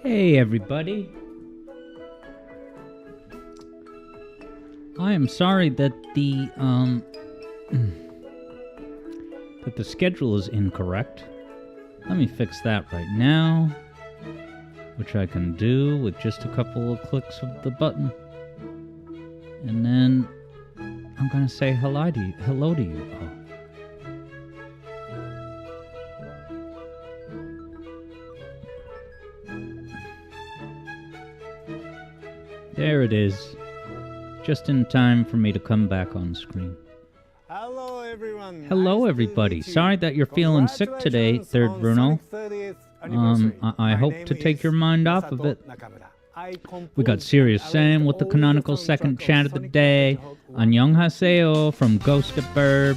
Hey everybody. I am sorry that the schedule is incorrect. Let me fix that right now, which I can do with just a couple of clicks of the button. And then I'm gonna say hello to you all. There it is. Just in time for me to come back on screen. Hello everyone. Hello everybody. Sorry that you're feeling sick today, Third Bruno. I hope to take your mind off of it. We got Serious Sam with the canonical second chat of the day. Annyeonghaseyo from Ghost of Burb.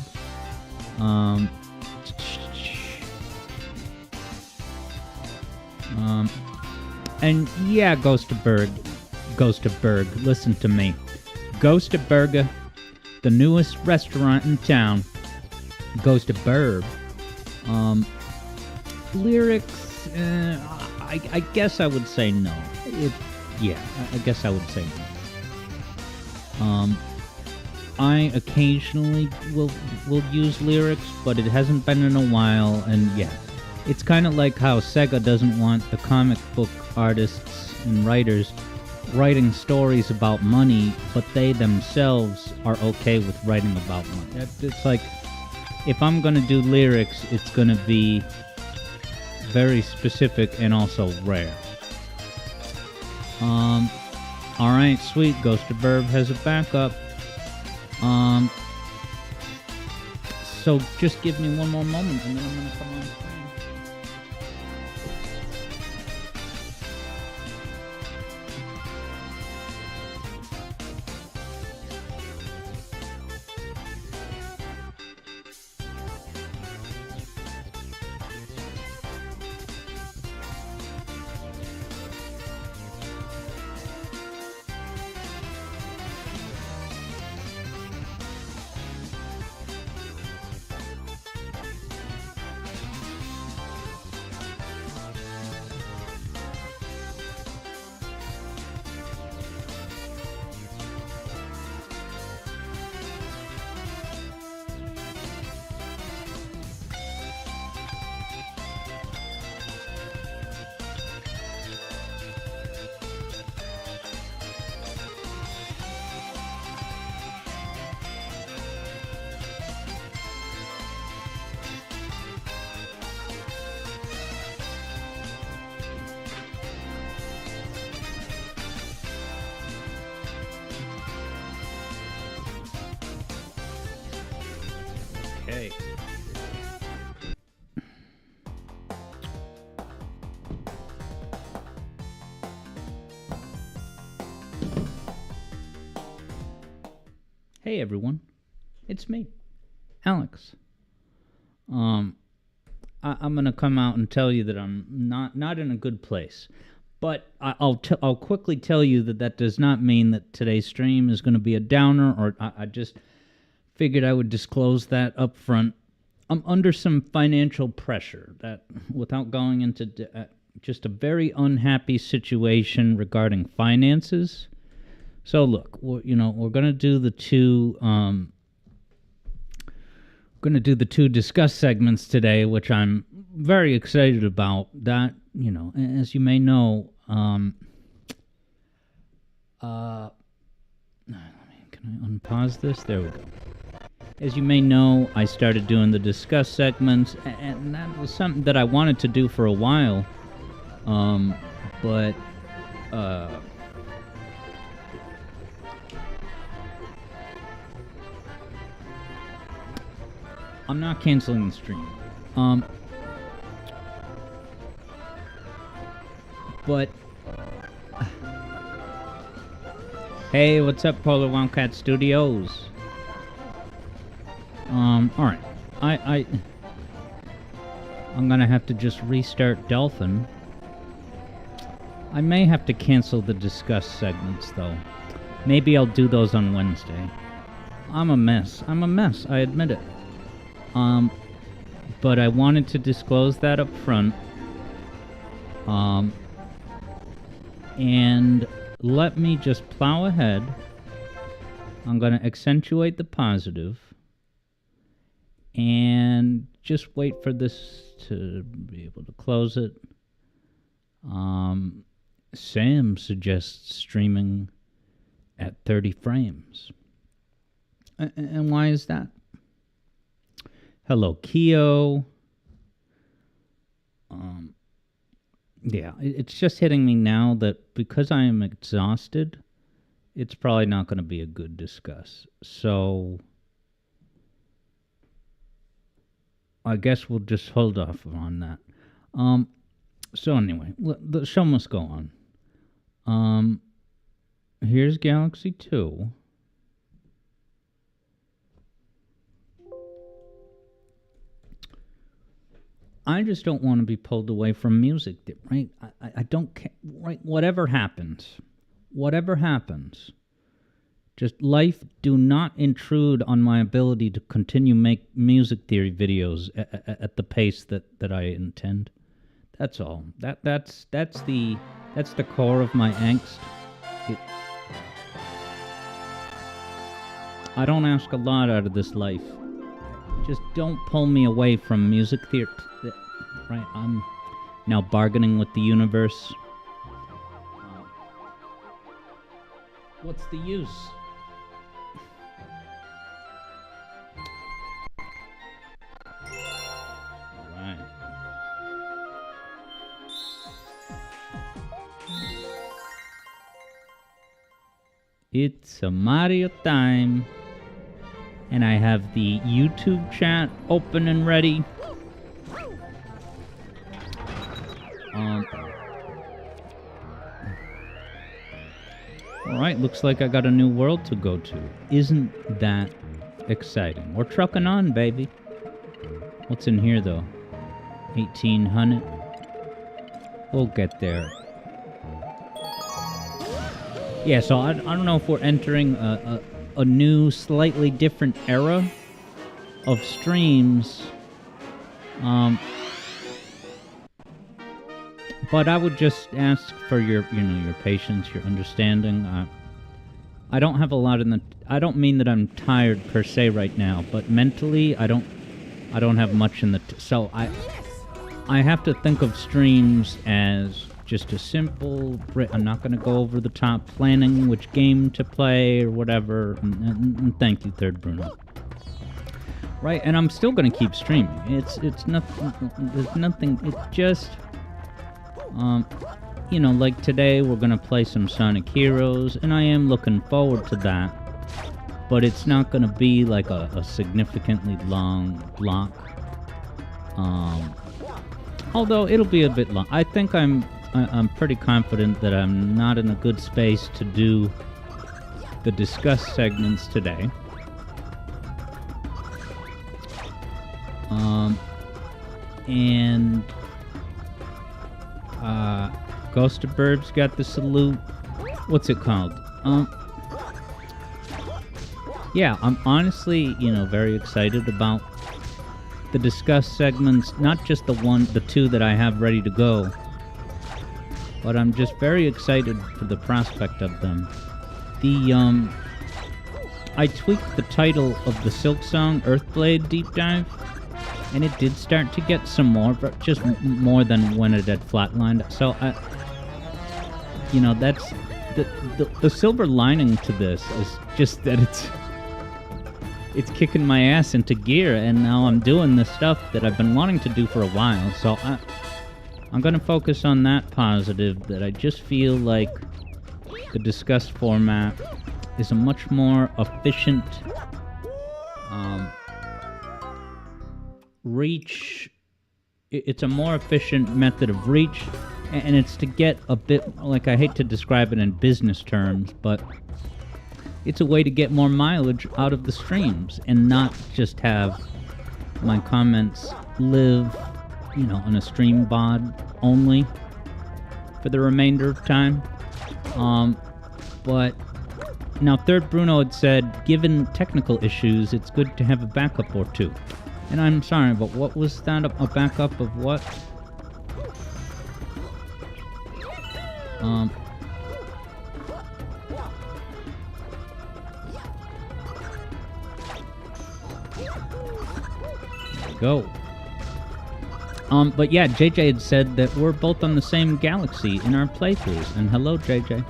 And yeah, Ghost of Berg, listen to me. Ghost of Berg, the newest restaurant in town. Ghost of Burb. Lyrics, I guess I would say no. I guess I would say no. I occasionally will use lyrics, but it hasn't been in a while, and yeah. It's kind of like how Sega doesn't want the comic book artists and writers writing stories about money, but they themselves are okay with writing about money. It's like, if I'm going to do lyrics, it's going to be very specific and also rare. Alright, sweet. Ghost of Burb has a backup. So just give me one more moment and then I'm going to come on screen. Okay. Hey everyone, it's me, Alex. I'm gonna come out and tell you that I'm not in a good place, but I'll quickly tell you that does not mean that today's stream is gonna be a downer, or I just figured I would disclose that up front. I'm under some financial pressure that, without going into just a very unhappy situation regarding finances. So look, we're gonna do the two discuss segments today, which I'm very excited about. That, as you may know, can I unpause this? There we go. As you may know, I started doing the discuss segments, and that was something that I wanted to do for a while, but I'm not canceling the stream. But hey, what's up, Polar Wildcat Studios? Alright. I'm gonna have to just restart Dolphin. I may have to cancel the discuss segments, though. Maybe I'll do those on Wednesday. I'm a mess, I admit it. But I wanted to disclose that up front. And let me just plow ahead. I'm going to accentuate the positive. And just wait for this to be able to close it. Sam suggests streaming at 30 frames. And why is that? Hello, Keo. Yeah, it's just hitting me now that because I am exhausted, it's probably not going to be a good discuss. So I guess we'll just hold off on that. So anyway, the show must go on. Here's Galaxy 2. I just don't want to be pulled away from music, right? I don't care, right? Whatever happens, just life do not intrude on my ability to continue make music theory videos at the pace that I intend. That's all. That's the core of my angst. I don't ask a lot out of this life. Just don't pull me away from music theory. Right, I'm now bargaining with the universe. What's the use? Alright. It's a Mario time. And I have the YouTube chat open and ready. Alright, looks like I got a new world to go to. Isn't that exciting? We're trucking on, baby. What's in here, though? 1800. We'll get there. Yeah, so I don't know if we're entering a new, slightly different era of streams. But I would just ask for your patience, your understanding. I don't have a lot in the. I don't mean that I'm tired per se right now, but mentally, I don't have much in the. So I have to think of streams as just a simple. I'm not going to go over the top planning which game to play or whatever. And thank you, Third Bruno. Right, and I'm still going to keep streaming. It's nothing. There's nothing. It's just. Like today we're gonna play some Sonic Heroes, and I am looking forward to that. But it's not gonna be like a significantly long block. Although it'll be a bit long. I think I'm pretty confident that I'm not in a good space to do the discuss segments today. And Ghost of Burbs got the salute. What's it called? Yeah, I'm honestly, very excited about the discuss segments. Not just the two that I have ready to go, but I'm just very excited for the prospect of them. I tweaked the title of the Silk Song Earthblade deep dive, and it did start to get some more, but just more than when it had flatlined. So that's the silver lining to this is just that it's kicking my ass into gear, and now I'm doing the stuff that I've been wanting to do for a while. So I'm going to focus on that positive, that I just feel like the discuss format is a much more efficient reach. It's a more efficient method of reach, and it's to get a bit, like, I hate to describe it in business terms, but it's a way to get more mileage out of the streams and not just have my comments live, on a stream bod only for the remainder of time. But now Third Bruno had said, given technical issues, it's good to have a backup or two. And I'm sorry, but what was that? A backup of what? go. But yeah, JJ had said that we're both on the same galaxy in our playthroughs. And hello, JJ.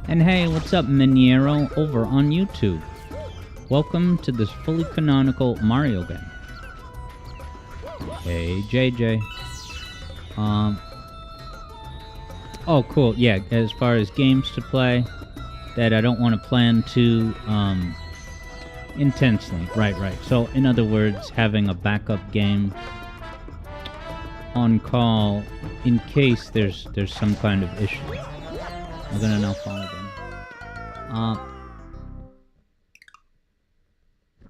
And hey, what's up, Miniero, over on YouTube? Welcome to this fully canonical Mario game. Hey, JJ. Oh, cool. Yeah, as far as games to play that I don't want to plan too intensely. Right. So, in other words, having a backup game on call in case there's some kind of issue. I'm gonna now follow them.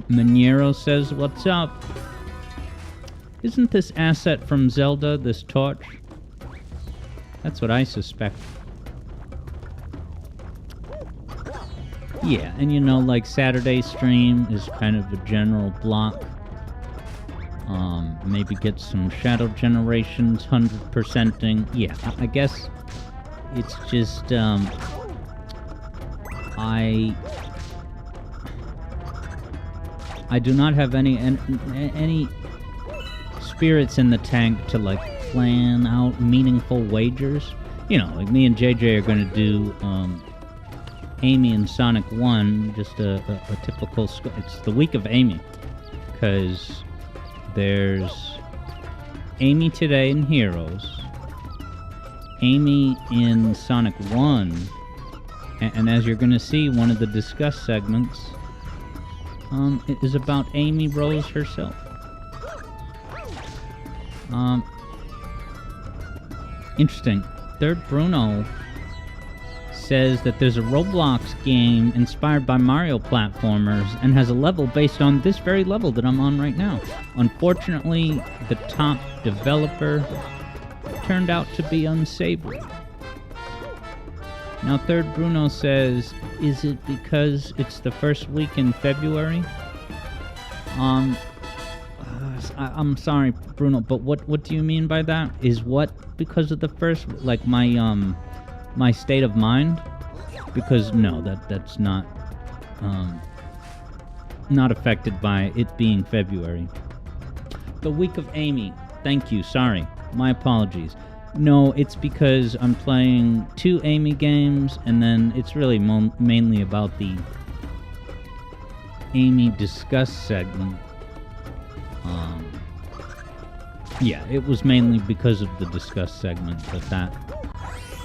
Maniero says, "What's up? Isn't this asset from Zelda, this torch?" That's what I suspect. Yeah, and you know, like Saturday stream is kind of a general block. Maybe get some Shadow Generations 100%ing. Yeah, I guess it's just, I do not have any spirits in the tank to, like, plan out meaningful wagers. You know, like me and JJ are gonna do, Amy and Sonic 1, just a typical... It's the week of Amy, because there's Amy today in Heroes, Amy in Sonic 1, and as you're going to see, one of the discuss segments is about Amy Rose herself. Interesting. Third Bruno says that there's a Roblox game inspired by Mario platformers and has a level based on this very level that I'm on right now. Unfortunately, the top developer turned out to be unsavory. Now, Third Bruno says, is it because it's the first week in February? I'm sorry, Bruno, but what do you mean by that? Is what because of the first, like my state of mind? Because no, that's not affected by it being February. The week of Amy. Thank you. Sorry. My apologies. No, it's because I'm playing 2 Amy games, and then it's really mainly about the Amy Discuss segment. Yeah, it was mainly because of the Discuss segment that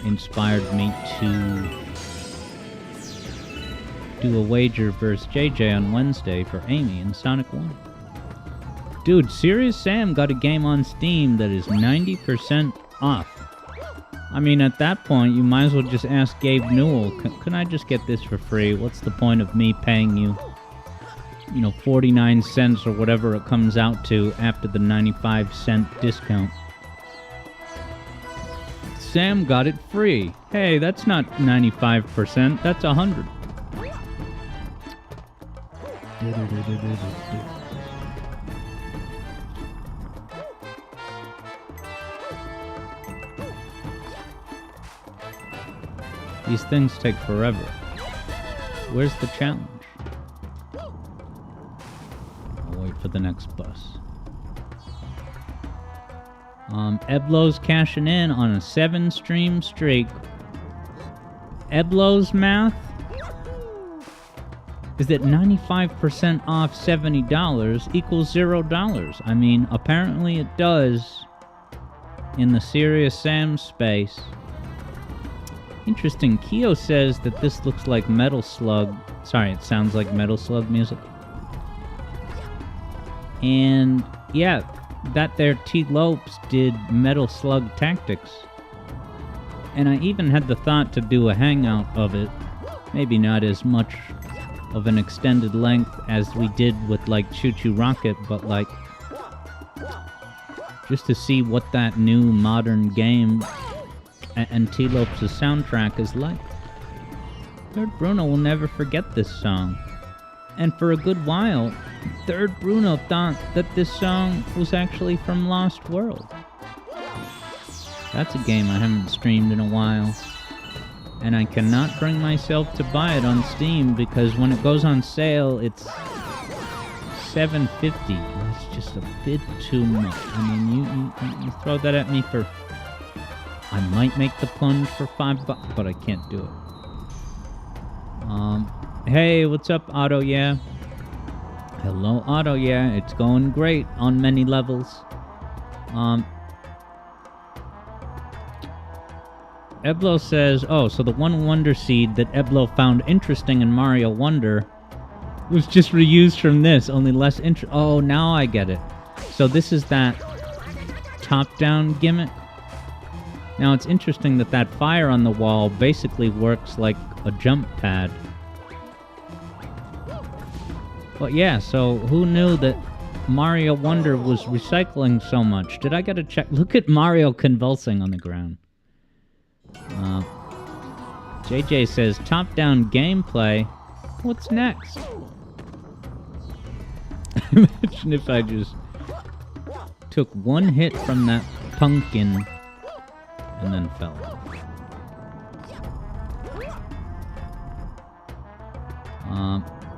inspired me to do a wager versus JJ on Wednesday for Amy in Sonic 1. Dude, Serious Sam got a game on Steam that is 90% off. I mean, at that point, you might as well just ask Gabe Newell, can I just get this for free? What's the point of me paying you, 49 cents or whatever it comes out to after the 95-cent discount? Sam got it free. Hey, that's not 95%, that's 100. These things take forever. Where's the challenge? I'll wait for the next bus. Eblo's cashing in on a 7-stream streak. Eblo's math is that 95% off $70 equals $0. I mean, apparently it does in the Serious Sam space. Interesting. Keo says that this looks like Metal Slug. Sorry, it sounds like Metal Slug music. And yeah, that there T. Lopes did Metal Slug Tactics. And I even had the thought to do a hangout of it. Maybe not as much of an extended length as we did with like Choo Choo Rocket, but like just to see what that new modern game and T. Lopes' soundtrack is like. Third Bruno will never forget this song. And for a good while, Third Bruno thought that this song was actually from Lost World. That's a game I haven't streamed in a while. And I cannot bring myself to buy it on Steam because when it goes on sale, it's $7.50. That's just a bit too much. I mean, you throw that at me for... I might make the plunge for $5, but I can't do it. Hey, what's up, Otto? Yeah. Hello, Otto. Yeah, it's going great on many levels. Eblo says, oh, so the one Wonder Seed that Eblo found interesting in Mario Wonder was just reused from this, only less Oh, now I get it. So this is that top-down gimmick. Now, it's interesting that that fire on the wall basically works like a jump pad. But yeah, so who knew that Mario Wonder was recycling so much? Did I get a check? Look at Mario convulsing on the ground. JJ says, top-down gameplay? What's next? Imagine if I just took one hit from that pumpkin and then fell off.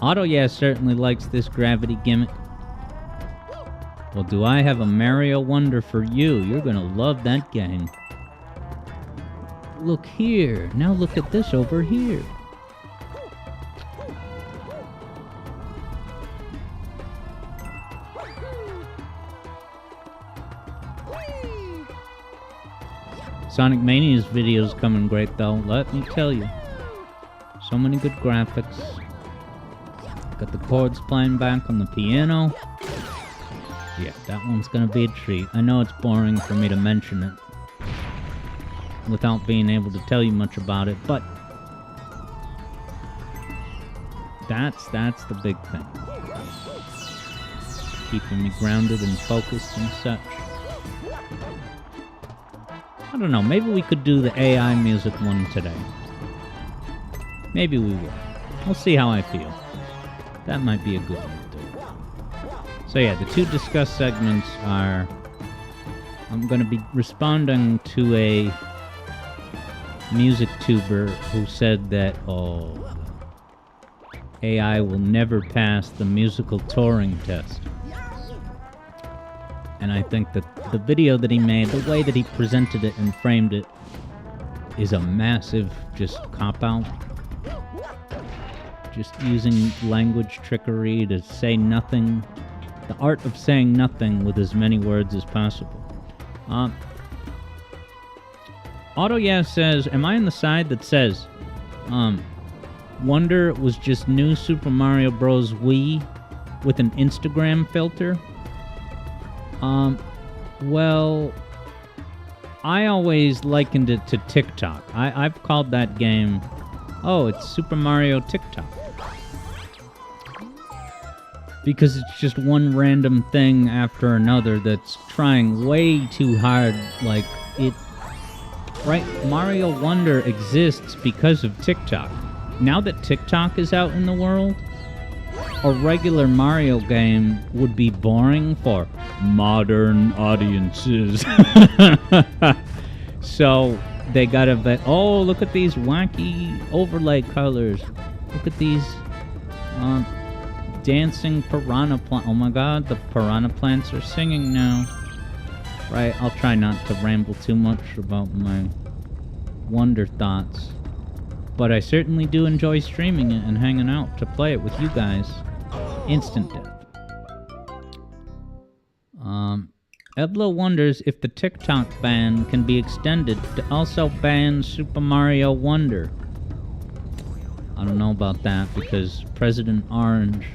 Otto, yeah, certainly likes this gravity gimmick. Well, do I have a Mario Wonder for you? You're gonna love that game. Look here. Now look at this over here. Sonic Mania's video's coming great, though. Let me tell you. So many good graphics. Got the chords playing back on the piano. Yeah, that one's gonna be a treat. I know it's boring for me to mention it without being able to tell you much about it, but that's the big thing. Keeping me grounded and focused and such. I don't know, maybe we could do the AI music one today. Maybe we will. We'll see how I feel. That might be a good one to do. So yeah, the two discussed segments are... I'm going to be responding to a music tuber who said that, AI will never pass the musical touring test. And I think that the video that he made, the way that he presented it and framed it, is a massive just cop-out. Just using language trickery to say nothing. The art of saying nothing with as many words as possible. Otto says, am I on the side that says, Wonder was just new Super Mario Bros. Wii with an Instagram filter? Well, I always likened it to TikTok. I've called that game, it's Super Mario TikTok. Because it's just one random thing after another that's trying way too hard, like, right? Mario Wonder exists because of TikTok. Now that TikTok is out in the world, a regular Mario game would be boring for modern audiences. So they gotta look at these wacky overlay colors. Look at these dancing piranha plants. Oh my god, the piranha plants are singing now. Right, I'll try not to ramble too much about my Wonder thoughts. But I certainly do enjoy streaming it and hanging out to play it with you guys. Instant death. Eblo wonders if the TikTok ban can be extended to also ban Super Mario Wonder. I don't know about that because President Orange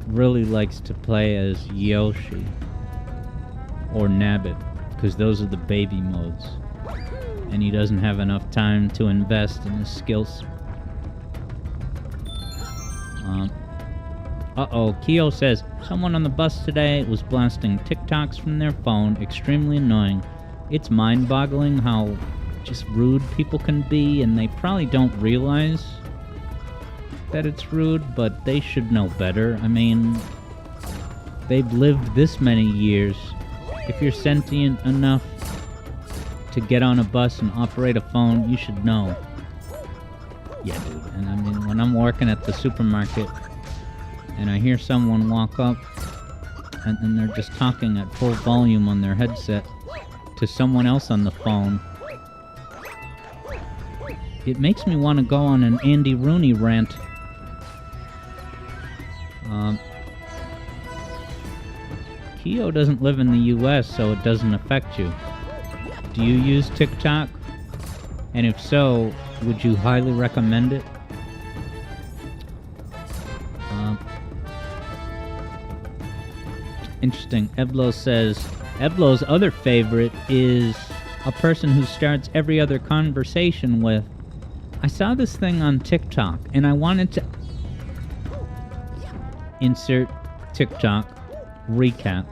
really likes to play as Yoshi or Nabbit because those are the baby modes. And he doesn't have enough time to invest in his skills. Keo says, someone on the bus today was blasting TikToks from their phone, extremely annoying. It's mind-boggling how just rude people can be, and they probably don't realize that it's rude, but they should know better. I mean, they've lived this many years. If you're sentient enough to get on a bus and operate a phone, you should know. Yeah, dude. And I mean, when I'm working at the supermarket, and I hear someone walk up, and then they're just talking at full volume on their headset to someone else on the phone. It makes me want to go on an Andy Rooney rant. Keo doesn't live in the US, so it doesn't affect you. Do you use TikTok? And if so, would you highly recommend it? Interesting. Eblo says, Eblo's other favorite is a person who starts every other conversation with, I saw this thing on TikTok, and I wanted to... Insert TikTok recap.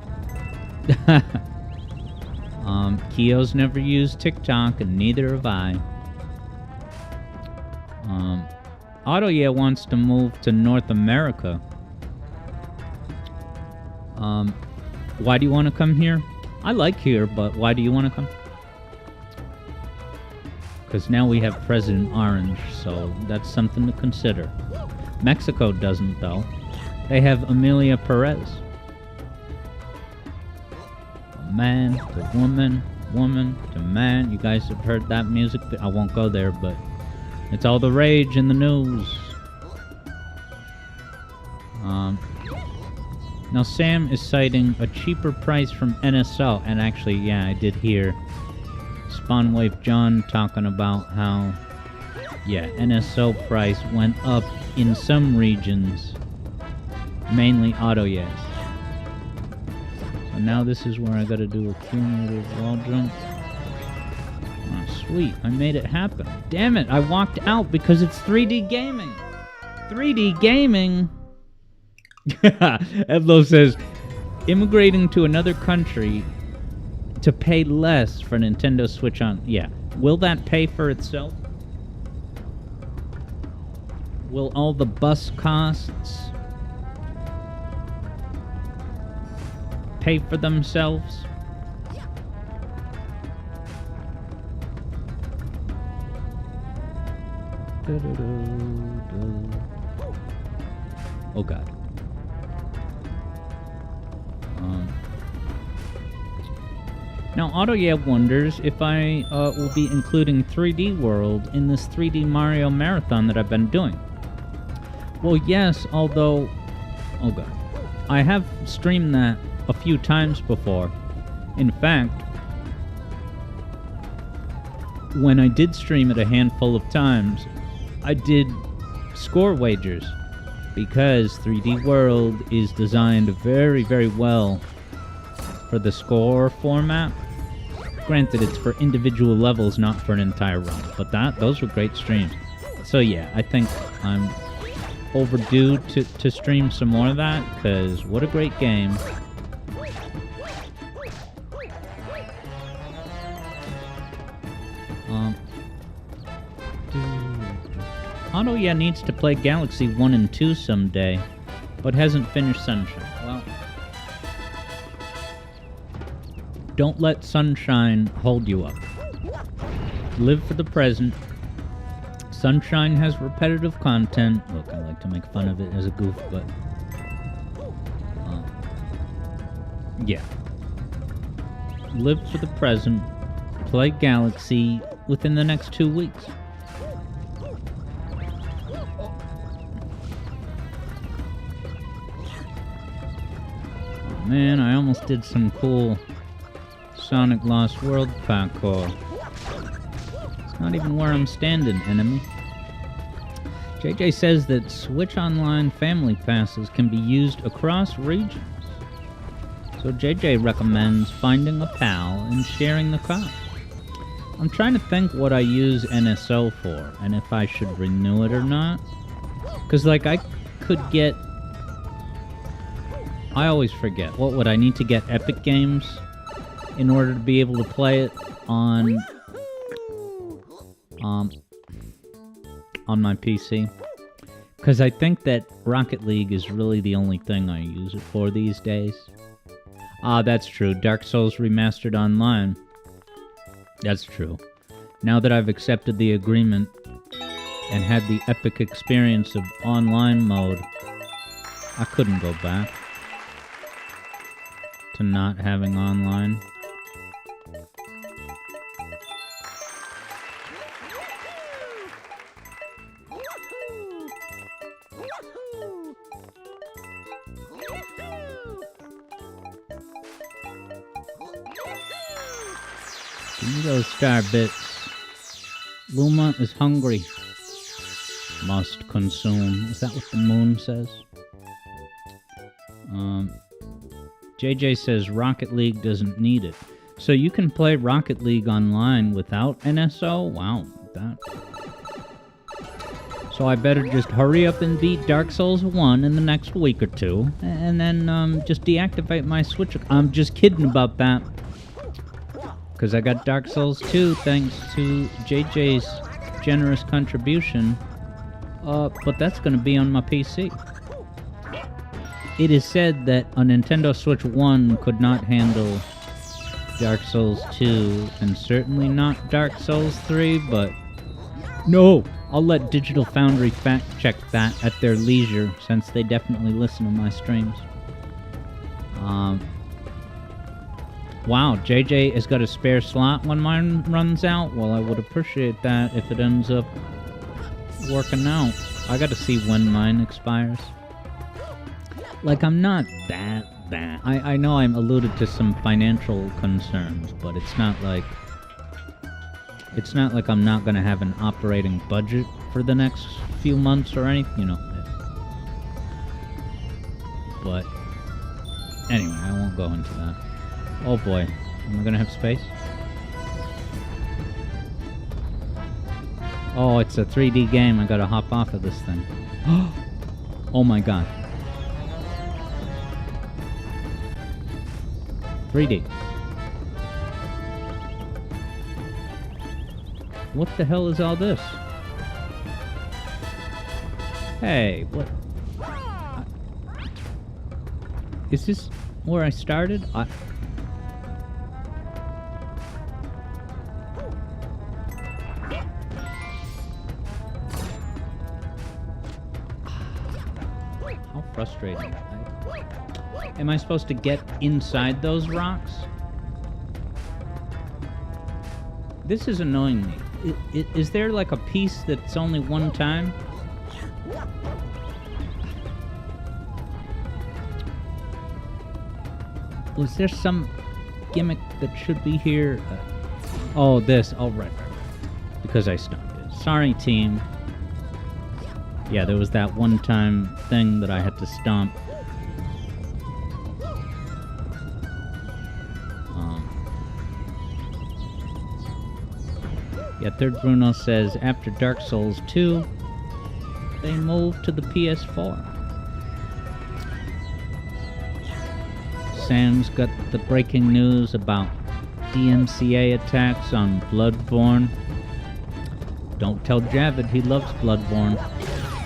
Keo's never used TikTok, and neither have I. Autoya wants to move to North America. Why do you want to come here? I like here, but why do you want to come? Because now we have President Orange, so that's something to consider. Mexico doesn't, though. They have Amelia Perez. Man to woman, woman to man. You guys have heard that music? I won't go there, but it's all the rage in the news. Now Sam is citing a cheaper price from NSO, and actually, yeah, I did hear Spawnwave John talking about how, yeah, NSO price went up in some regions, mainly auto yes. So now this is where I gotta do a cumulative wall jump. Oh, sweet, I made it happen. Damn it, I walked out because it's 3D gaming. 3D gaming? Evlo says, immigrating to another country to pay less for Nintendo Switch on... Yeah. Will that pay for itself? Will all the bus costs pay for themselves? Oh god. Now, Autoyev wonders if I will be including 3D World in this 3D Mario Marathon that I've been doing. Well, yes, although... Oh god. I have streamed that a few times before. In fact, when I did stream it a handful of times, I did score wagers, because 3D World is designed very, very well for the score format. Granted, it's for individual levels, not for an entire run, but those were great streams. So yeah, I think I'm overdue to stream some more of that, because what a great game. Autoya needs to play Galaxy 1 and 2 someday, but hasn't finished Sunshine. Well, don't let Sunshine hold you up. Live for the present. Sunshine has repetitive content. Look, I like to make fun of it as a goof, but... yeah. Live for the present. Play Galaxy within the next 2 weeks. Man, I almost did some cool Sonic Lost World parkour. It's not even where I'm standing, enemy. JJ says that Switch Online Family Passes can be used across regions. So JJ recommends finding a pal and sharing the cost. I'm trying to think what I use NSO for, and if I should renew it or not. Because, like, I could get... I always forget. What would I need to get? Epic Games in order to be able to play it on my PC? Because I think that Rocket League is really the only thing I use it for these days. Ah, that's true. Dark Souls Remastered Online. That's true. Now that I've accepted the agreement and had the epic experience of online mode, I couldn't go back to not having online. Give me those star bits. Luma is hungry. Must consume. Is that what the moon says? JJ says Rocket League doesn't need it. So you can play Rocket League online without NSO? Wow, that... So I better just hurry up and beat Dark Souls 1 in the next week or two, and then just deactivate my Switch. I'm just kidding about that. Because I got Dark Souls 2 thanks to JJ's generous contribution. But that's going to be on my PC. It is said that a Nintendo Switch 1 could not handle Dark Souls 2, and certainly not Dark Souls 3, but... No! I'll let Digital Foundry fact-check that at their leisure, since they definitely listen to my streams. Wow, JJ has got a spare slot when mine runs out? Well, I would appreciate that if it ends up working out. I gotta see when mine expires. Like, I'm not that. I know I'm alluded to some financial concerns, but it's not like I'm not gonna have an operating budget for the next few months or anything, you know. But anyway, I won't go into that. Oh boy, am I gonna have space? Oh, it's a 3D game. I gotta hop off of this thing. Oh my god. 3D. What the hell is all this? Hey, what? Is this where I started? How frustrating. Am I supposed to get inside those rocks? This is annoying me. Is there like a piece that's only one time? Was there some gimmick that should be here? Oh, this. Oh, right. Because I stopped it. Sorry, team. Yeah, there was that one-time thing that I had to stomp. Yeah, Third Bruno says, after Dark Souls 2, they moved to the PS4. Sam's got the breaking news about DMCA attacks on Bloodborne. Don't tell Javid he loves Bloodborne.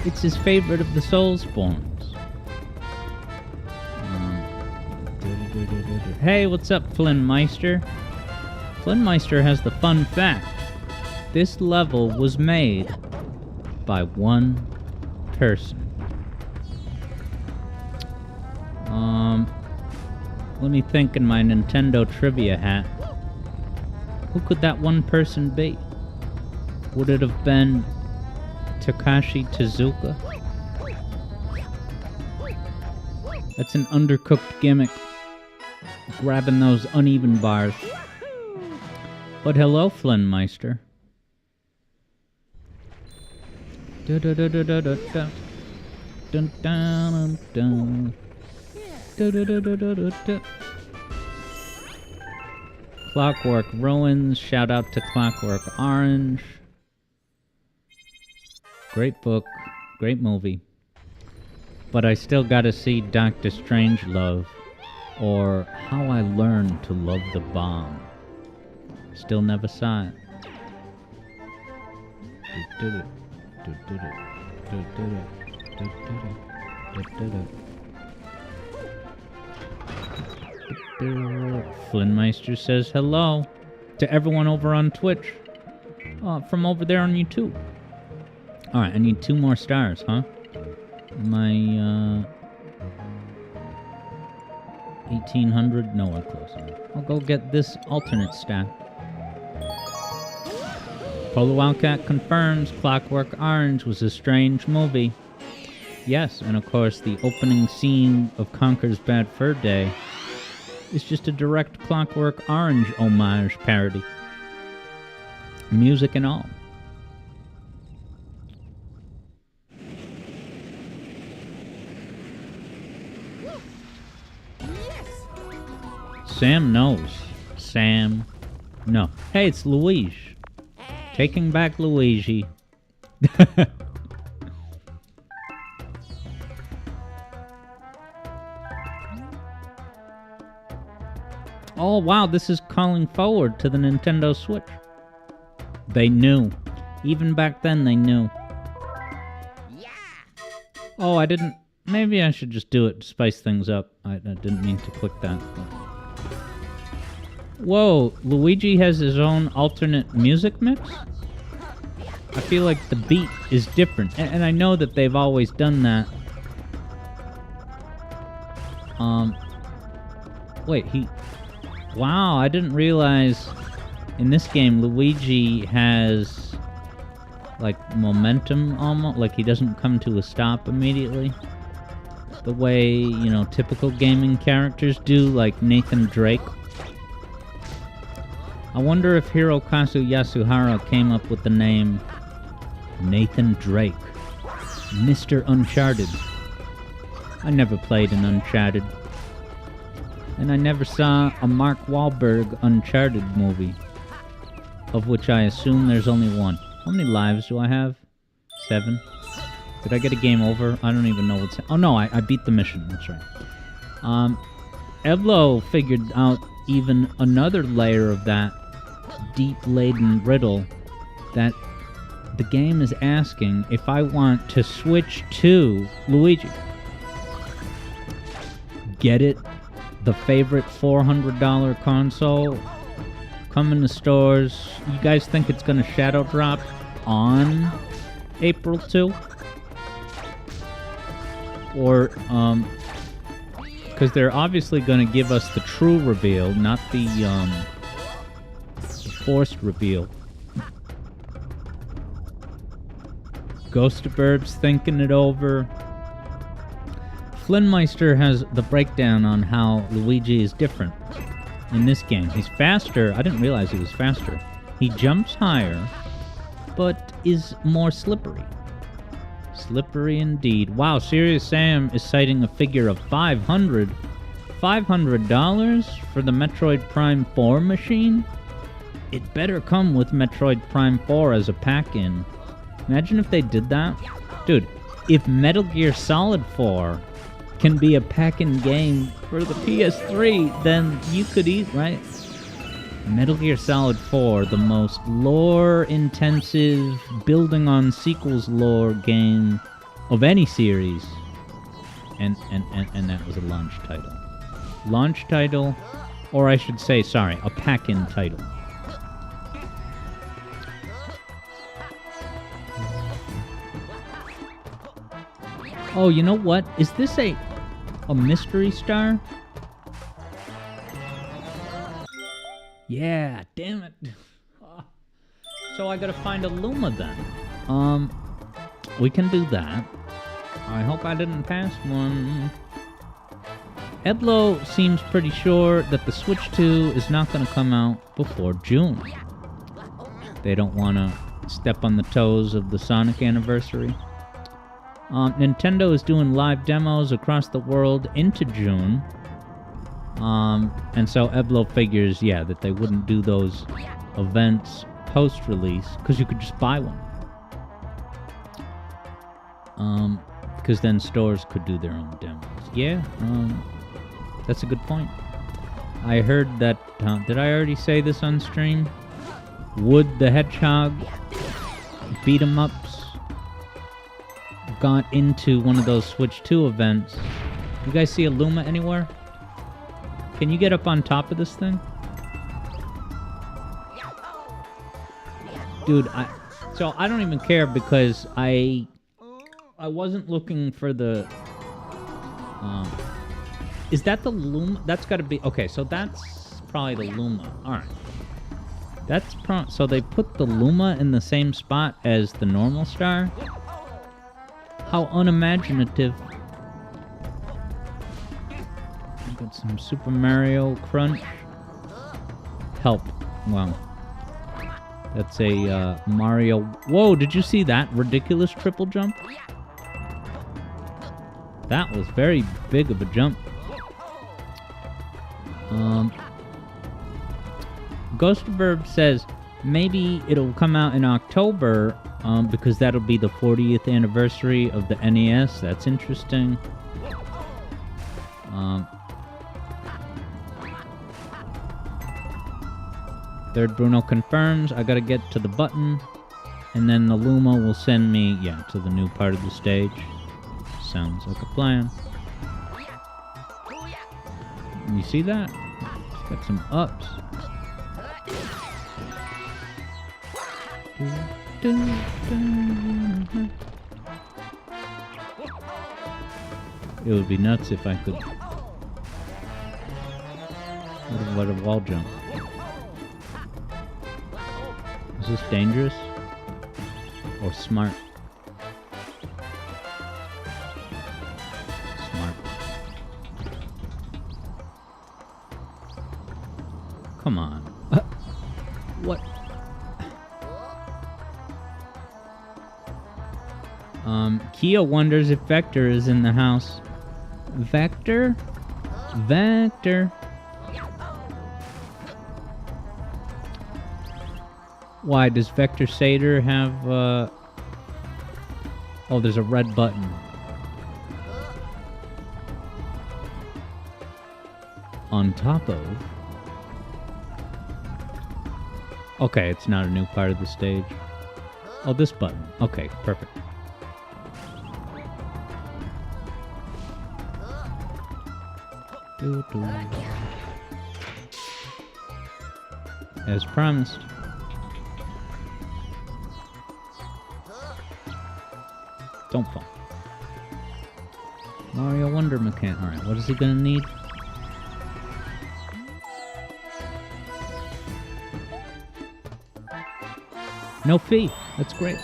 It's his favorite of the Soulsborns. Hey, what's up, Flynnmeister? Flynnmeister has the fun fact. This level was made by one person. Let me think in my Nintendo trivia hat. Who could that one person be? Would it have been Takashi Tezuka? That's an undercooked gimmick. Grabbing those uneven bars. But hello, Flynnmeister. Clockwork Ruins. Shout out to Clockwork Orange. Great book. Great movie. But I still gotta see Doctor Strangelove. Or How I Learned to Love the Bomb. Still never saw it. Flynnmeister says hello to everyone over on Twitch. From over there on YouTube. Alright, I need 2 more stars, huh? Am I, 1800, nowhere close enough. I'll go get this alternate stack. Polar Wildcat confirms Clockwork Orange was a strange movie. Yes, and of course the opening scene of Conker's Bad Fur Day is just a direct Clockwork Orange homage parody. Music and all. Sam knows. Sam. No. Hey, it's Luigi. Taking back Luigi. Oh, wow, this is calling forward to the Nintendo Switch. They knew. Even back then, they knew. Oh, I didn't... Maybe I should just do it to spice things up. I didn't mean to click that. But... Whoa, Luigi has his own alternate music mix? I feel like the beat is different. And I know that they've always done that. Wait, he... Wow, I didn't realize in this game Luigi has like momentum almost, like he doesn't come to a stop immediately. The way, you know, typical gaming characters do, like Nathan Drake. I wonder if Hirokazu Yasuhara came up with the name Nathan Drake. Mr. Uncharted. I never played an Uncharted. And I never saw a Mark Wahlberg Uncharted movie, of which I assume there's only one. How many lives do I have? 7? Did I get a game over? I don't even know what's... Oh no, I beat the mission, that's right. Eblo figured out even another layer of that deep-laden riddle that the game is asking if I want to switch to Luigi. Get it? The favorite $400 console coming to stores. You guys think it's going to shadow drop on April 2? Or, because they're obviously going to give us the true reveal, not the forced reveal. Ghost of Burbs thinking it over. Flynnmeister has the breakdown on how Luigi is different in this game. He's faster. I didn't realize he was faster. He jumps higher, but is more slippery. Slippery indeed. Wow, Serious Sam is citing a figure of $500 for the Metroid Prime 4 machine? It better come with Metroid Prime 4 as a pack-in. Imagine if they did that. Dude, if Metal Gear Solid 4 can be a pack-in game for the PS3, then you could eat, right? Metal Gear Solid 4, the most lore-intensive, building on sequels lore game of any series. And that was a launch title. Launch title, or I should say, sorry, a pack-in title. Oh, you know what? Is this a mystery star? Yeah, damn it. So I gotta find a Luma then. We can do that. I hope I didn't pass one. Eblo seems pretty sure that the Switch 2 is not gonna come out before June. They don't wanna step on the toes of the Sonic anniversary. Nintendo is doing live demos across the world into June. And so Eblo figures, yeah, that they wouldn't do those events post-release, because you could just buy one. Because then stores could do their own demos. Yeah, that's a good point. I heard that, did I already say this on stream? Wood the Hedgehog beat-em-ups got into one of those Switch 2 events. You guys see a Luma anywhere? Can you get up on top of this thing? Dude, so I don't even care because I wasn't looking for the Is that the Luma? That's got to be... Okay, so that's probably the Luma. Alright. That's so they put the Luma in the same spot as the normal star? How unimaginative. Got some Super Mario Crunch. Help. Wow. That's a Mario... Whoa, did you see that ridiculous triple jump? That was very big of a jump. Ghostverb says maybe it'll come out in October because that'll be the 40th anniversary of the NES. That's interesting. Third Bruno confirms. I gotta get to the button, and then the Luma will send me, to the new part of the stage. Sounds like a plan. You see that? It's got some ups. It would be nuts if I could let a wall jump. Is this dangerous? Or smart? Smart. Come on. What? Kia wonders if Vector is in the house. Vector? Vector. Why, does Vector Sater have, Oh, there's a red button. On top of... Okay, it's not a new part of the stage. Oh, this button. Okay, perfect. As promised. Don't fall. Mario Wonder mechanic. Alright, what is he gonna need? No fee. That's great.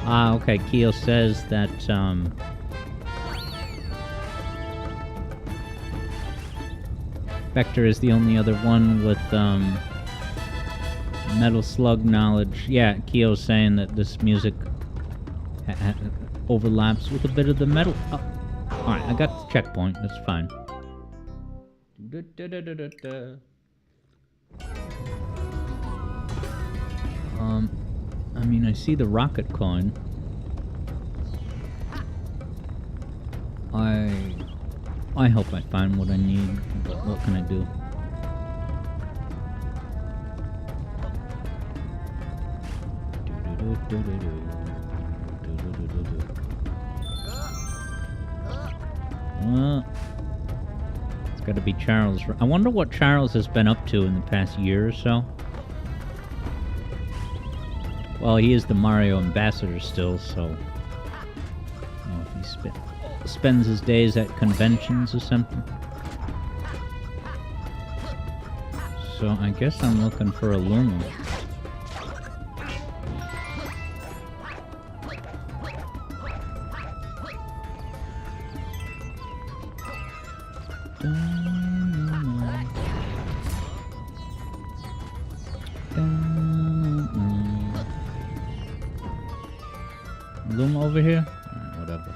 Okay. Keo says that, Vector is the only other one with, Metal Slug knowledge. Yeah, Keo's saying that this music overlaps with a bit of the metal. Oh. Alright, I got the checkpoint. That's fine. I mean, I see the rocket coin. I hope I find what I need, but what can I do? It's gotta be Charles. I wonder what Charles has been up to in the past year or so. Well, he is the Mario ambassador still, so... I don't know if he spends his days at conventions or something. So I guess I'm looking for a Luma. Luma over here? Alright, whatever.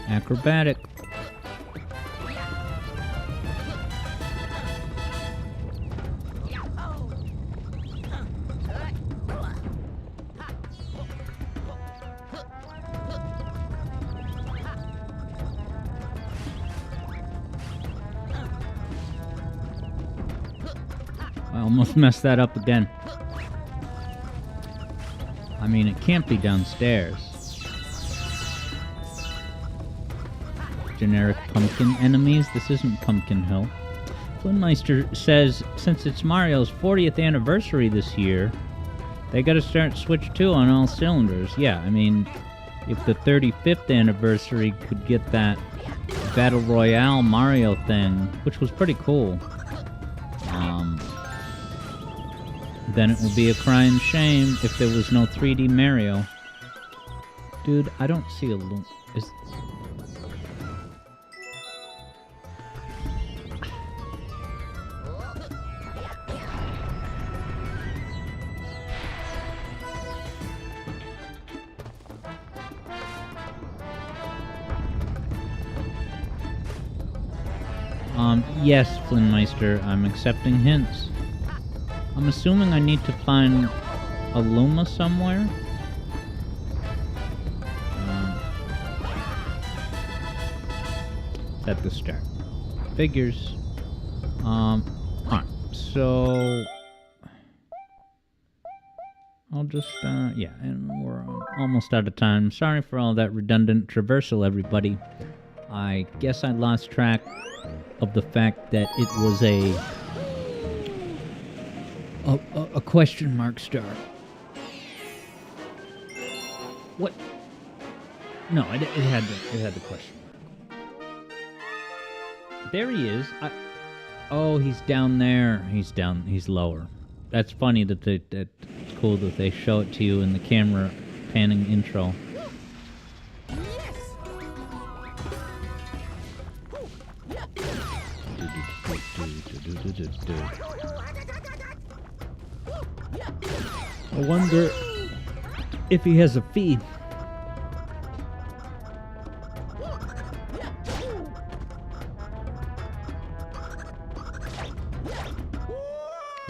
Acrobatic. I almost messed that up again. I mean, it can't be downstairs. Generic pumpkin enemies. This isn't Pumpkin Hill. Flinmeister says, since it's Mario's 40th anniversary this year, they gotta start Switch 2 on all cylinders. Yeah, I mean, if the 35th anniversary could get that Battle Royale Mario thing, which was pretty cool, then it would be a crying shame if there was no 3D Mario. Dude, I don't see a loom. Yes, Flinmeister, I'm accepting hints. I'm assuming I need to find a Luma somewhere. At the start. Figures. Alright, so... I'll just, yeah, and we're almost out of time. Sorry for all that redundant traversal, everybody. I guess I lost track of the fact that it was a question mark star. What? No, it had the question mark. There he is. Oh, he's down there. He's lower. That's funny that that's cool that they show it to you in the camera panning intro. I wonder if he has a feed.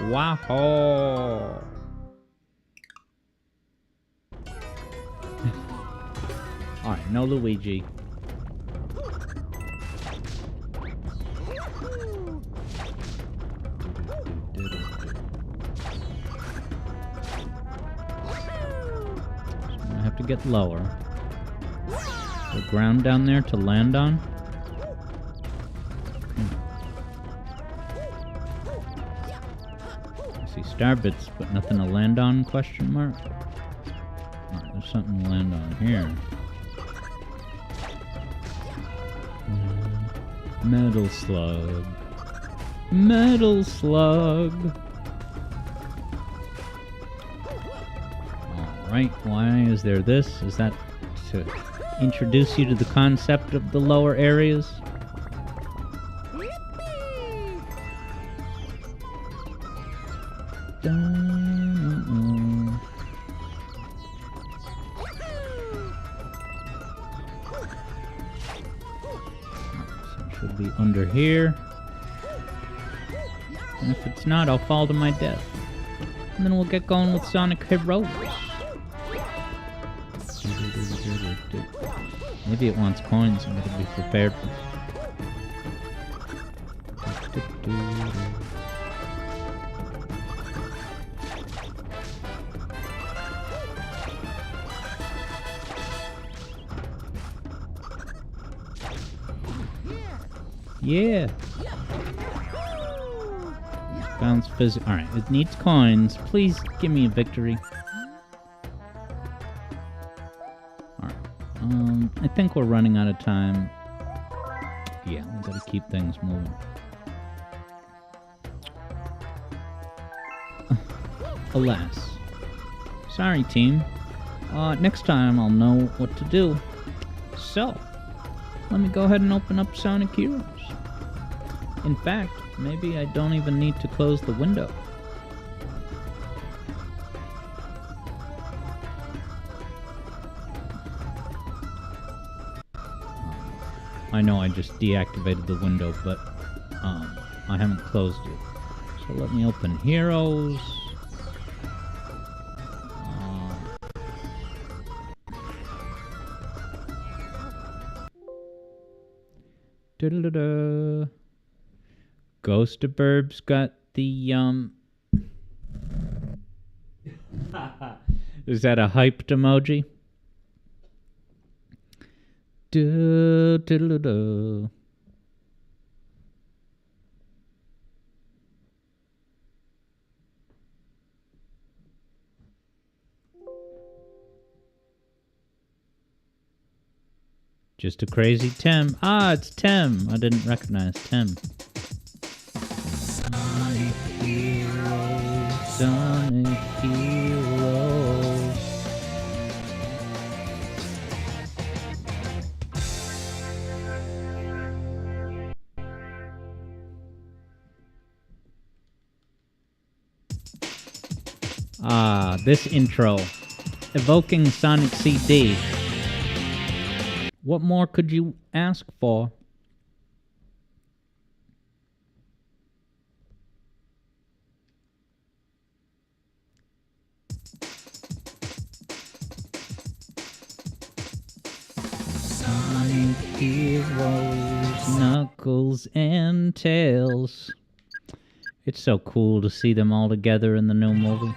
Wow. Alright, no Luigi. I have to get lower. The ground down there to land on. I see star bits, but nothing to land on, question mark. Alright, there's something to land on here. Metal slug. Metal slug. Alright, why is there this? Is that to introduce you to the concept of the lower areas? Should be under here. And if it's not, I'll fall to my death. And then we'll get going with Sonic Heroes. Maybe it wants coins, and gotta be prepared for. Yeah. Bounce physics. Alright, it needs coins. Please give me a victory. Alright. I think we're running out of time. Yeah, we gotta keep things moving. Alas. Sorry, team. Next time I'll know what to do. So, let me go ahead and open up Sonic Heroes. In fact, maybe I don't even need to close the window. I know I just deactivated the window, but I haven't closed it. So let me open Heroes. Da-da-da-da. Ghost of Burbs got the Is that a hyped emoji? Do, do, do. Just a crazy Tim. Ah, it's Tim. I didn't recognize Tim. Sonic Heroes, Sonic Heroes. Ah, this intro. Evoking Sonic CD. What more could you ask for? Sonic Heroes, Knuckles and Tails. It's so cool to see them all together in the new movie.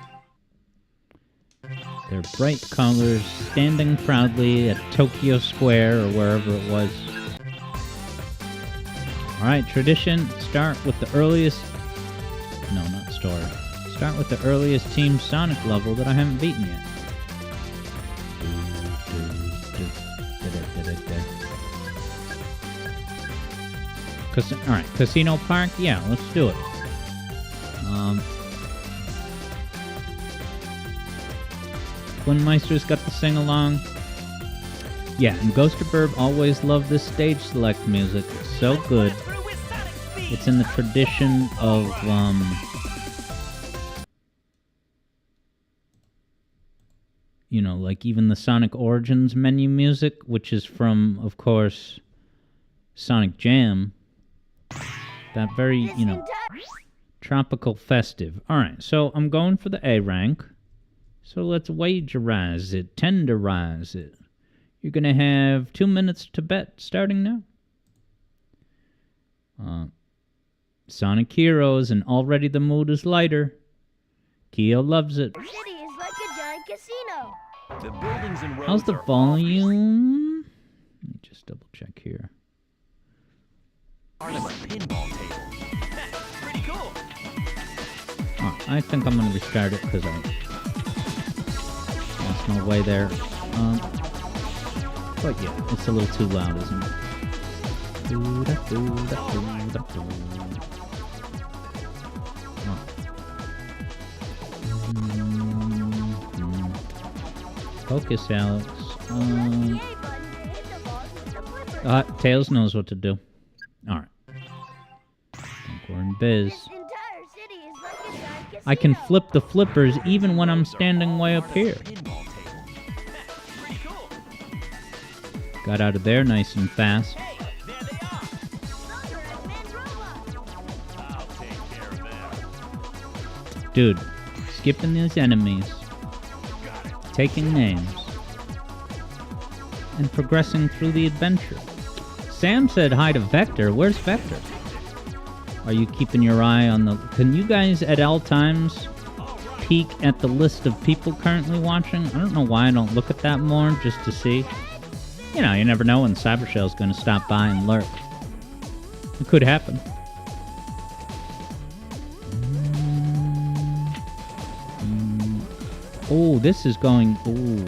Their bright colors standing proudly at Tokyo Square or wherever it was. Alright, tradition, start with the earliest... No, not story. Start with the earliest Team Sonic level that I haven't beaten yet. Alright, Casino Park? Yeah, let's do it. Twinmeister's got the sing-along. Yeah, and Ghost of Burb always loved this stage select music. It's so good. It's in the tradition of, you know, like even the Sonic Origins menu music, which is from, of course, Sonic Jam. That very, you know, tropical festive. Alright, so I'm going for the A rank. So let's wagerize it, tenderize it. You're going to have 2 minutes to bet starting now. Sonic Heroes, and already the mood is lighter. Keo loves it. The city is like a giant casino. The buildings and roads How's the are volume? Let me just double check here. part of a pinball table. That's pretty cool. Oh, I think I'm going to restart it because I lost my way there. But yeah, it's a little too loud, isn't it? Focus, Alex. Tails knows what to do. Alright. I think we're in biz. This entire city is like a giant casino. I can flip the flippers even when I'm standing way up here. Pinball table. That's pretty cool. Got out of there nice and fast. Hey, there they are. Thunder Eggman robot. I'll take care of them. Dude, skipping these enemies, Got it. taking names, and progressing through the adventure. Sam said hi to Vector. Where's Vector? Are you keeping your eye on the... Can you guys at all times peek at the list of people currently watching? I don't know why I don't look at that more, just to see. You know, you never know when Cybershell's going to stop by and lurk. It could happen. Oh, this is going... Ooh.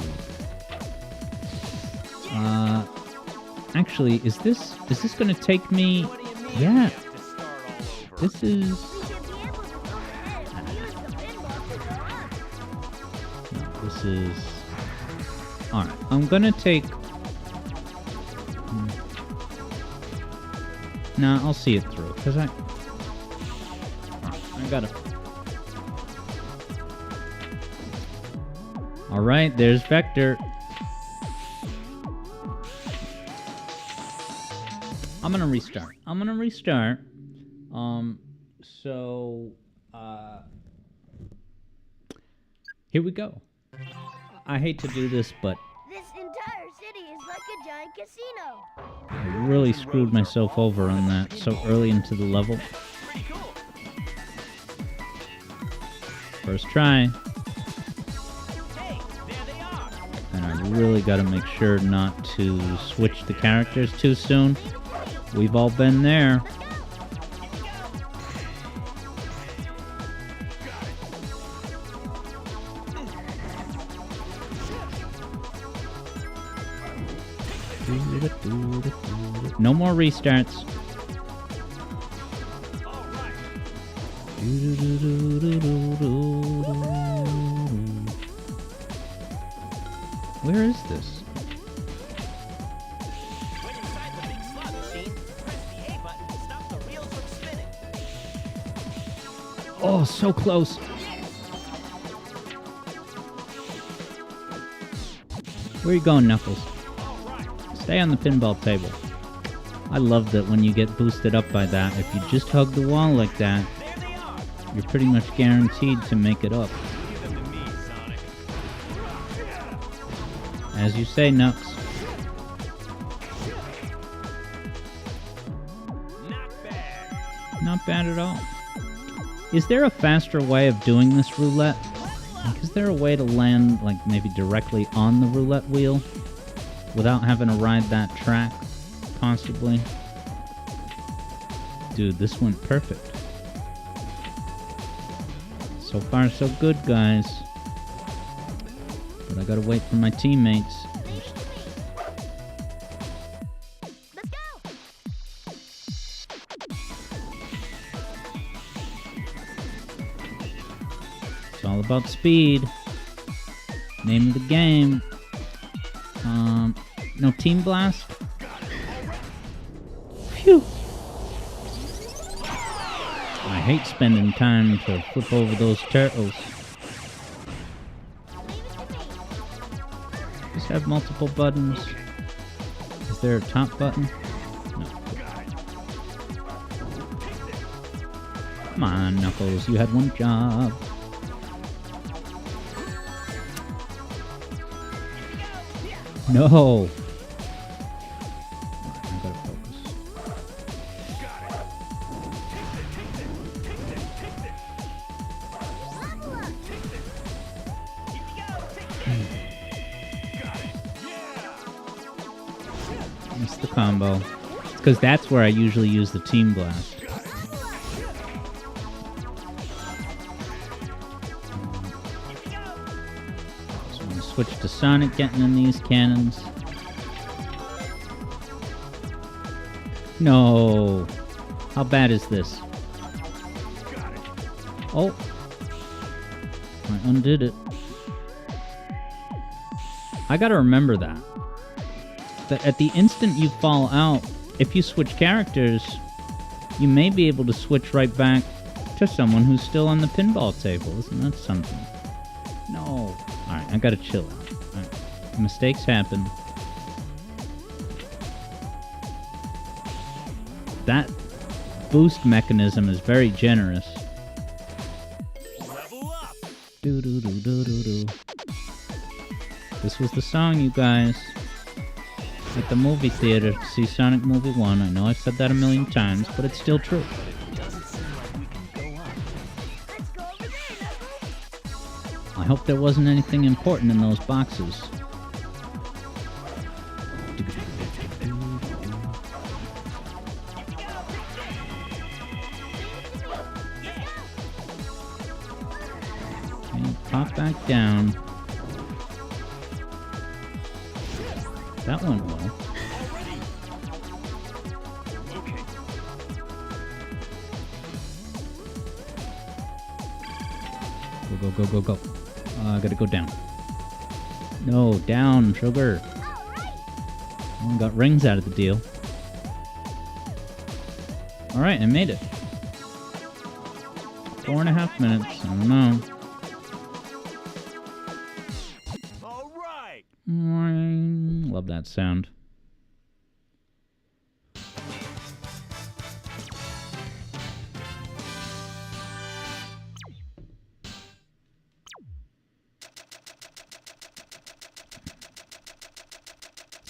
Actually, is this going to take me... Yeah. This is... We should be able to go ahead and use the pinball to go up. No, this is... Alright, I'm going to take... Nah, I'll see it through, because I gotta... Alright, there's Vector. I'm gonna restart. Here we go. I hate to do this, but This entire city is like a giant casino. I really screwed myself over on that so early into the level. Pretty cool. First try. Hey, there really got to make sure not to switch the characters too soon. We've all been there. No more restarts. Where is this? When inside the big slot machine, press the A button to stop the reels from spinning. Oh, so close. Where you going, Knuckles? Stay on the pinball table. I love that when you get boosted up by that, if you just hug the wall like that, There they are. you're pretty much guaranteed to make it up. Give them to me, Sonic. As you say, Nux. Not bad. Not bad at all. Is there a faster way of doing this roulette? Like, is there a way to land, like, maybe directly on the roulette wheel without having to ride that track, possibly? Dude, this went perfect. So far, so good, guys. But I gotta wait for my teammates. Let's go. It's all about speed. Name of the game. No team blast? Phew. I hate spending time to flip over those turtles. Just have multiple buttons. Is there a top button? No. Come on, Knuckles, you had one job. No! I gotta focus. Missed the combo. Because that's where I usually use the team blast. So I'm gonna switch to Sonic getting in these cannons. No. How bad is this? Oh. I undid it. I gotta remember that. That at the instant you fall out, if you switch characters, you may be able to switch right back to someone who's still on the pinball table. Isn't that something? No. Alright, I gotta chill out. Alright. Mistakes happen. That boost mechanism is very generous. Level up. Do do do do do do. This was the song, you guys. At the movie theater to see Sonic Movie 1. I know I've said that a million times, but it's still true. Doesn't seem like we can go up. Let's go over there, Knuckles. I hope there wasn't anything important in those boxes. Okay, pop back down. That went well. Okay. Go, go, go, go, go. I gotta go down. No, down, sugar. Oh, got rings out of the deal. Alright, I made it. 4.5 minutes. I don't know. All right. Love that sound.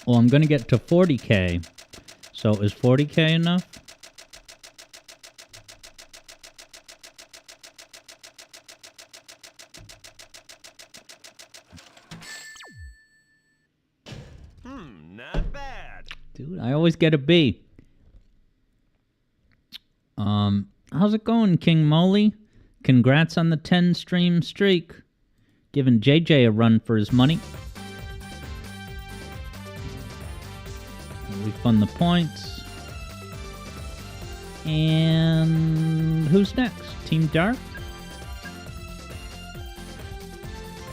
Well, I'm gonna get to 40K. So is 40K enough? Dude, I always get a B. How's it going, King Moly? Congrats on the 10 stream streak. Giving JJ a run for his money. Refund the points. And who's next? Team Dark?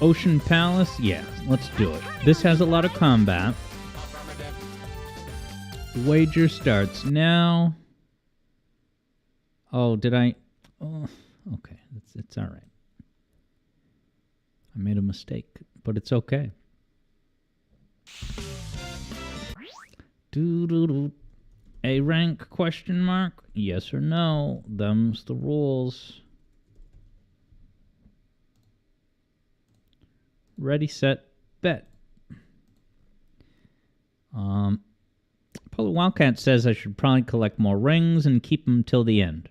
Ocean Palace? Yeah, let's do it. This has a lot of combat. Wager starts now. Oh, did I? Oh, okay, it's all right. I made a mistake, but it's okay. Doo-doo-doo. A rank question mark? Yes or no? Them's the rules. Ready, set, bet. Polo Wildcat says I should probably collect more rings and keep them till the end.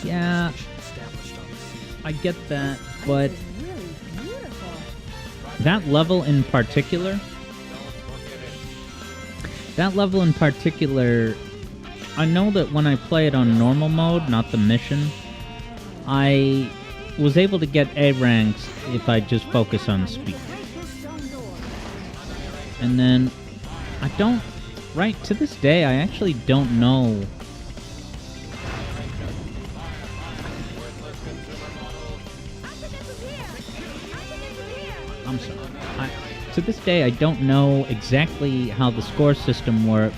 Yeah, I get that, but that level in particular, I know that when I play it on normal mode, not the mission, I was able to get A ranks if I just focus on speed. And then I don't, right to this day, I actually don't know. I'm sorry. To this day, I don't know exactly how the score system works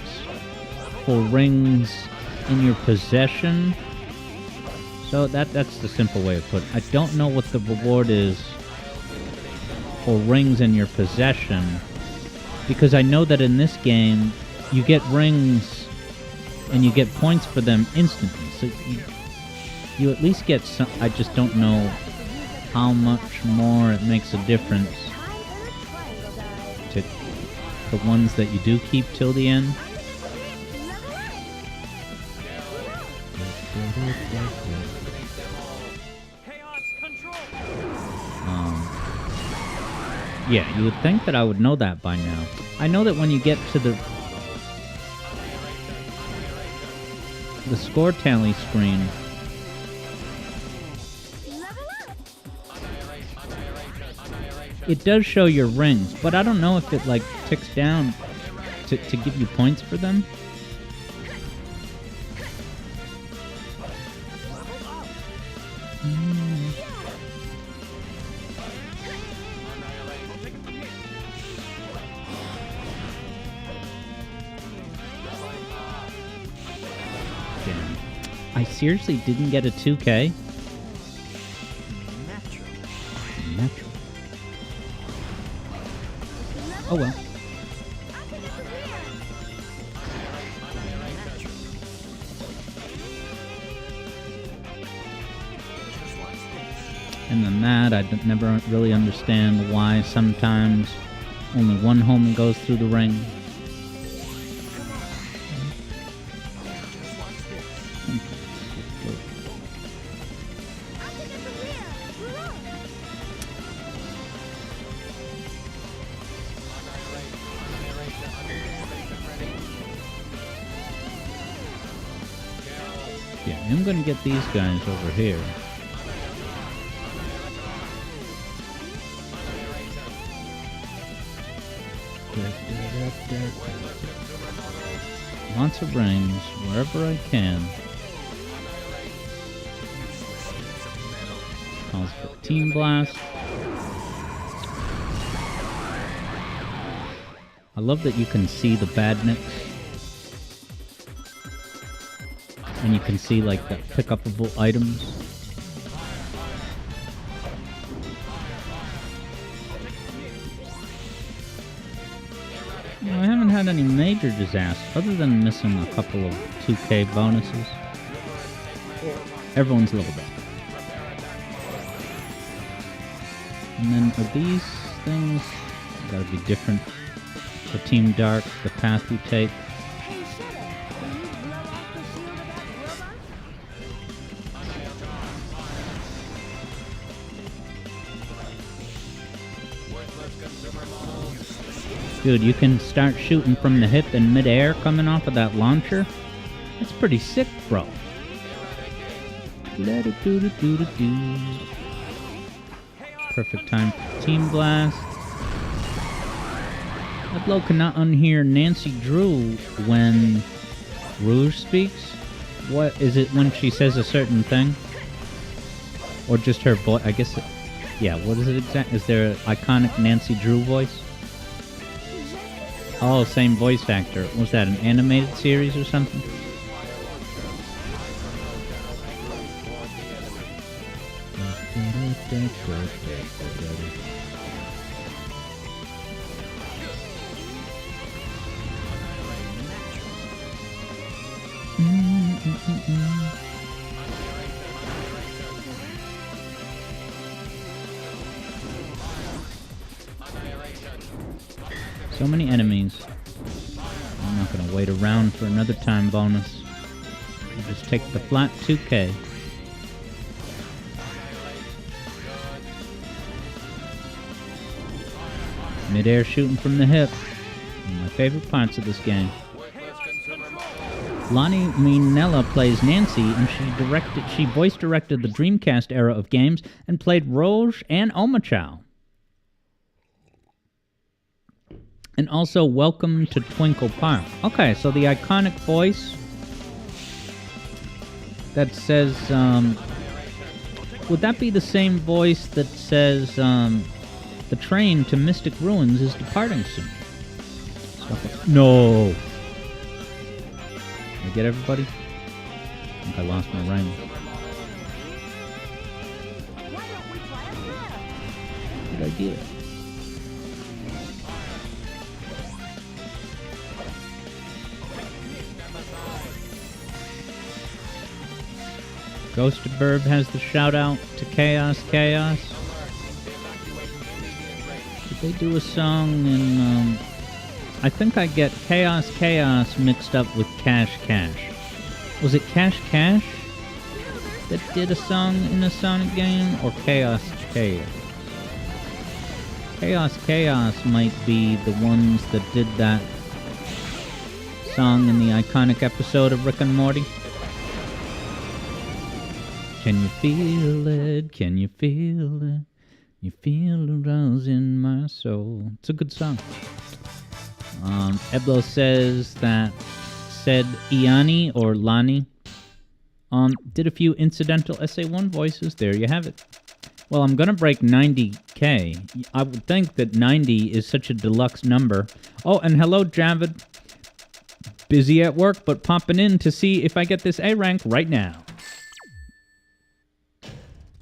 for rings in your possession. So that's the simple way of putting it. I don't know what the reward is for rings in your possession, because I know that in this game, you get rings and you get points for them instantly. So you at least get some. I just don't know how much more it makes a difference to the ones that you do keep till the end. Yeah, you would think that I would know that by now. I know that when you get to the score tally screen, it does show your rings, but I don't know if it like ticks down to give you points for them. Damn. I seriously didn't get a 2K. Natural. Oh well. And then that, I never really understand why sometimes only one home goes through the ring. Yeah, I'm gonna get these guys over here. Lots of rings wherever I can. Calls for Team Blast. I love that you can see the badniks. And you can see like the pick-upable items. I haven't had any major disasters other than missing a couple of 2K bonuses. Everyone's leveled up. And then for these things, gotta be different. For Team Dark, the path you take. Dude, you can start shooting from the hip in midair coming off of that launcher. That's pretty sick, bro. La-da-doo-da-doo-da-doo. Perfect time for Team Blast. That bloke cannot unhear Nancy Drew when Rouge speaks. What is it when she says a certain thing? Or just her voice? I guess. Yeah, what is it exactly? Is there an iconic Nancy Drew voice? Oh, same voice actor. Was that an animated series or something? So many enemies. I'm not gonna wait around for another time bonus. You just take the flat 2K. Mid-air shooting from the hip. One of my favorite parts of this game. Lonnie Minella plays Nancy, and she voice directed the Dreamcast era of games and played Rouge and Omochao. And also Welcome to Twinkle Park. Okay, so the iconic voice that says, would that be the same voice that says, the train to Mystic Ruins is departing soon? No. Did I get everybody? I think I lost my ring. Good idea. Ghost Burb has the shout out to Chaos Chaos. Did they do a song in I think I get Chaos Chaos mixed up with Cash Cash. Was it Cash Cash that did a song in a Sonic game, or Chaos Chaos? Chaos Chaos might be the ones that did that song in the iconic episode of Rick and Morty. Can you feel it? Can you feel it? You feel the rouse in my soul. It's a good song. Eblo says that said Iani or Lani did a few incidental SA1 voices. There you have it. Well, I'm gonna break 90K. I would think that 90 is such a deluxe number. Oh, and hello, Javid. Busy at work, but popping in to see if I get this A rank right now.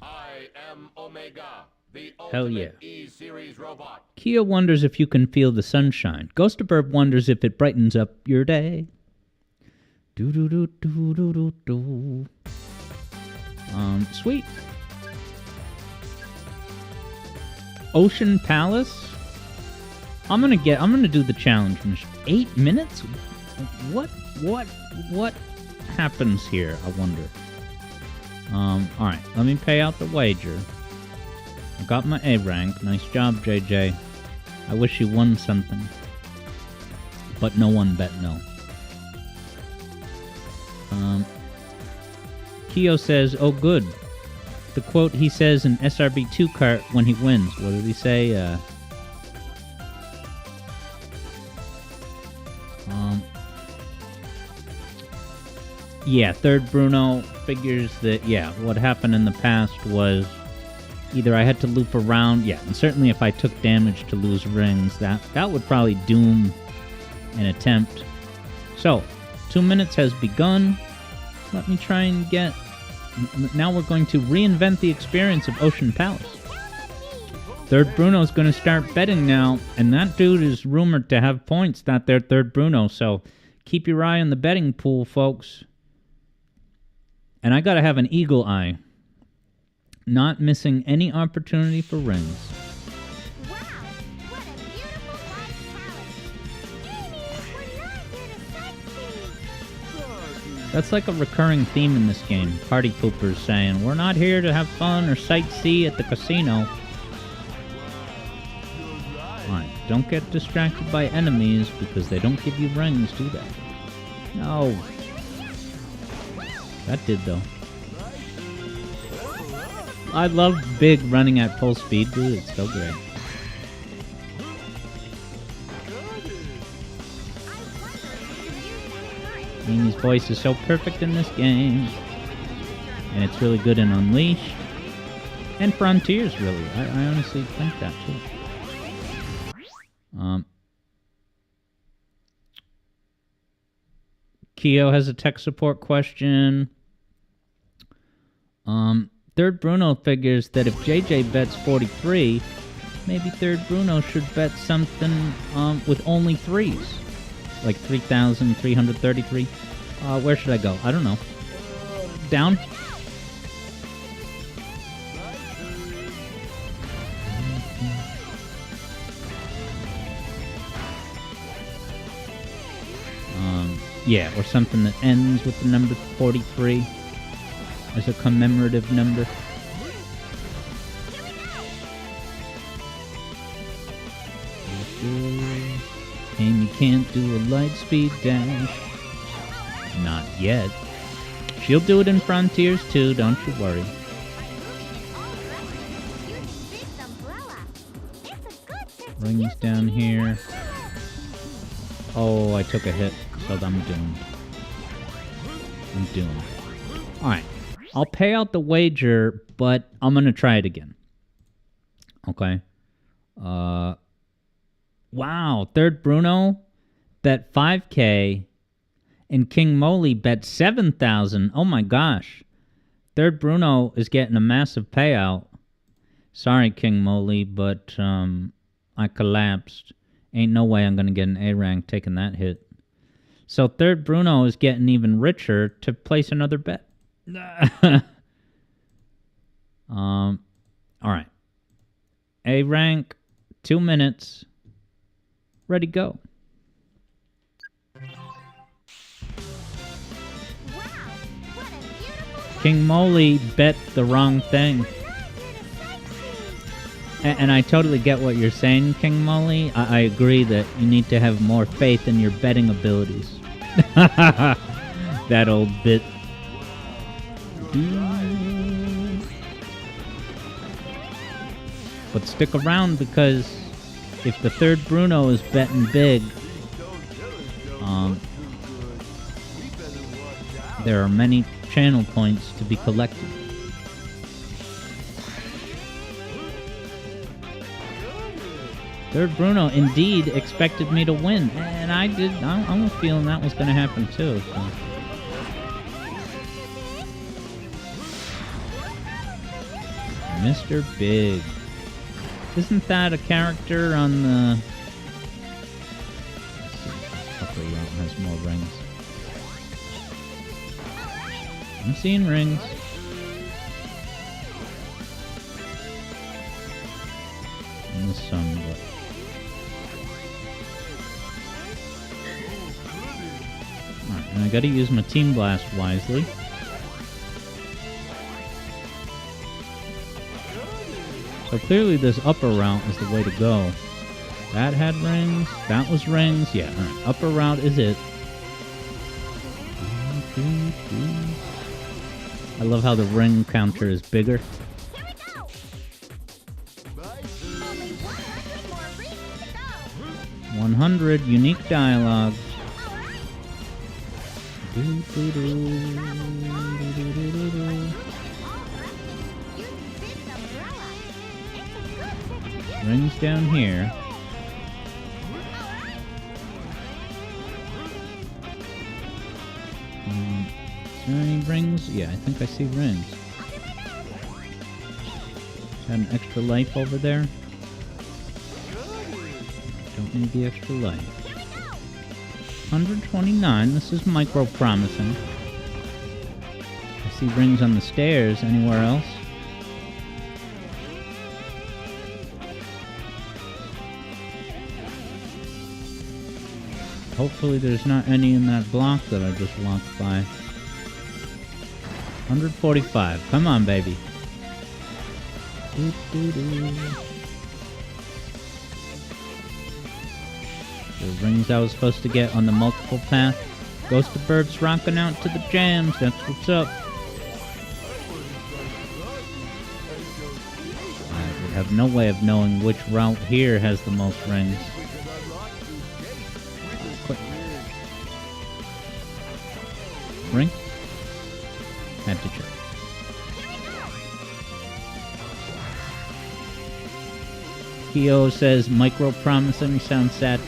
I am Omega, the Hell yeah. ultimate E-Series robot. Kia wonders if you can feel the sunshine. Ghost of Burb wonders if it brightens up your day. Do do do do do do do. Sweet. Ocean Palace. I'm gonna do the challenge mission. 8 minutes? What happens here? I wonder. Alright, let me pay out the wager. I got my A rank. Nice job, JJ. I wish you won something. But no one bet no. Keo says, oh good. The quote he says in SRB2 cart when he wins. What did he say? Yeah, third Bruno figures that, yeah, what happened in the past was either I had to loop around, yeah, and certainly if I took damage to lose rings, that would probably doom an attempt. So, 2 minutes has begun. Let me try and get... Now we're going to reinvent the experience of Ocean Palace. Third Bruno's going to start betting now, and that dude is rumored to have points, that there Third Bruno, so keep your eye on the betting pool, folks. And I gotta have an eagle eye. Not missing any opportunity for rings. Wow, what a beautiful white palace. We're not here to sightsee. That's like a recurring theme in this game. Party poopers saying, we're not here to have fun or sightsee at the casino. Alright. don't get distracted by enemies because they don't give you rings, do they? No. That did, though. I love Big running at full speed, dude. It's so great. Amy's voice is so perfect in this game. And it's really good in Unleashed. And Frontiers, really. I honestly think that, too. Keo has a tech support question. Third Bruno figures that if JJ bets 43, maybe Third Bruno should bet something with only threes. Like 3,333. Where should I go? I don't know. Down? Yeah, or something that ends with the number 43 as a commemorative number. And you can't do a light speed dash. Not yet. She'll do it in Frontiers too, don't you worry. Rings down here. Oh, I took a hit, so I'm doomed. I'm doomed. Alright. I'll pay out the wager, but I'm gonna try it again. Okay. Wow. Third Bruno bet 5K and King Moly bet 7,000. Oh my gosh. Third Bruno is getting a massive payout. Sorry, King Moly, but I collapsed. Ain't no way I'm going to get an A rank taking that hit. So Third Bruno is getting even richer to place another bet. All right. A rank, 2 minutes. Ready, go. King Moly bet the wrong thing. And I totally get what you're saying, King Moly. I agree that you need to have more faith in your betting abilities. That old bit. But stick around, because if the third Bruno is betting big, there are many channel points to be collected. Third Bruno indeed expected me to win, and I did. I was feeling that was going to happen too. So. Mr. Big. Isn't that a character on the... Let's see, upper route has more rings. I'm seeing rings. And the sun, but... Alright, and I gotta use my Team Blast wisely. So clearly this upper route is the way to go. That had rings. That was rings. Yeah, alright. Upper route is it. I love how the ring counter is bigger. 100 unique dialogue. Rings down here. Is there any rings? Yeah, I think I see rings. Got an extra life over there. Don't need the extra life. 129. This is micro promising. I see rings on the stairs. Anywhere else? Hopefully there's not any in that block that I just walked by. 145. Come on, baby. The rings I was supposed to get on the multiple path. Ghost of Burbs rocking out to the jams. That's what's up. I would have no way of knowing which route here has the most rings. Quick. Ring? Had to check. Kyo says micro promising sounds sad.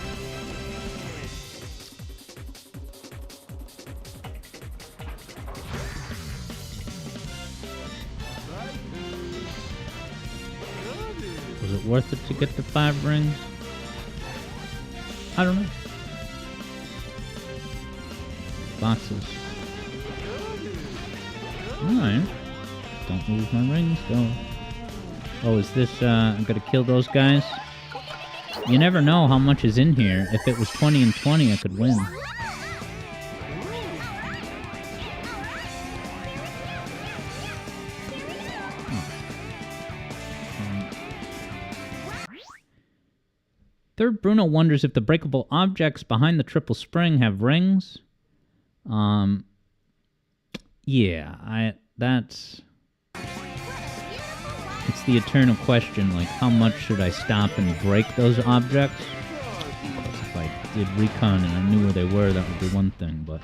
Was it worth it to get the 5 rings? I don't know. Boxes. Alright. Don't lose my rings, though. Oh, is this, I'm gonna kill those guys? You never know how much is in here. If it was 20 and 20, I could win. Third Bruno wonders if the breakable objects behind the triple spring have rings. Yeah, that's... It's the eternal question, like, how much should I stop and break those objects? Of course, if I did recon and I knew where they were, that would be one thing, but...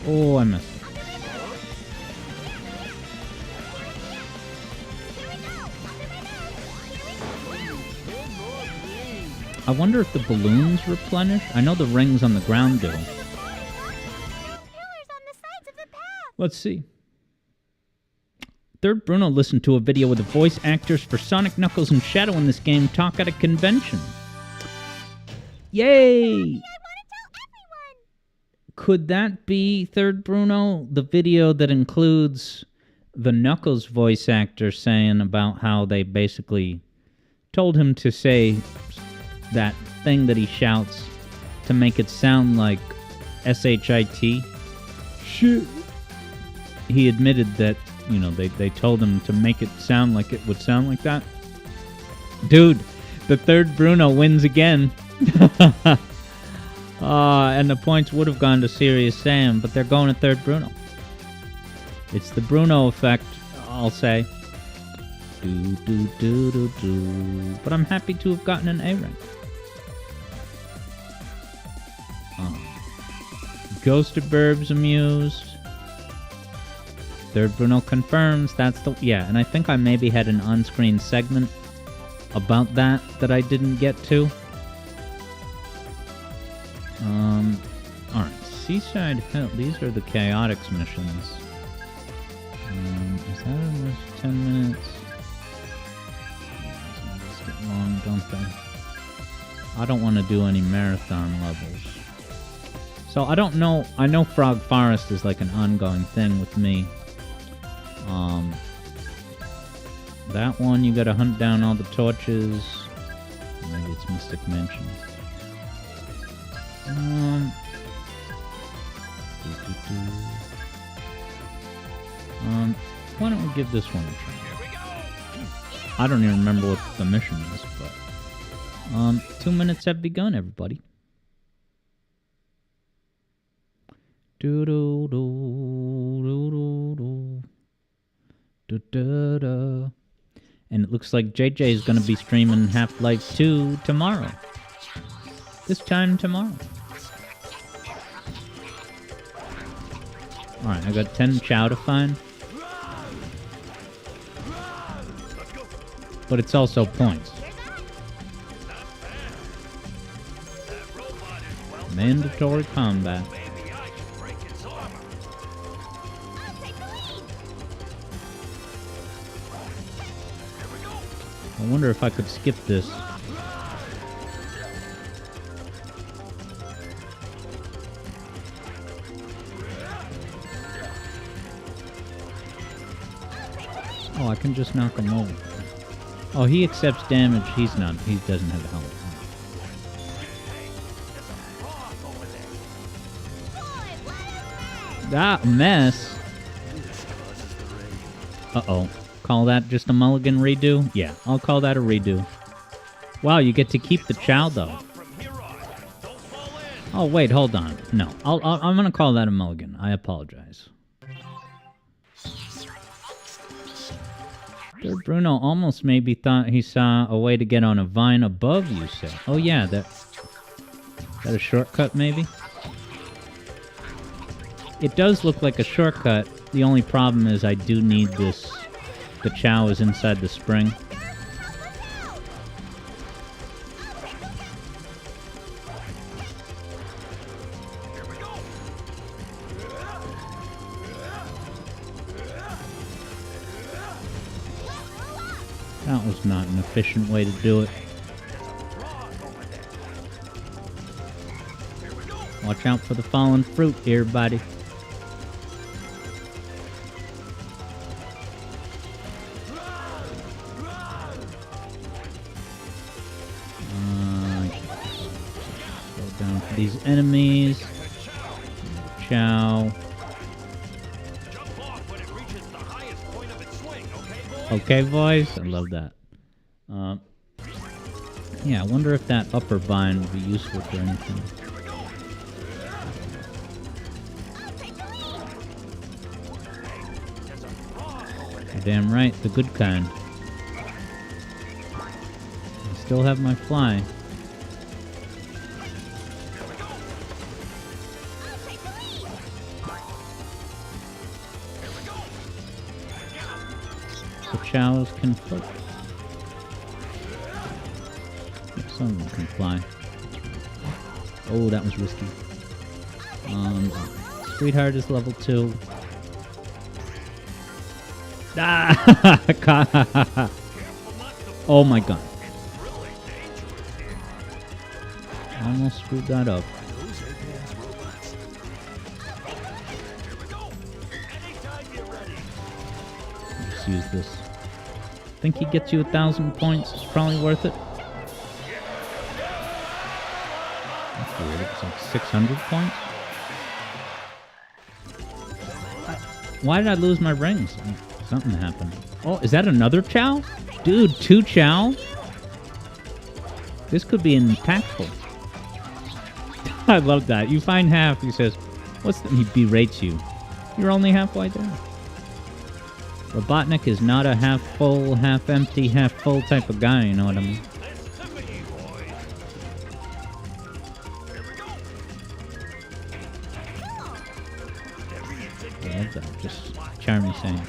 Oh, I missed it. I wonder if the balloons replenish? I know the rings on the ground do. Let's see. Third Bruno listened to a video where the voice actors for Sonic, Knuckles, and Shadow in this game talk at a convention. Yay! Could that be, Third Bruno, the video that includes the Knuckles voice actor saying about how they basically told him to say that thing that he shouts to make it sound like S-H-I-T? Shit. He admitted that, you know, they told him to make it sound like it would sound like that. Dude, the Third Bruno wins again. And the points would have gone to Serious Sam, but they're going to Third Bruno. It's the Bruno effect, I'll say. But I'm happy to have gotten an A rank. Ghost of Burbs amused. Third Bruno confirms that's the... Yeah, and I think I maybe had an on-screen segment about that I didn't get to. Alright, Seaside Hill. These are the Chaotix missions. Is that almost 10 minutes? These get long, don't they? I don't want to do any marathon levels. So I don't know. I know Frog Forest is like an ongoing thing with me. That one you gotta hunt down all the torches. Maybe it's Mystic Mansion. Why don't we give this one a try? I don't even remember what the mission is, but 2 minutes have begun, everybody. Do do do do do do do da da. And it looks like JJ is going to be streaming Half-Life 2 tomorrow. This time tomorrow. Alright, I got 10 Chow to find. But it's also points. Mandatory combat. I wonder if I could skip this. Oh, I can just knock him over. Oh, he accepts damage. He's not. He doesn't have health. That mess. Uh-oh. Call that just a mulligan redo? Yeah, I'll call that a redo. Wow, you get to keep the chow, though. Oh, wait, hold on. No, I'm going to call that a mulligan. I apologize. Third Bruno almost maybe thought he saw a way to get on a vine above you, say. Oh, yeah, that a shortcut, maybe? It does look like a shortcut. The only problem is I do need this. The chow is inside the spring. That was not an efficient way to do it. Watch out for the fallen fruit here, buddy. Slow down for these enemies. Chow. Okay, boys? I love that. Yeah, I wonder if that upper vine would be useful for anything. You're damn right, the good kind. I still have my fly. The chows can float. Some of them can fly. Oh, that was risky. Sweetheart is level 2. Ah! Oh my god. Almost screwed that up. Let's use this. Think he gets you 1,000 points. It's probably worth it. That's weird. It's like 600 points. Why did I lose my rings? Something happened. Oh, is that another chow? Dude, 2 chow? This could be impactful. I love that. You find half, he says, what's the... He berates you. You're only halfway there. Robotnik is not a half full, half empty, half full type of guy, you know what I mean? I love that. Just charming saying.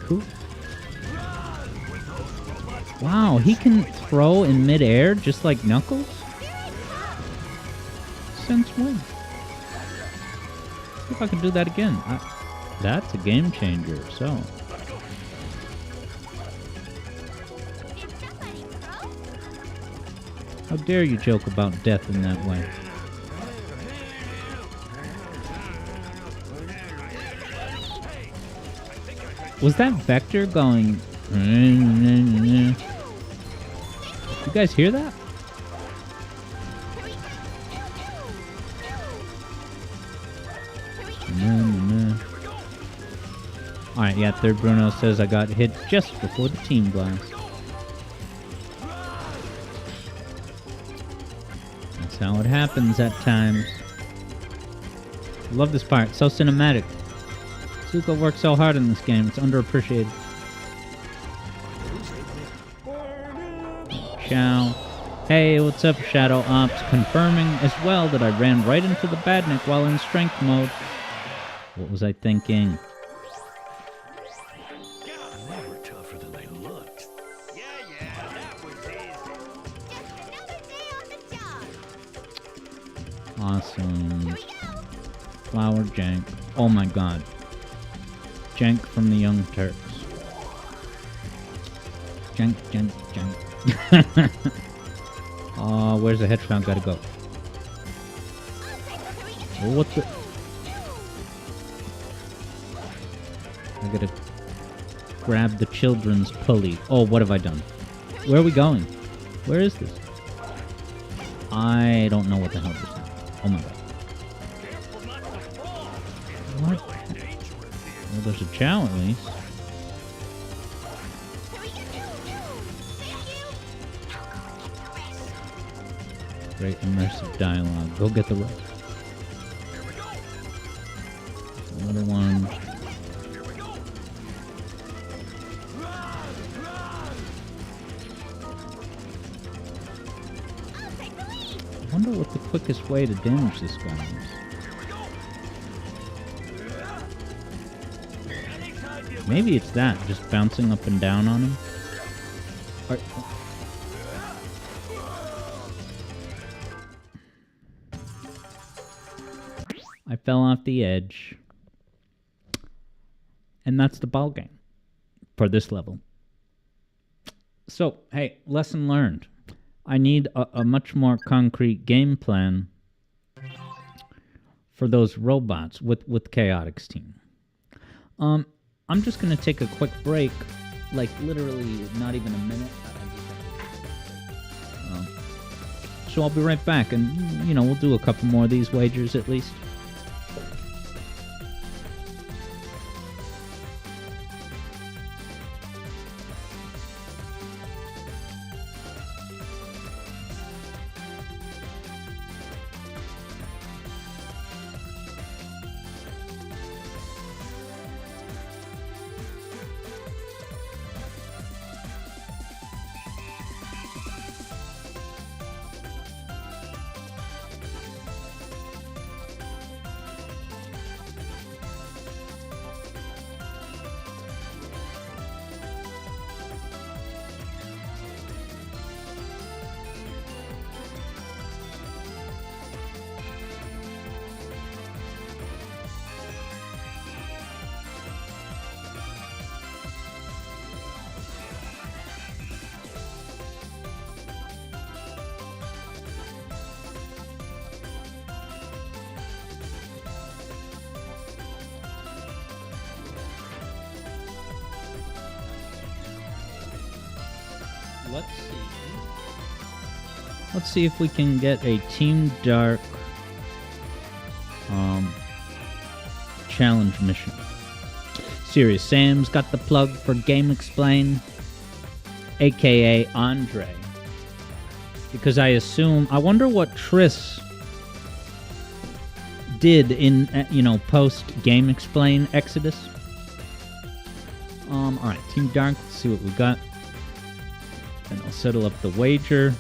Cool. Wow, he can throw in midair just like Knuckles? Since when? See if I can do that again. That's a game changer, so. How dare you joke about death in that way? Was that Vector going... You guys hear that? Alright, yeah, Third Bruno says I got hit just before the team blast. That's how it happens at times. Love this part, so cinematic. Zuko worked so hard in this game, it's underappreciated. Chow. Hey, what's up, Shadow Ops? Confirming as well that I ran right into the Badnik while in strength mode. What was I thinking? They were tougher than they looked. Yeah, that was easy. Just another day on the job. Awesome. Here we go. Flower Jank. Oh my god. Jank from the Young Turks. Jank, jank, jank. Oh, where's the hedgehog gotta go? Oh, what the... I gotta grab the children's pulley. Oh, what have I done? Where are we going? Where is this? I don't know what the hell this is. Oh my god. What? Well, there's a chow at least. Great immersive dialogue. Go get the rope. Another one. I'll take the lead. I wonder what the quickest way to damage this guy is. Maybe it's that, just bouncing up and down on him. Or- I fell off the edge. And that's the ball game for this level. So, hey, lesson learned. I need a much more concrete game plan for those robots with Chaotix Team. I'm just going to take a quick break, like literally not even a minute. So I'll be right back, and, you know, we'll do a couple more of these wagers at least. Let's see if we can get a Team Dark challenge mission. Serious Sam's got the plug for Game Explain, aka Andre. Because I wonder what Triss did in, post Game Explain Exodus. Alright, Team Dark, let's see what we got. And I'll settle up the wager.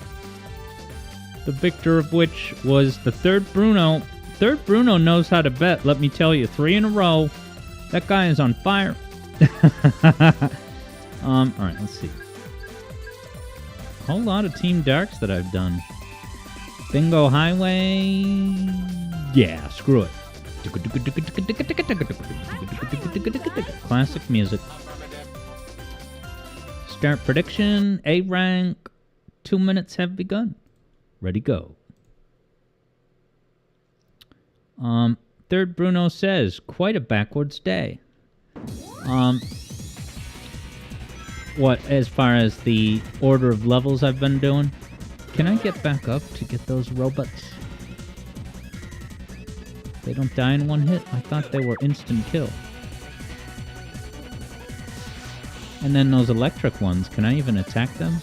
The victor of which was the third Bruno. Third Bruno knows how to bet, let me tell you. 3 in a row. That guy is on fire. Alright, let's see. A whole lot of Team Darks that I've done. Bingo Highway. Yeah, screw it. Classic music. Start prediction. A rank. 2 minutes have begun. Ready, go. Third Bruno says, quite a backwards day. What, as far as the order of levels I've been doing? Can I get back up to get those robots? They don't die in one hit? I thought they were instant kill. And then those electric ones, can I even attack them?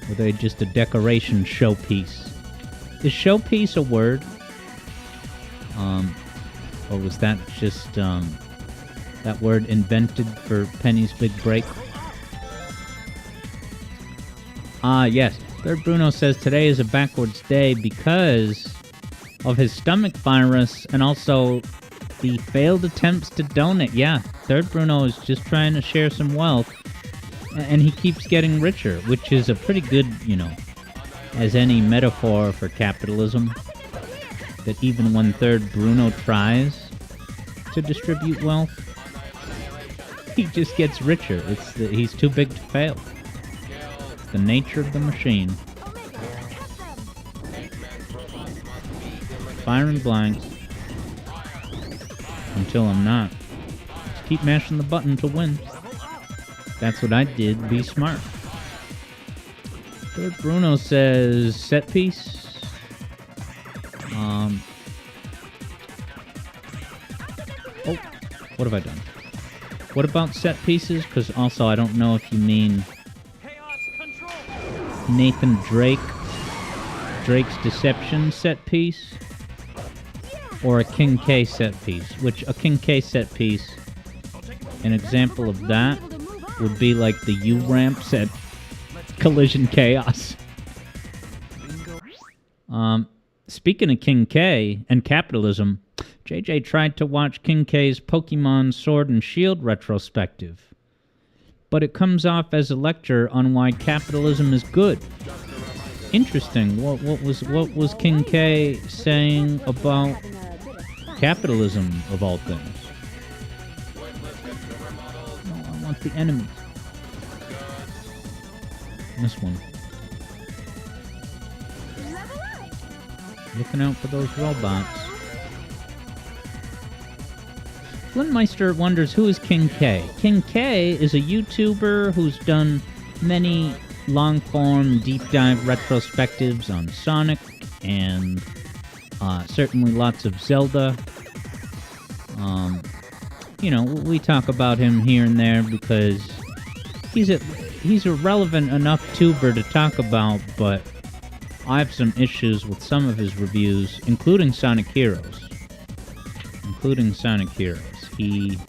Or are they just a decoration showpiece? Is showpiece a word? Or was that just that word invented for Penny's Big Break? Ah, yes. Third Bruno says today is a backwards day because of his stomach virus and also the failed attempts to donate. Yeah, Third Bruno is just trying to share some wealth, and he keeps getting richer, which is a pretty good, as any metaphor for capitalism. That even when Third Bruno tries to distribute wealth, he just gets richer. He's too big to fail. It's the nature of the machine. Firing blanks until I'm not. Just keep mashing the button to win. That's what I did. Be smart. Third Bruno says set piece. Oh, what have I done? What about set pieces? Because also I don't know if you mean Nathan Drake Drake's Deception set piece or a King K set piece. Which a King K set piece, an example of that would be like the U ramps at Collision Chaos. Speaking of King K and capitalism, JJ tried to watch King K's Pokemon Sword and Shield retrospective, but it comes off as a lecture on why capitalism is good. Interesting. What was King K saying about capitalism of all things? No, I want the enemies. This one. Looking out for those robots. Flintmeister wonders who is King K. King K is a YouTuber who's done many long-form, deep-dive retrospectives on Sonic and certainly lots of Zelda. You know, we talk about him here and there because he's a relevant enough tuber to talk about, but I have some issues with some of his reviews, including Sonic Heroes. He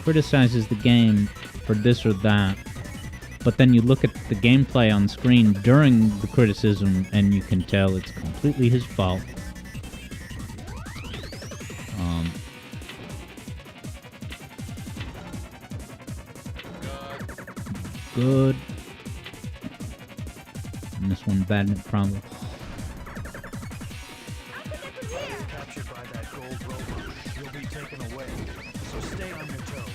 criticizes the game for this or that, but then you look at the gameplay on screen during the criticism and you can tell it's completely his fault. Good. And this one bad, probably. Captured by that gold robot, you'll be taken away. So stay on your toes.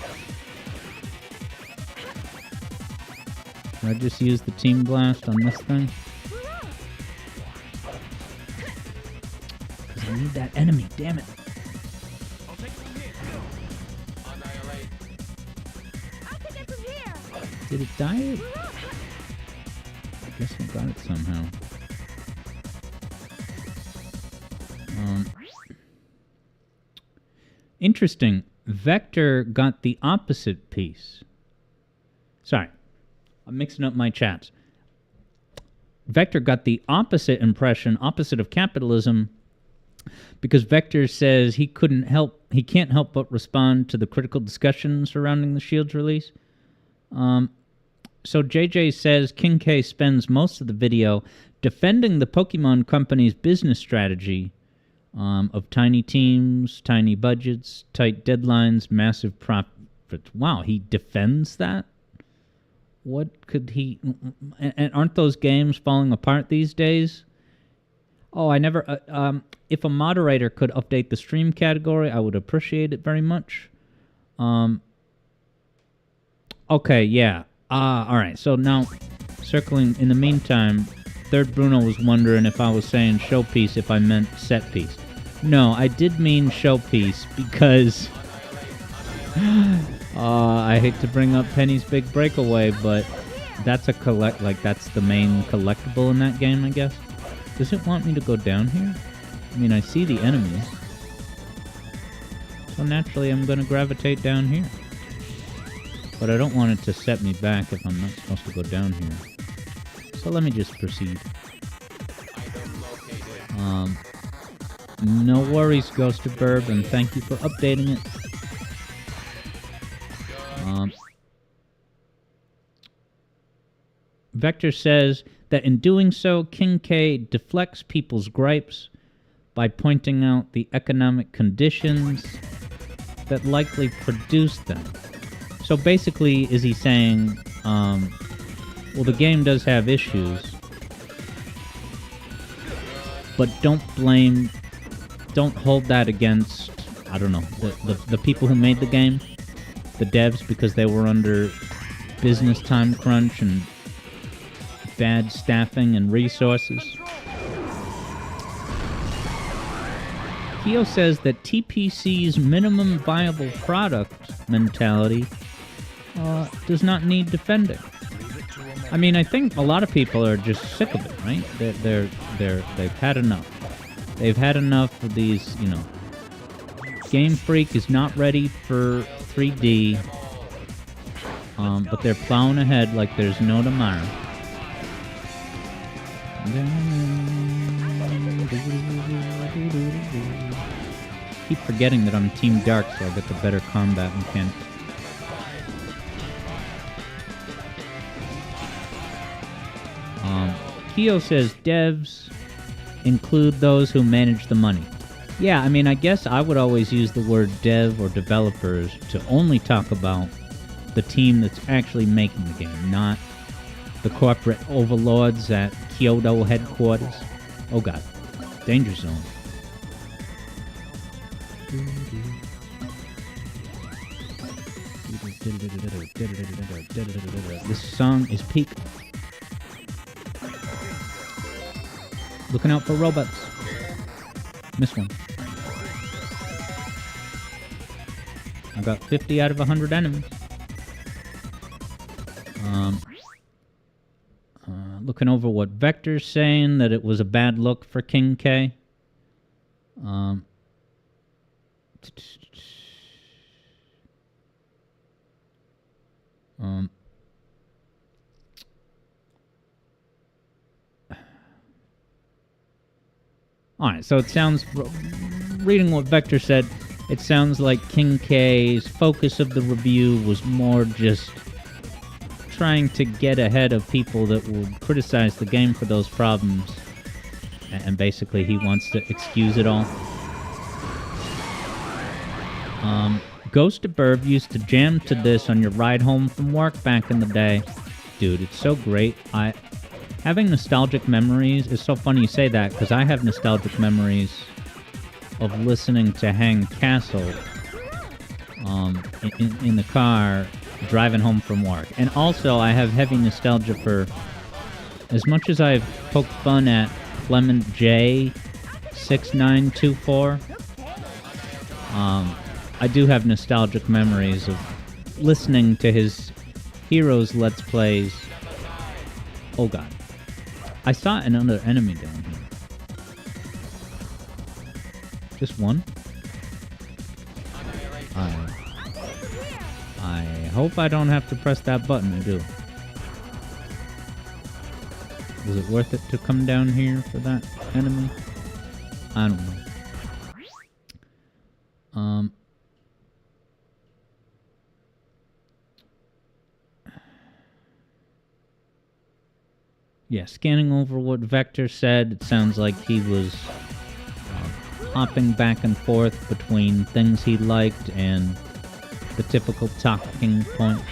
Can I just use the Team Blast on this thing? Because I need that enemy, damn it. I'll take it from here. Annihilate. I'll take it from here. Did it die? I guess I got it somehow. Interesting. Vector got the opposite piece. Sorry. I'm mixing up my chats. Vector got the opposite impression, opposite of capitalism, because Vector says he can't help but respond to the critical discussion surrounding the Shield's release. So JJ says King K spends most of the video defending the Pokemon Company's business strategy of tiny teams, tiny budgets, tight deadlines, massive profits. Wow, he defends that? What could he... And aren't those games falling apart these days? Oh, I never... if a moderator could update the stream category, I would appreciate it very much. Okay, yeah. Alright, so now, circling... In the meantime, Third Bruno was wondering if I was saying showpiece if I meant set piece. No, I did mean showpiece because... I hate to bring up Penny's Big Breakaway, but that's a that's the main collectible in that game, I guess. Does it want me to go down here? I mean, I see the enemies. So naturally, I'm going to gravitate down here. But I don't want it to set me back if I'm not supposed to go down here. So let me just proceed. No worries, Ghost of Burb, and thank you for updating it. Vector says that in doing so, King K deflects people's gripes by pointing out the economic conditions that likely produced them. So basically, is he saying, well, the game does have issues, but don't hold that against, I don't know, the people who made the game, the devs, because they were under business time crunch and bad staffing and resources. Keo says that TPC's minimum viable product mentality does not need defending. I mean, I think a lot of people are just sick of it, right? They've had enough. They've had enough of these, you know. Game Freak is not ready for 3D, but they're plowing ahead like there's no tomorrow. Keep forgetting that I'm Team Dark, so I get the better combat mechanic. Keo says devs include those who manage the money. Yeah, I mean, I guess I would always use the word dev or developers to only talk about the team that's actually making the game, not the corporate overlords at Kyoto headquarters. Oh god. Danger zone. This song is peak. Looking out for robots. Missed one. I got 50 out of 100 enemies. Looking over what Vector's saying, that it was a bad look for King K. Alright, so it sounds, reading what Vector said, it sounds like King K's focus of the review was more just trying to get ahead of people that would criticize the game for those problems. And basically he wants to excuse it all. Ghost of Burb used to jam to this on your ride home from work back in the day. Dude, it's so great. Having nostalgic memories is so funny you say that, because I have nostalgic memories of listening to Hang Castle in the car driving home from work. And also I have heavy nostalgia for, as much as I've poked fun at Clement J 6924, I do have nostalgic memories of listening to his Heroes Let's Plays. Oh god. I saw another enemy down here. Just one? I hope I don't have to press that button to do. Was it worth it to come down here for that enemy? I don't know. Yeah, scanning over what Vector said, it sounds like he was hopping back and forth between things he liked and the typical talking points.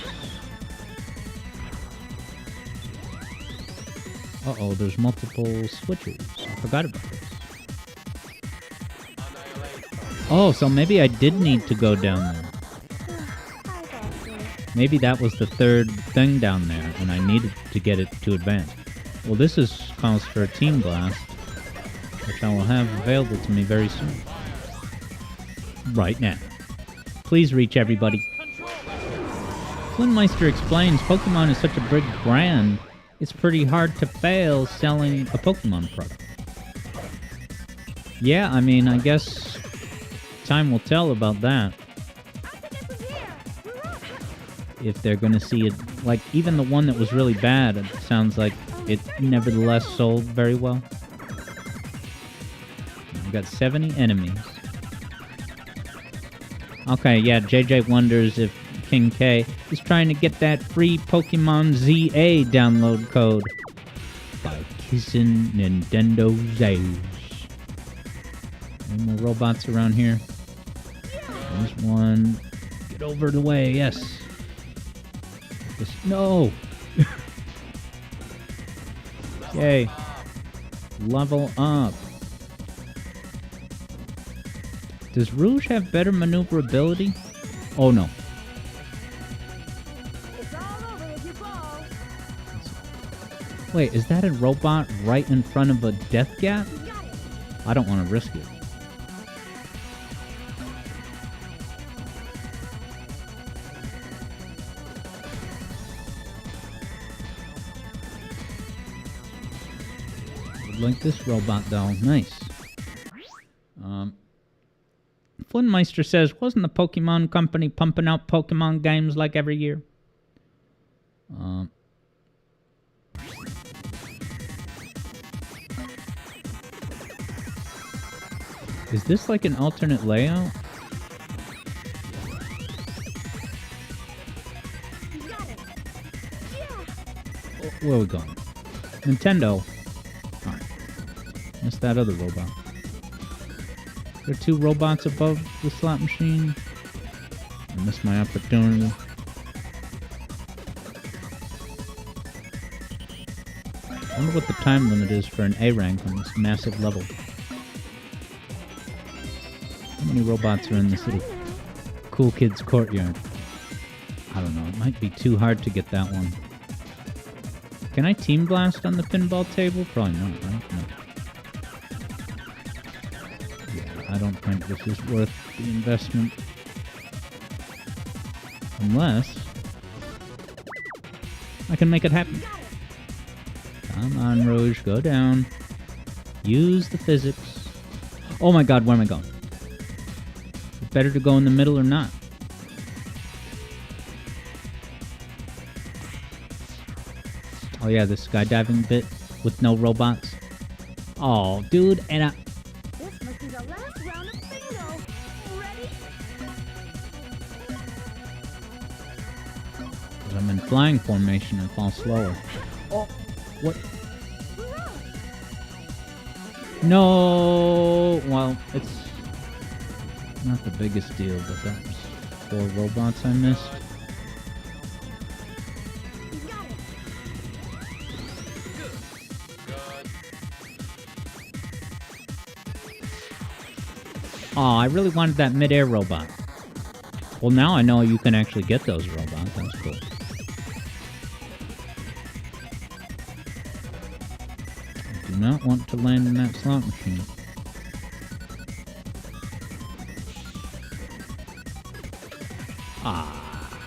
Uh-oh, there's multiple switches. I forgot about this. Oh, so maybe I did need to go down there. Maybe that was the third thing down there, and I needed to get it to advance. Well, this is calls for a Team Blast, which I will have available to me very soon. Right now. Please reach everybody. Flintmeister explains Pokemon is such a big brand, it's pretty hard to fail selling a Pokemon product. Yeah, I mean, I guess time will tell about that. If they're gonna see it, like, even the one that was really bad, it sounds like it nevertheless sold very well. We've got 70 enemies. Okay, yeah, JJ wonders if King K is trying to get that free Pokemon ZA download code by kissing Nintendo's ass. Any more robots around here? There's one. Get over the way, yes. No! Yay. Level up. Does Rouge have better maneuverability? Oh no. It's all over if you fall. Wait, is that a robot right in front of a death gap? I don't want to risk it. Like this robot though. Nice. Flintmeister says, wasn't the Pokemon Company pumping out Pokemon games like every year? Is this like an alternate layout? Got it. Yeah. Where are we going? Nintendo. Alright. Missed that other robot. There are two robots above the slot machine. I missed my opportunity. I wonder what the time limit is for an A rank on this massive level. How many robots are in this little cool kids courtyard? I don't know. It might be too hard to get that one. Can I team blast on the pinball table? Probably not, right? No. Yeah, I don't think this is worth the investment. Unless I can make it happen. Come on, Rouge, go down. Use the physics. Oh my god, where am I going? Is it better to go in the middle or not? Oh yeah, this skydiving bit with no robots. Oh, dude, and I... This must be the last round of bingo. Ready? I'm in flying formation and fall slower. Oh, what? No! Well, it's not the biggest deal, but that was 4 robots I missed. Got it. Oh, I really wanted that mid-air robot. Well, now I know you can actually get those robots. That's cool. I do not want to land in that slot machine. Ah.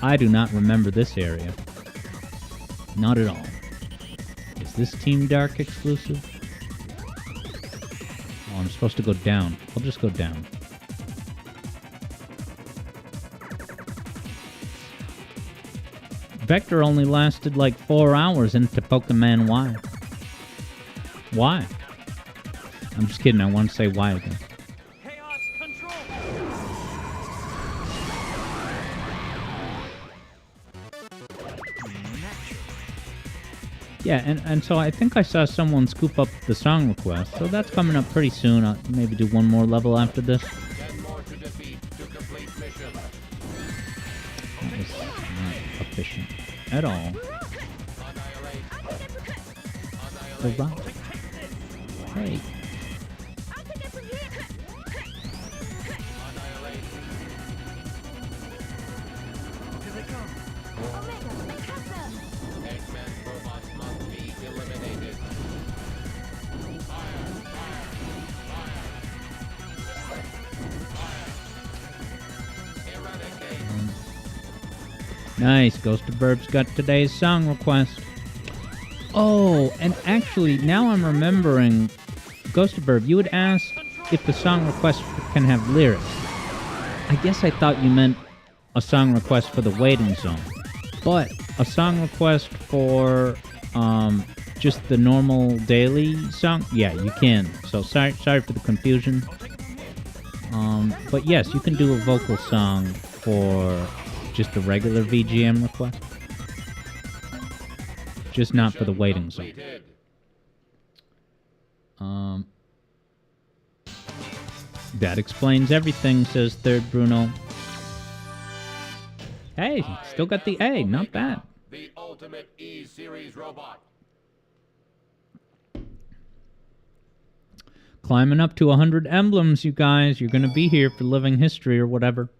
I do not remember this area. Not at all. Is this Team Dark exclusive? Oh, I'm supposed to go down. I'll just go down. Vector only lasted like 4 hours into Pokemon Y. Why? I'm just kidding, I want to say why again. Chaos control. Yeah, and so I think I saw someone scoop up the song request, so that's coming up pretty soon. I'll maybe do one more level after this. 10 more to defeat to complete mission. That was not efficient at all. Annihilate. The Annihilate. rock. Hey. I'll take it from here. Annihilate. Here they come. Omega, make them. Eggman robots must be eliminated. Fire. Eradicate. Nice. Ghost of Burb's got today's song request. Oh, and actually, now I'm remembering, Ghost of Burb, you had asked if the song request can have lyrics. I guess I thought you meant a song request for the waiting zone. But a song request for just the normal daily song? Yeah, you can. So sorry for the confusion. But yes, you can do a vocal song for just a regular VGM request. Just not for the waiting zone. Completed. That explains everything, says Third Bruno. Hey, still got the A, not bad. The ultimate E-Series robot. Climbing up to 100 emblems, you guys. You're gonna be here for living history or whatever.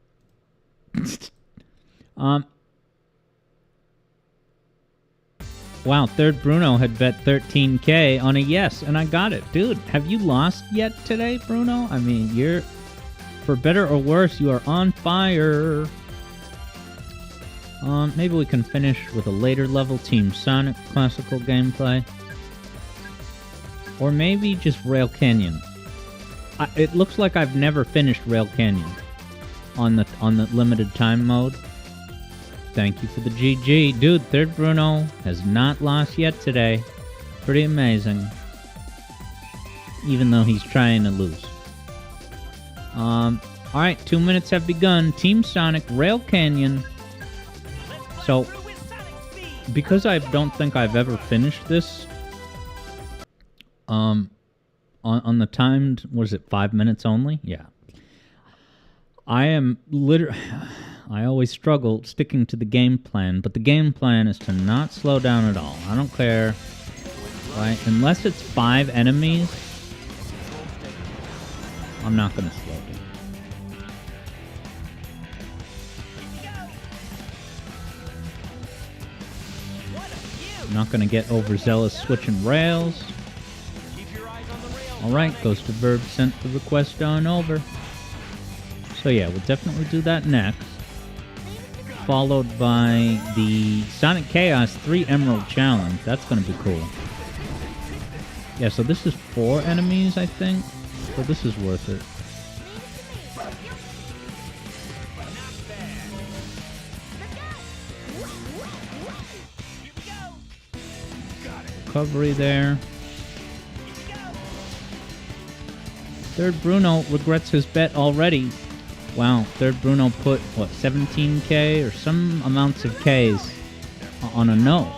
Wow, Third Bruno had bet 13K on a yes, and I got it. Dude, have you lost yet today, Bruno? I mean, you're, for better or worse, you are on fire. Maybe we can finish with a later level Team Sonic classical gameplay. Or maybe just Rail Canyon. It looks like I've never finished Rail Canyon on the limited time mode. Thank you for the GG. Dude, Third Bruno has not lost yet today. Pretty amazing. even though he's trying to lose. Alright, 2 minutes have begun. Team Sonic, Rail Canyon. So, because I don't think I've ever finished this, on the timed, what is it, 5 minutes only? Yeah. I always struggle sticking to the game plan, but the game plan is to not slow down at all. I don't care, right? Unless it's 5 enemies, I'm not going to slow down. I'm not going to get overzealous switching rails. Alright, Ghost of Verb sent the request on over. So yeah, we'll definitely do that next. Followed by the Sonic Chaos 3 Emerald Challenge. That's going to be cool. Yeah, so this is 4 enemies, I think. So this is worth it. Recovery there. Third Bruno regrets his bet already. Wow, Third Bruno put, what, 17k or some amounts of Ks on a no.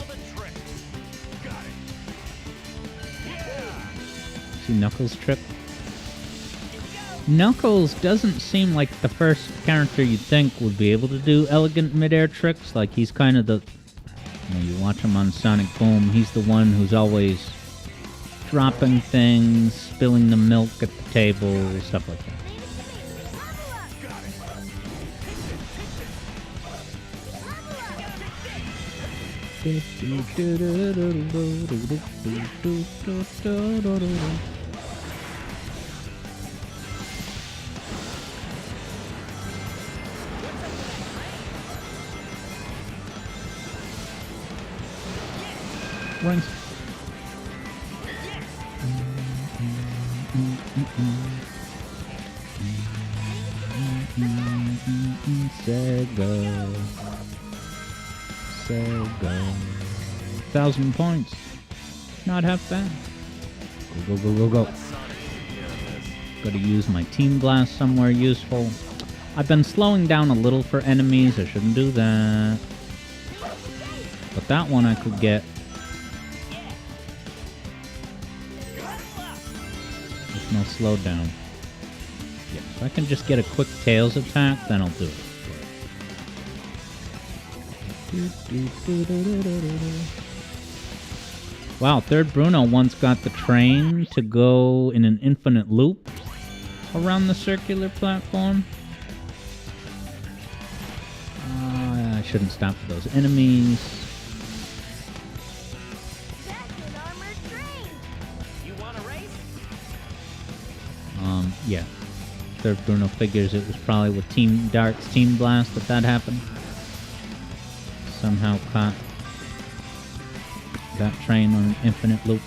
See Knuckles' trick? Knuckles doesn't seem like the first character you'd think would be able to do elegant midair tricks. Like, he's kind of the... You watch him on Sonic Boom, he's the one who's always dropping things, spilling the milk at the table, stuff like that. Rings. Sega. 1,000 points. Not half bad. Go, go, go, go, go. Gotta use my Team Blast somewhere useful. I've been slowing down a little for enemies. I shouldn't do that. But that one I could get. There's no slowdown. Yeah, if I can just get a quick Tails attack, then I'll do it. Wow, Third Bruno once got the train to go in an infinite loop around the circular platform. I shouldn't stop for those enemies. That's an armored train. You want a race? Yeah. Third Bruno figures it was probably with Team Dark's Team Blast that happened. Somehow caught that train on an infinite loop.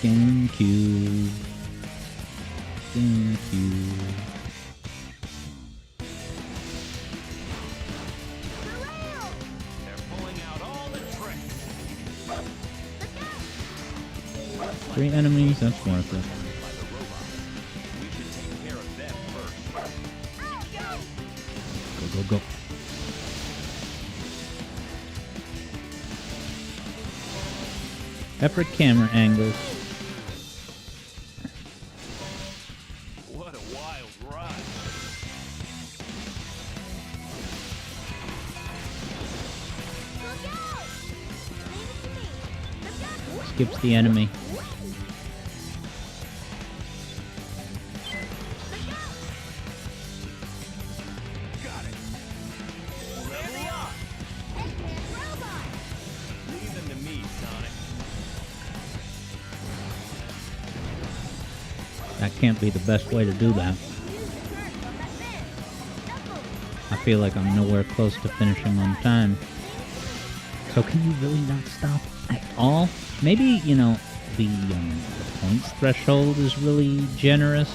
GameCube. GameCube. They're pulling out all the tricks. 3 enemies, that's worth it. By the robot. We should take care of them first. Go, go, go. Separate camera angles. What a wild ride. Look out! Leave it to me. Look out! Skips the enemy. Level up. Eggman robot! Leave them to me, Sonic. That can't be the best way to do that. Use the current on that man. Knuckles! I feel like I'm nowhere close to finishing on time. So can you really not stop at all? Maybe, you know, the points threshold is really generous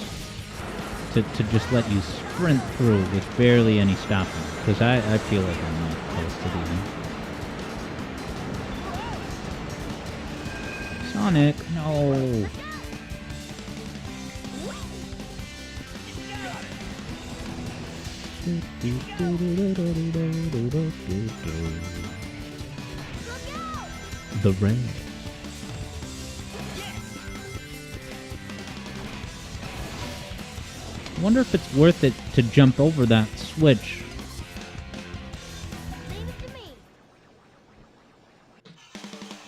to just let you sprint through with barely any stopping. Because I feel like I'm not close to the end. Sonic, no. The rain. I wonder if it's worth it to jump over that switch. Leave it to me.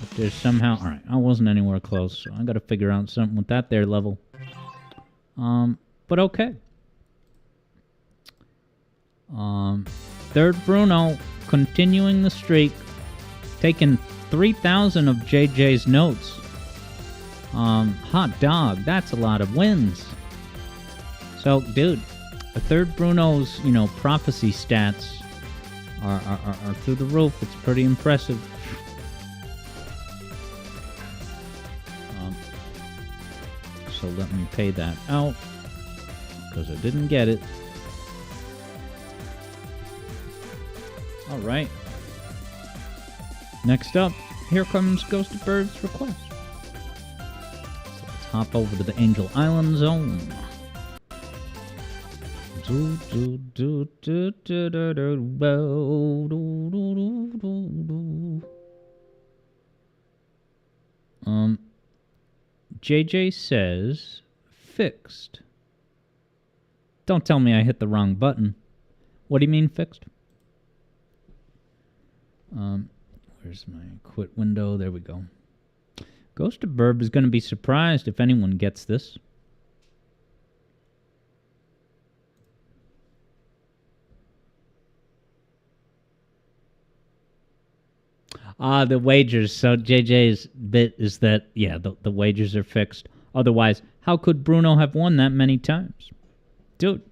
If there's somehow... Alright, I wasn't anywhere close, so I gotta figure out something with that there level. But okay. Third Bruno, continuing the streak, taking 3,000 of JJ's notes. Hot dog, that's a lot of wins. So, dude, the third Bruno's, prophecy stats are through the roof. It's pretty impressive. So let me pay that out, because I didn't get it. Alright. Next up, here comes Ghost of Bird's request. So let's hop over to the Angel Island zone. JJ says fixed. Don't tell me I hit the wrong button. What do you mean fixed? Where's my quit window? There we go. Ghost of Burb is going to be surprised if anyone gets this. The wagers. So JJ's bit is that, yeah, the wagers are fixed. Otherwise, how could Bruno have won that many times? Dude,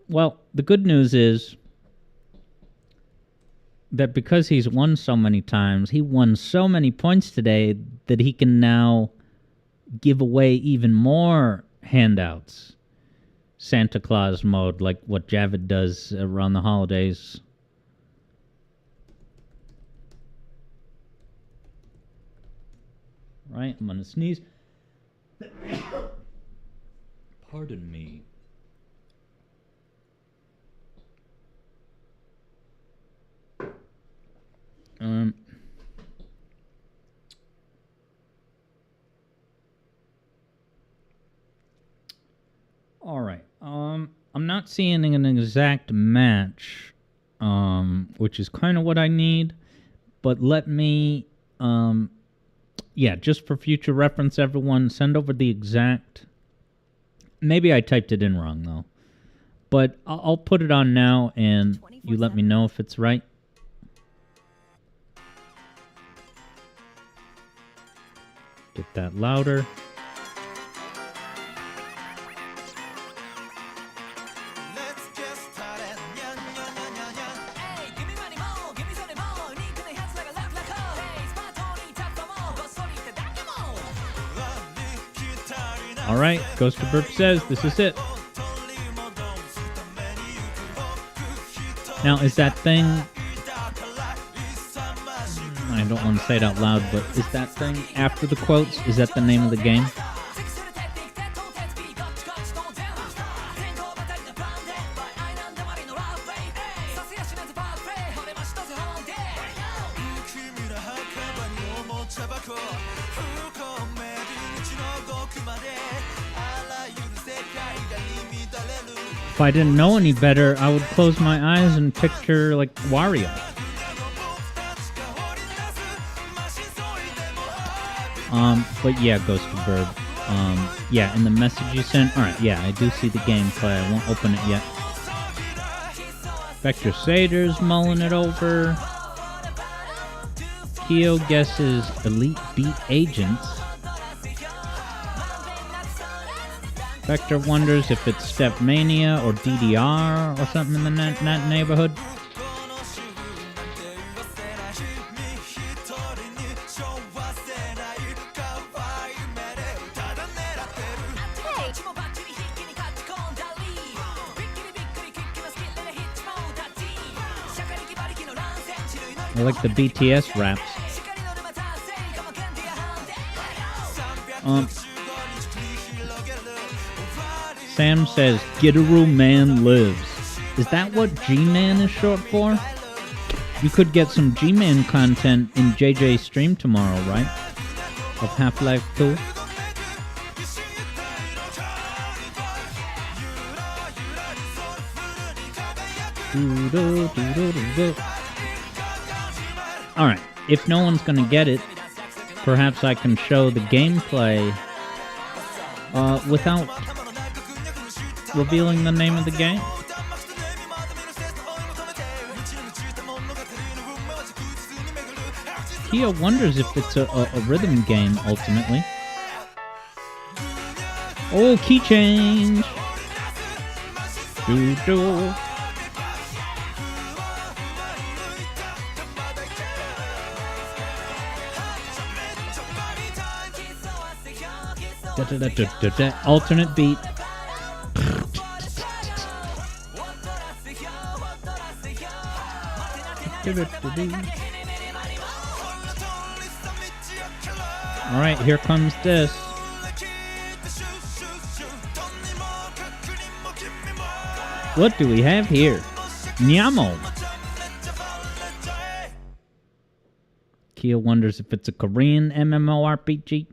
well, the good news is that because he's won so many times, he won so many points today that he can now give away even more handouts. Santa Claus mode, like what Javid does around the holidays. Right, I'm gonna sneeze. Pardon me. All right. I'm not seeing an exact match, which is kind of what I need. But let me, yeah, just for future reference, everyone, send over the exact. Maybe I typed it in wrong though, but I'll put it on now, and you let me know if it's right. Get that louder. All right, Ghost of Burp says this is it. Now, is that thing... I don't want to say it out loud, but is that thing after the quotes? Is that the name of the game? If I didn't know any better, I would close my eyes and picture, like, Wario. But yeah, Ghost of Bird. Yeah, in the message you sent. Alright, yeah, I do see the gameplay. I won't open it yet. Vector Sader's mulling it over. Keo guesses Elite Beat Agents. Vector wonders if it's Step Mania or DDR or something in that neighborhood. I like the BTS raps. Sam says, Gitaru Man Lives. Is that what G-Man is short for? You could get some G-Man content in JJ's stream tomorrow, right? Of Half-Life 2. Alright, if no one's gonna get it, perhaps I can show the gameplay without revealing the name of the game. Kia wonders if it's a rhythm game, ultimately. Oh, key change! Do-do. Da-da-da-da-da-da. Alternate beat. Alright, here comes this. What do we have here? Nyamo. Kia wonders if it's a Korean MMORPG.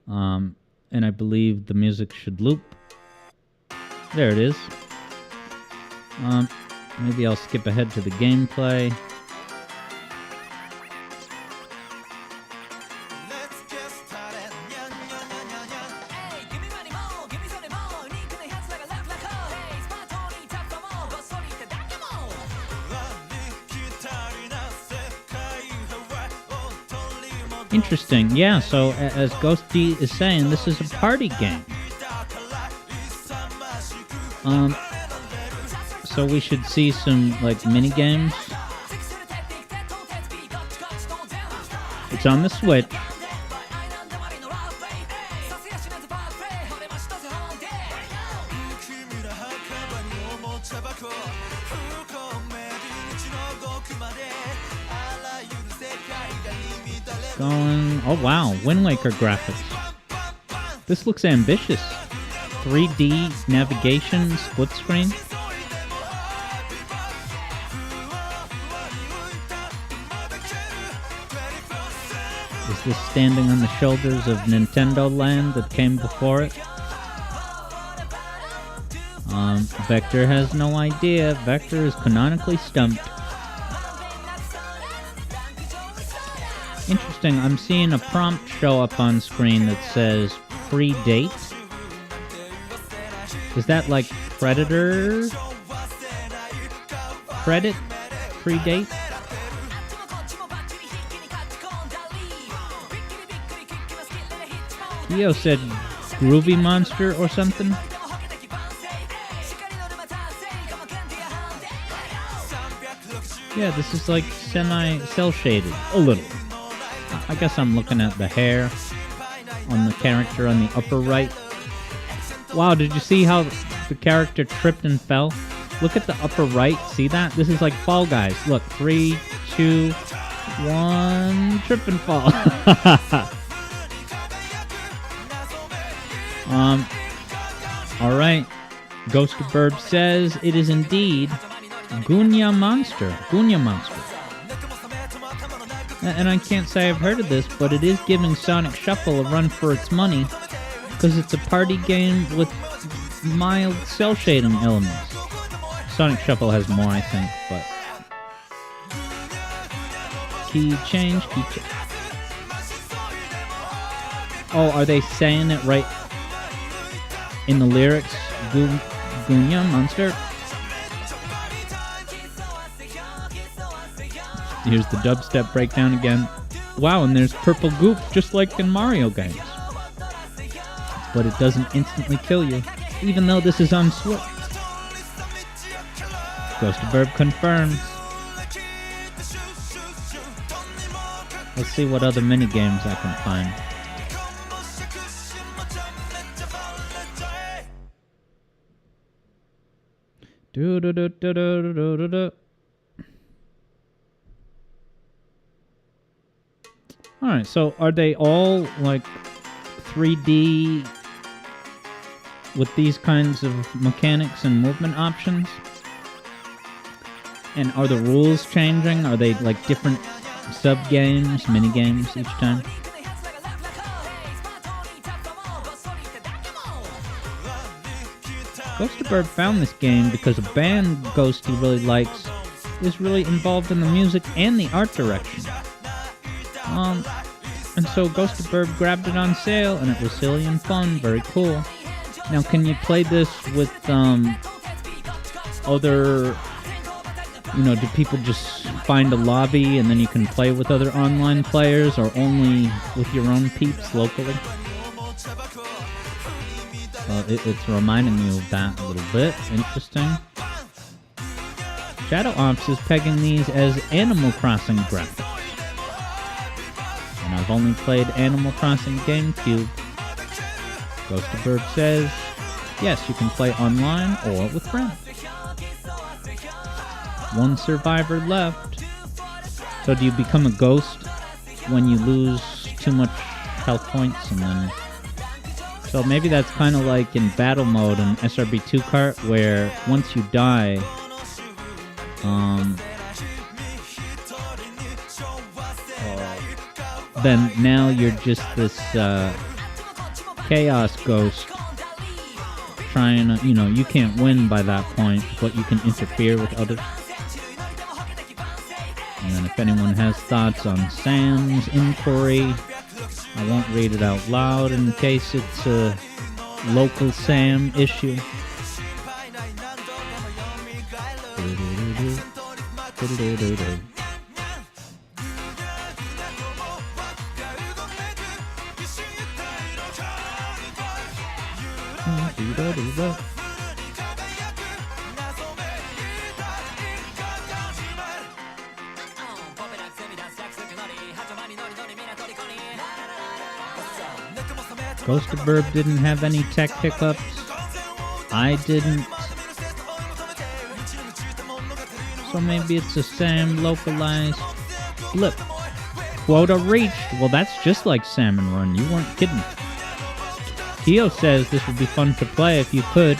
And I believe the music should loop. There it is. Maybe I'll skip ahead to the gameplay. Interesting. Yeah, so as Ghosty is saying, this is a party game. So we should see some, like, mini games. It's on the Switch. Going... Oh, wow. Wind Waker graphics. This looks ambitious. 3D navigation, split screen. Is this standing on the shoulders of Nintendo Land that came before it? Vector has no idea. Vector is canonically stumped. Interesting, I'm seeing a prompt show up on screen that says predate. Is that like Predator? Credit? Predate? Leo said Groovy Monster or something? Yeah, this is like semi-cell shaded. A little. I guess I'm looking at the hair on the character on the upper right. Wow, did you see how the character tripped and fell? Look at the upper right. See that? This is like Fall Guys. Look, 3, 2, 1, trip and fall. Alright. Ghost of Burb says it is indeed Gunya Monster. Gunya Monster. And I can't say I've heard of this, but it is giving Sonic Shuffle a run for its money because it's a party game with mild cell shading elements. Sonic Shuffle has more, I think, but... Key change, key change. Oh, are they saying it right in the lyrics? Gunya Monster? Here's the dubstep breakdown again. Wow, and there's purple goop just like in Mario games. But it doesn't instantly kill you, even though this is on Switch. Ghost of Burb confirms. Let's see what other mini games I can find. All right, so are they all like 3D with these kinds of mechanics and movement options? And are the rules changing? Are they like different sub-games, mini-games each time? Ghostbird found this game because a band Ghosty really likes is really involved in the music and the art direction. And so Ghostbird grabbed it on sale, and it was silly and fun, very cool. Now, can you play this with other? Do people just find a lobby and then you can play with other online players, or only with your own peeps locally? It's reminding me of that a little bit. Interesting. Shadow Ops is pegging these as Animal Crossing graphics. And I've only played Animal Crossing GameCube. Ghostbird says, yes, you can play online or with friends. One survivor left. So do you become a ghost when you lose too much health points and then... So maybe that's kind of like in battle mode in SRB2 Kart, where once you die, then now you're just this chaos ghost trying to, you can't win by that point, but you can interfere with others. And then if anyone has thoughts on Sam's inquiry, I won't read it out loud in case it's a local Sam issue. Ghostbird didn't have any tech hiccups. I didn't. So maybe it's a Sam localized blip. Quota reached. Well, that's just like Salmon Run. You weren't kidding. Keo says this would be fun to play if you could.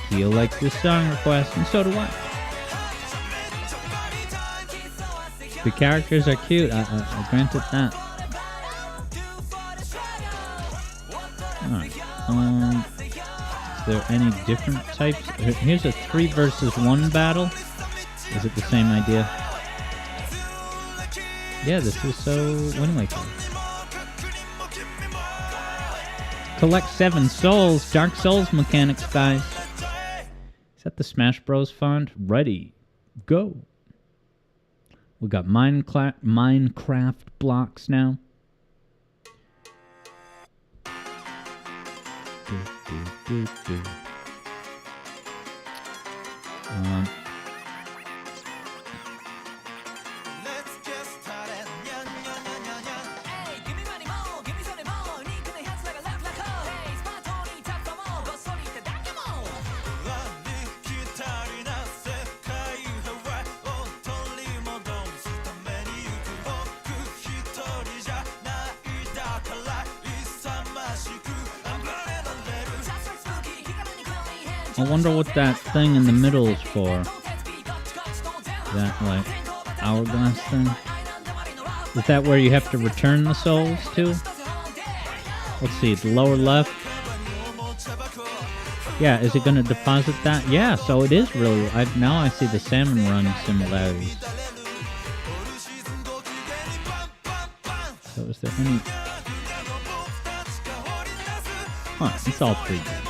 Keo likes this song request, and so do I. The characters are cute. I granted that. Alright. Is there any different types? Here's a 3 versus 1 battle. Is it the same idea? Yeah, this is so Wind Waker. Collect 7 souls. Dark Souls mechanics, guys. Is that the Smash Bros font? Ready. Go. We got Minecraft blocks now. I wonder what that thing in the middle is for. That, like, hourglass thing? Is that where you have to return the souls to? Let's see, the lower left. Yeah, is it going to deposit that? Yeah, so it is really... now I see the Salmon Run similarities. So is there any... Huh, it's all 3D.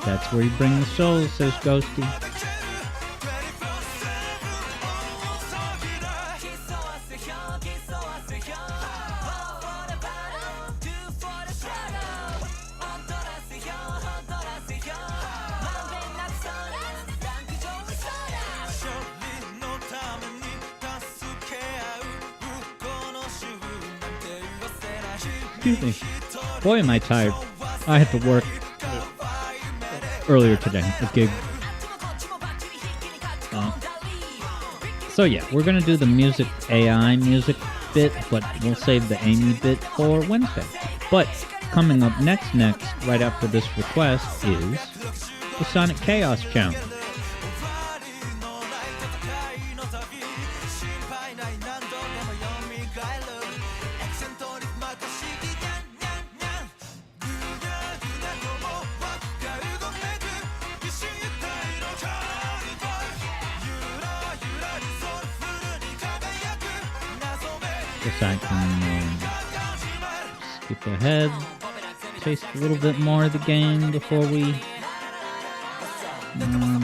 That's where you bring the souls, says Ghosty. Excuse me. Boy, am I tired. I had to work earlier today, a gig. So yeah, we're gonna do the music AI music bit, but we'll save the Amy bit for Wednesday. But coming up next, right after this request, is the Sonic Chaos Challenge. Guess I can skip ahead, taste a little bit more of the game before we move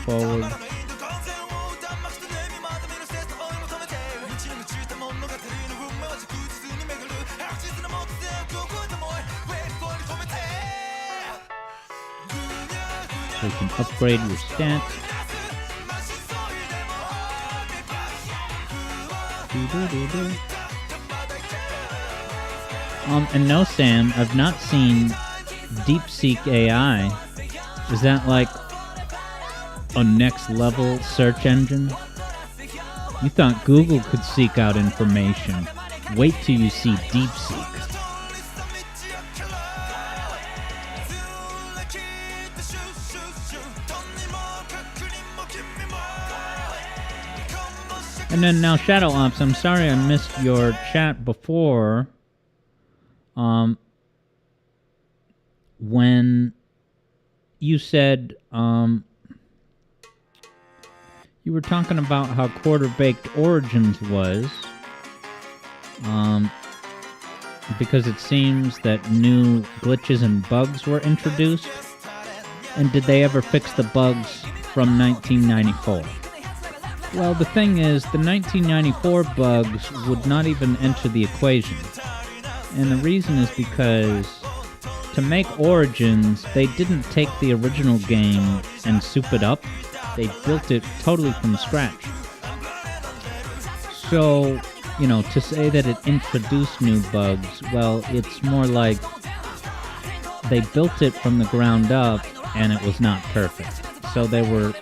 forward. So you can upgrade your stats. And no, Sam, I've not seen DeepSeek AI. Is that like a next level search engine? You thought Google could seek out information. Wait till you see DeepSeek. And then now Shadow Ops, I'm sorry I missed your chat before. When you said you were talking about how Quarter-Baked Origins was, because it seems that new glitches and bugs were introduced. And did they ever fix the bugs from 1994? Well, the thing is, the 1994 bugs would not even enter the equation. And the reason is because to make Origins, they didn't take the original game and soup it up. They built it totally from scratch. So, you know, to say that it introduced new bugs, well, it's more like they built it from the ground up and it was not perfect. So there were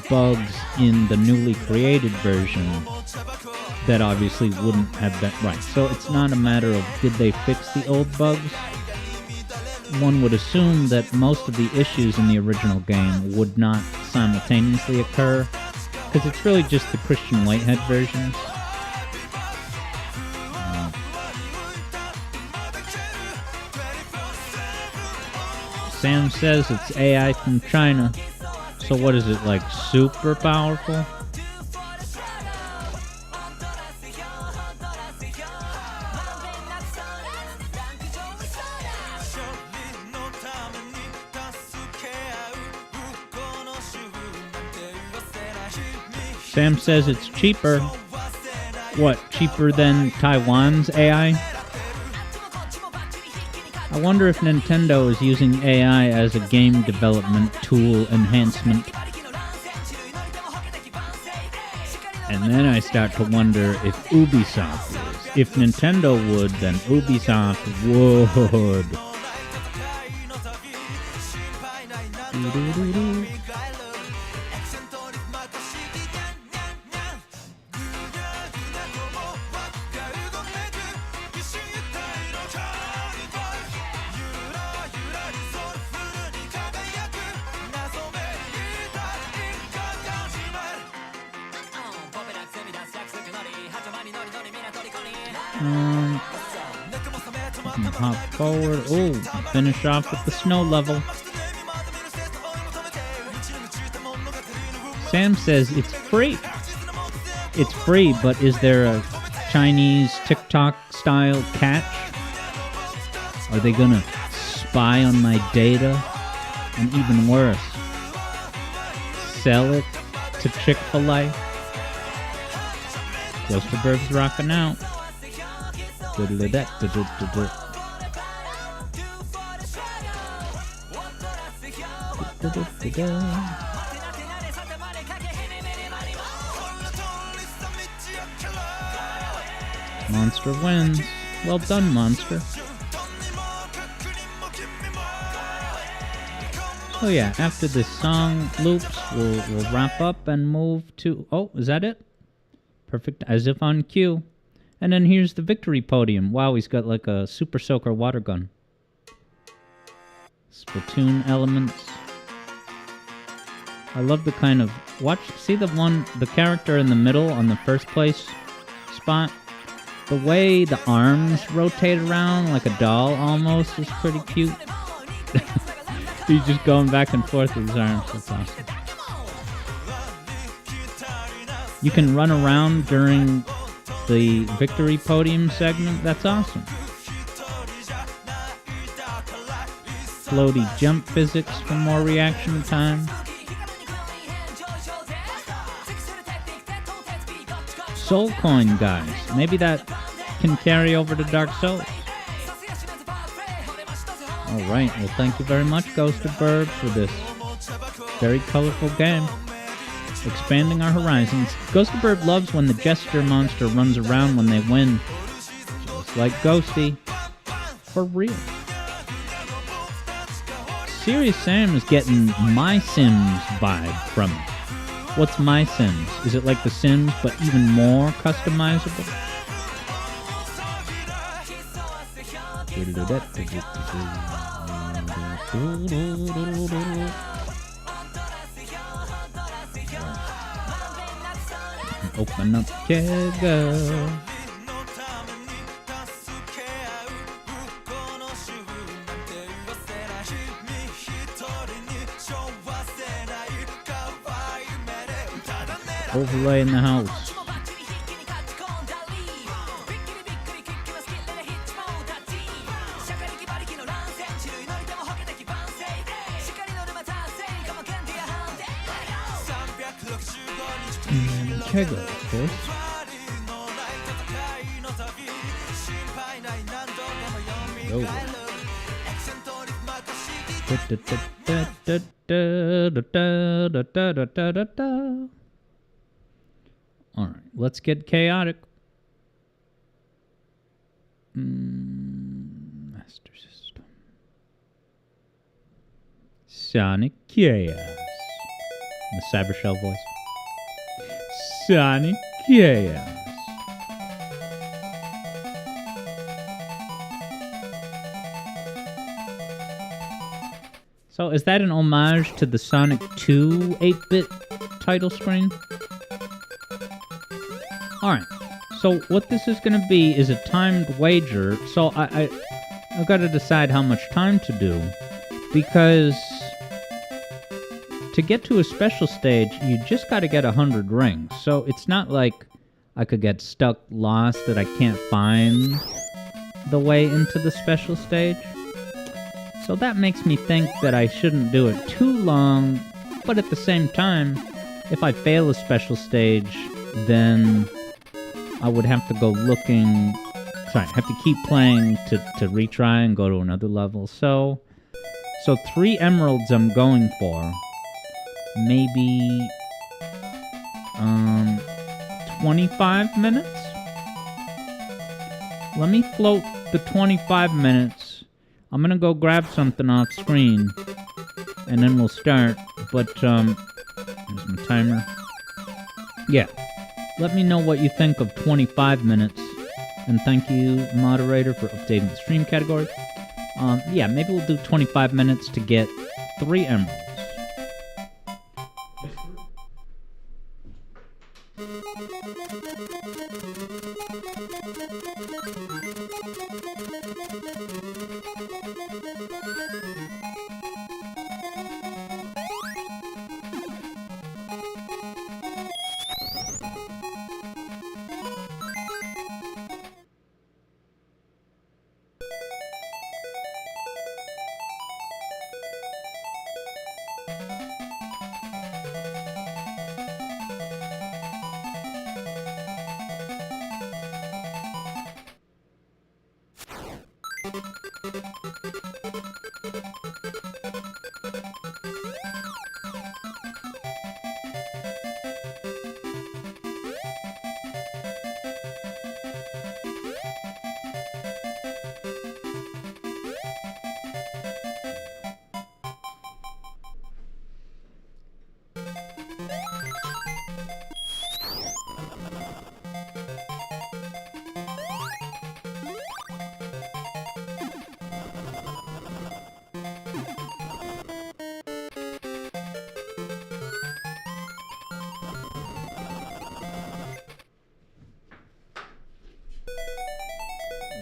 bugs in the newly created version that obviously wouldn't have been right. So it's not a matter of did they fix the old bugs. One would assume that most of the issues in the original game would not simultaneously occur, because it's really just the Christian Whitehead versions. Sam says it's AI from China. So what is it, like super powerful? Sam says it's cheaper. What, cheaper than Taiwan's AI? I wonder if Nintendo is using AI as a game development tool enhancement. And then I start to wonder if Ubisoft is. If Nintendo would, then Ubisoft would. Hop forward. Oh, finish off with the snow level. Sam says it's free. It's free, but is there a Chinese TikTok style catch? Are they gonna spy on my data? And even worse, sell it to Chick-fil-A? Ghosterberg's rocking out. Monster wins. Well done, Monster. Oh yeah, after this song loops, we'll wrap up and move to... Oh, is that it? Perfect, as if on cue. And then here's the victory podium. Wow, he's got like a Super Soaker water gun. Splatoon elements. I love the kind of... See the character in the middle on the first place spot? The way the arms rotate around like a doll almost is pretty cute. He's just going back and forth with his arms. That's awesome. You can run around during the victory podium segment. That's awesome. Floaty jump physics for more reaction time. Soul coin, guys. Maybe that can carry over to Dark Souls. Alright, well thank you very much, Ghost of Bird, for this very colorful game. Expanding our horizons. Ghost of Bird loves when the gesture monster runs around when they win. Just like Ghosty. For real. Serious Sam is getting My Sims vibe from it. What's My Sims? Is it like The Sims, but even more customizable? Open up Kegel. Overlay in the house. Kegel, of course. Alright, let's get chaotic. Master System. Sonic Chaos. The Cyber Shell voice. Sonic Chaos. So is that an homage to the Sonic 2 8-bit title screen? Alright, so what this is going to be is a timed wager. So I've got to decide how much time to do, because to get to a special stage, you just got to get 100 rings. So it's not like I could get stuck lost that I can't find the way into the special stage. So that makes me think that I shouldn't do it too long, but at the same time, if I fail a special stage, then I would have to go looking... Sorry, have to keep playing to retry and go to another level. So 3 emeralds I'm going for. Maybe 25 minutes? Let me float the 25 minutes. I'm gonna go grab something off screen, and then we'll start. But here's my timer. Yeah, let me know what you think of 25 minutes, and thank you, moderator, for updating the stream category. Yeah, maybe we'll do 25 minutes to get 3 emeralds.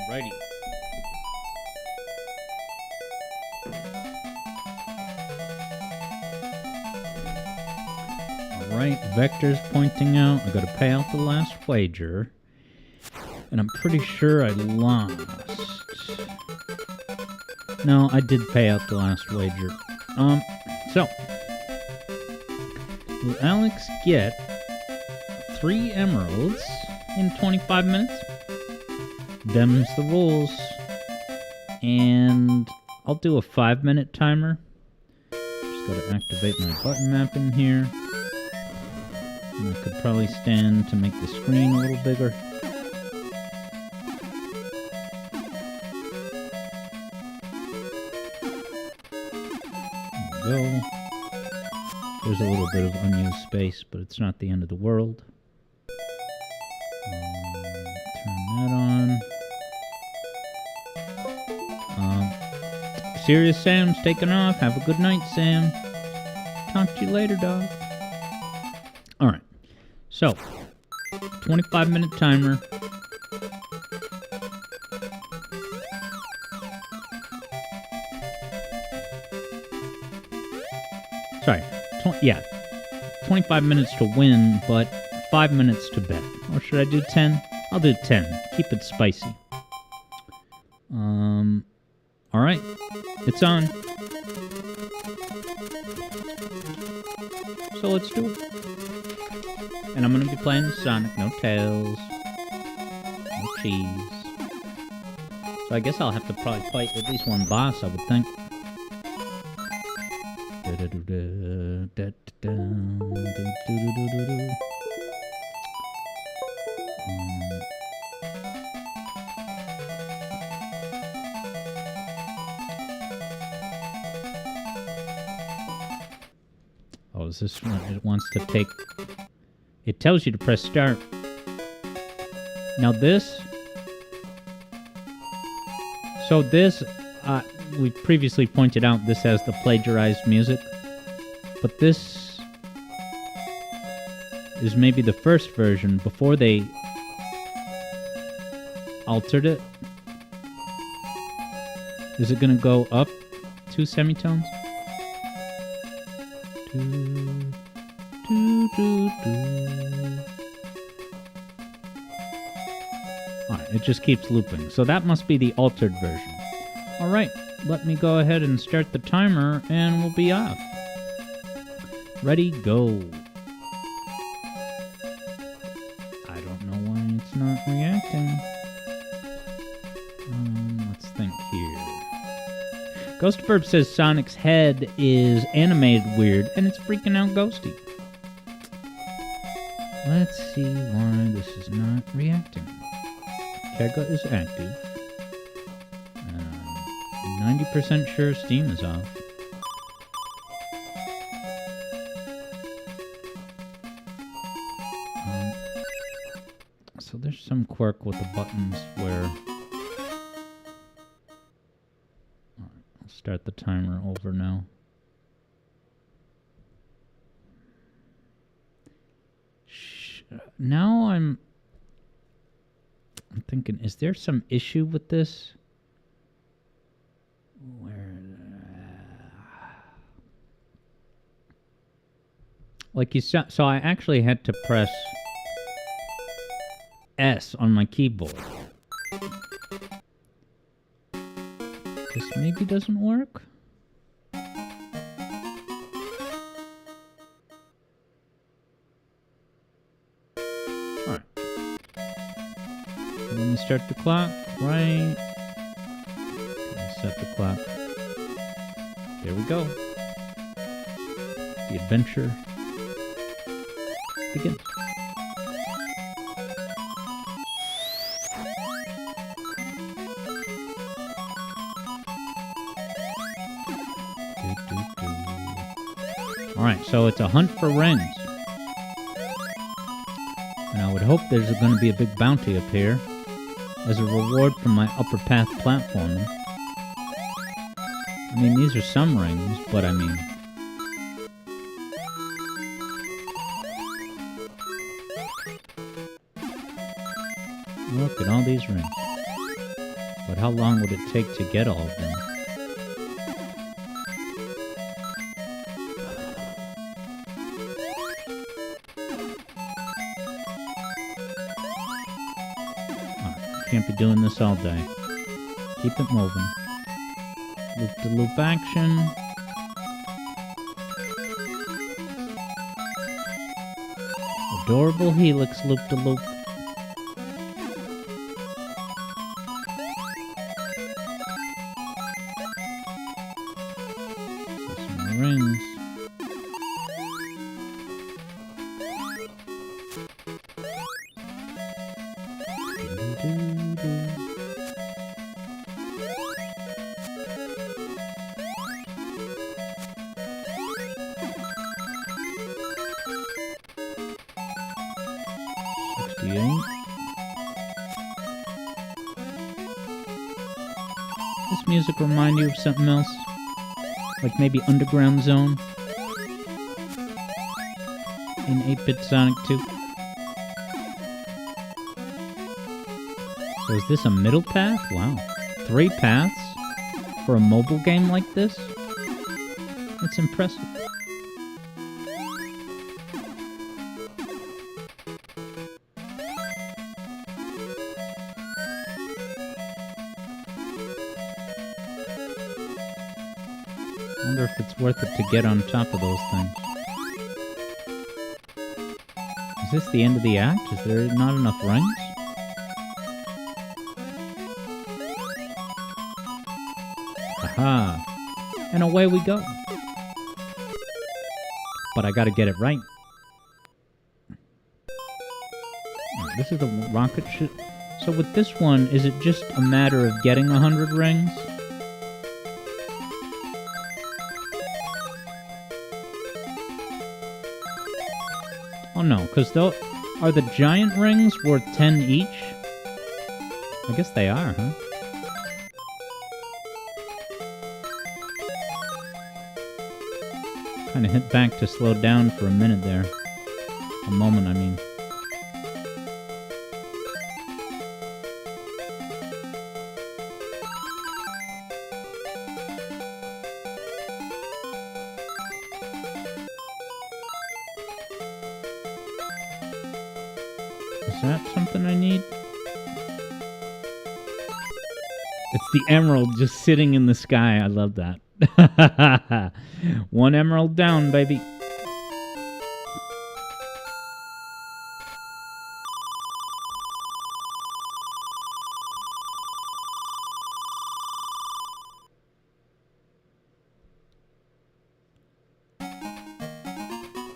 Alrighty. Alright, Vector's pointing out I gotta pay out the last wager. And I'm pretty sure I lost. No, I did pay out the last wager. So will Alex get 3 emeralds in 25 minutes? Them's the rules. And I'll do a 5-minute timer. Just gotta activate my button mapping here. And I could probably stand to make the screen a little bigger. There we go. There's a little bit of unused space, but it's not the end of the world. Turn that on. Serious Sam's taking off. Have a good night, Sam. Talk to you later, dog. Alright. So, 25-minute timer. Sorry. 25 minutes to win, but 5 minutes to bet. Or should I do 10? I'll do 10. Keep it spicy. Alright. It's on. So let's do it. And I'm going to be playing Sonic. No Tails. No cheese. So I guess I'll have to probably fight at least one boss, I would think. Oh, is this one? It wants to take... It tells you to press start. Now this... So this... we previously pointed out this has the plagiarized music. But this... is maybe the first version before they... altered it. Is it gonna go up 2 semitones? Alright, it just keeps looping. So that must be the altered version. Alright, let me go ahead and start the timer and we'll be off. Ready, go. I don't know why it's not reacting. Let's think here. Ghost Burp says Sonic's head is animated weird, and it's freaking out ghosty. Let's see why this is not reacting. Kega is active. 90% sure Steam is off. So there's some quirk with the buttons where... Start the timer over now. Now I'm thinking, is there some issue with this? Where? Like you saw, so I actually had to press S on my keyboard. This maybe doesn't work? Alright. Let me start the clock, right? Set the clock. There we go. The adventure begins. Alright, so it's a hunt for wrens. And I would hope there's going to be a big bounty up here as a reward for my upper path platforming. I mean, these are some rings, but I mean... Look at all these rings. But how long would it take to get all of them? Oh, can't be doing this all day. Keep it moving. Loop-de-loop action. Adorable helix loop-de-loop. Some rings. Doo-doo-doo-doo. This music remind you of something else? Like maybe Underground Zone? In 8-bit Sonic 2? So is this a middle path? Wow. 3 paths? For a mobile game like this? That's impressive. I wonder if it's worth it to get on top of those things. Is this the end of the act? Is there not enough rings? Aha! And away we go. But I gotta get it right. Oh, this is the rocket ship. So with this one, is it just a matter of getting 100 rings? Oh no, because are the giant rings worth 10 each? I guess they are, huh? Kind of hit back to slow down for a minute there. A moment, I mean. Is that something I need? It's the emerald just sitting in the sky. I love that. 1 emerald down, baby.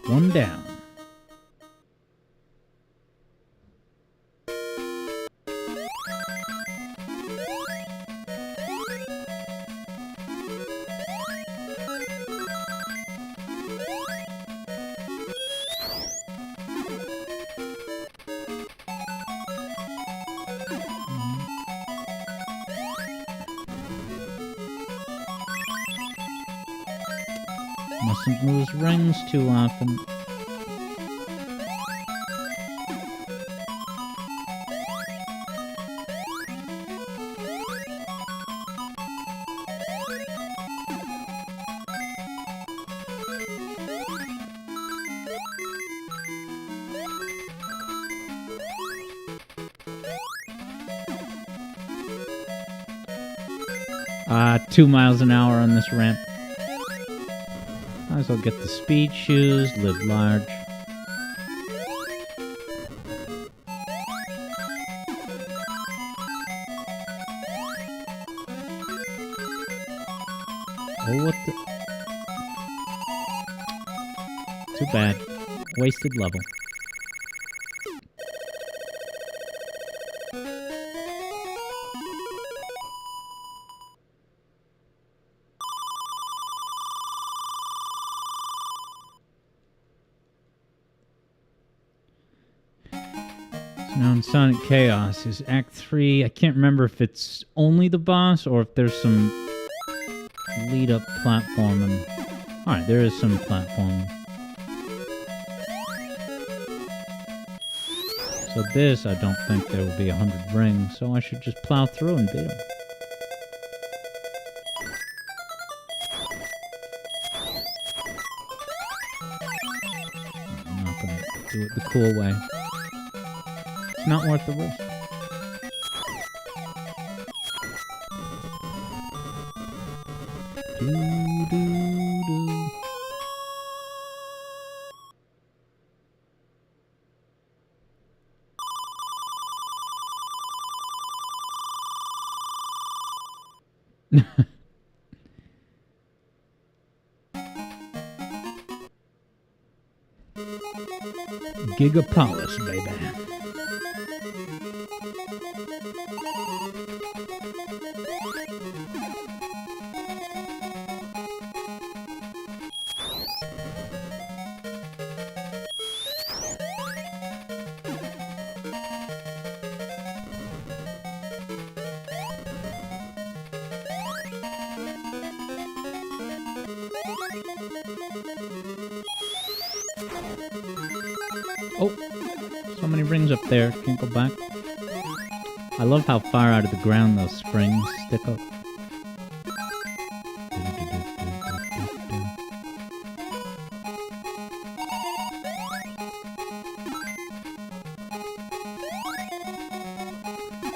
One down. Mustn't lose rings too often. Ah, 2 miles an hour on this ramp. Might as well get the speed shoes, live large. Oh, what the... Too bad. Wasted level. Now in Sonic Chaos is Act 3. I can't remember if it's only the boss or if there's some lead-up platforming. Alright, there is some platforming. So this, I don't think there will be 100 rings, so I should just plow through and beat them. Do it the cool way. It's not worth the risk. Do. Gigapolis, baby. Oh, so many rings up there. Can't go back. I love how far out of the ground those springs stick up.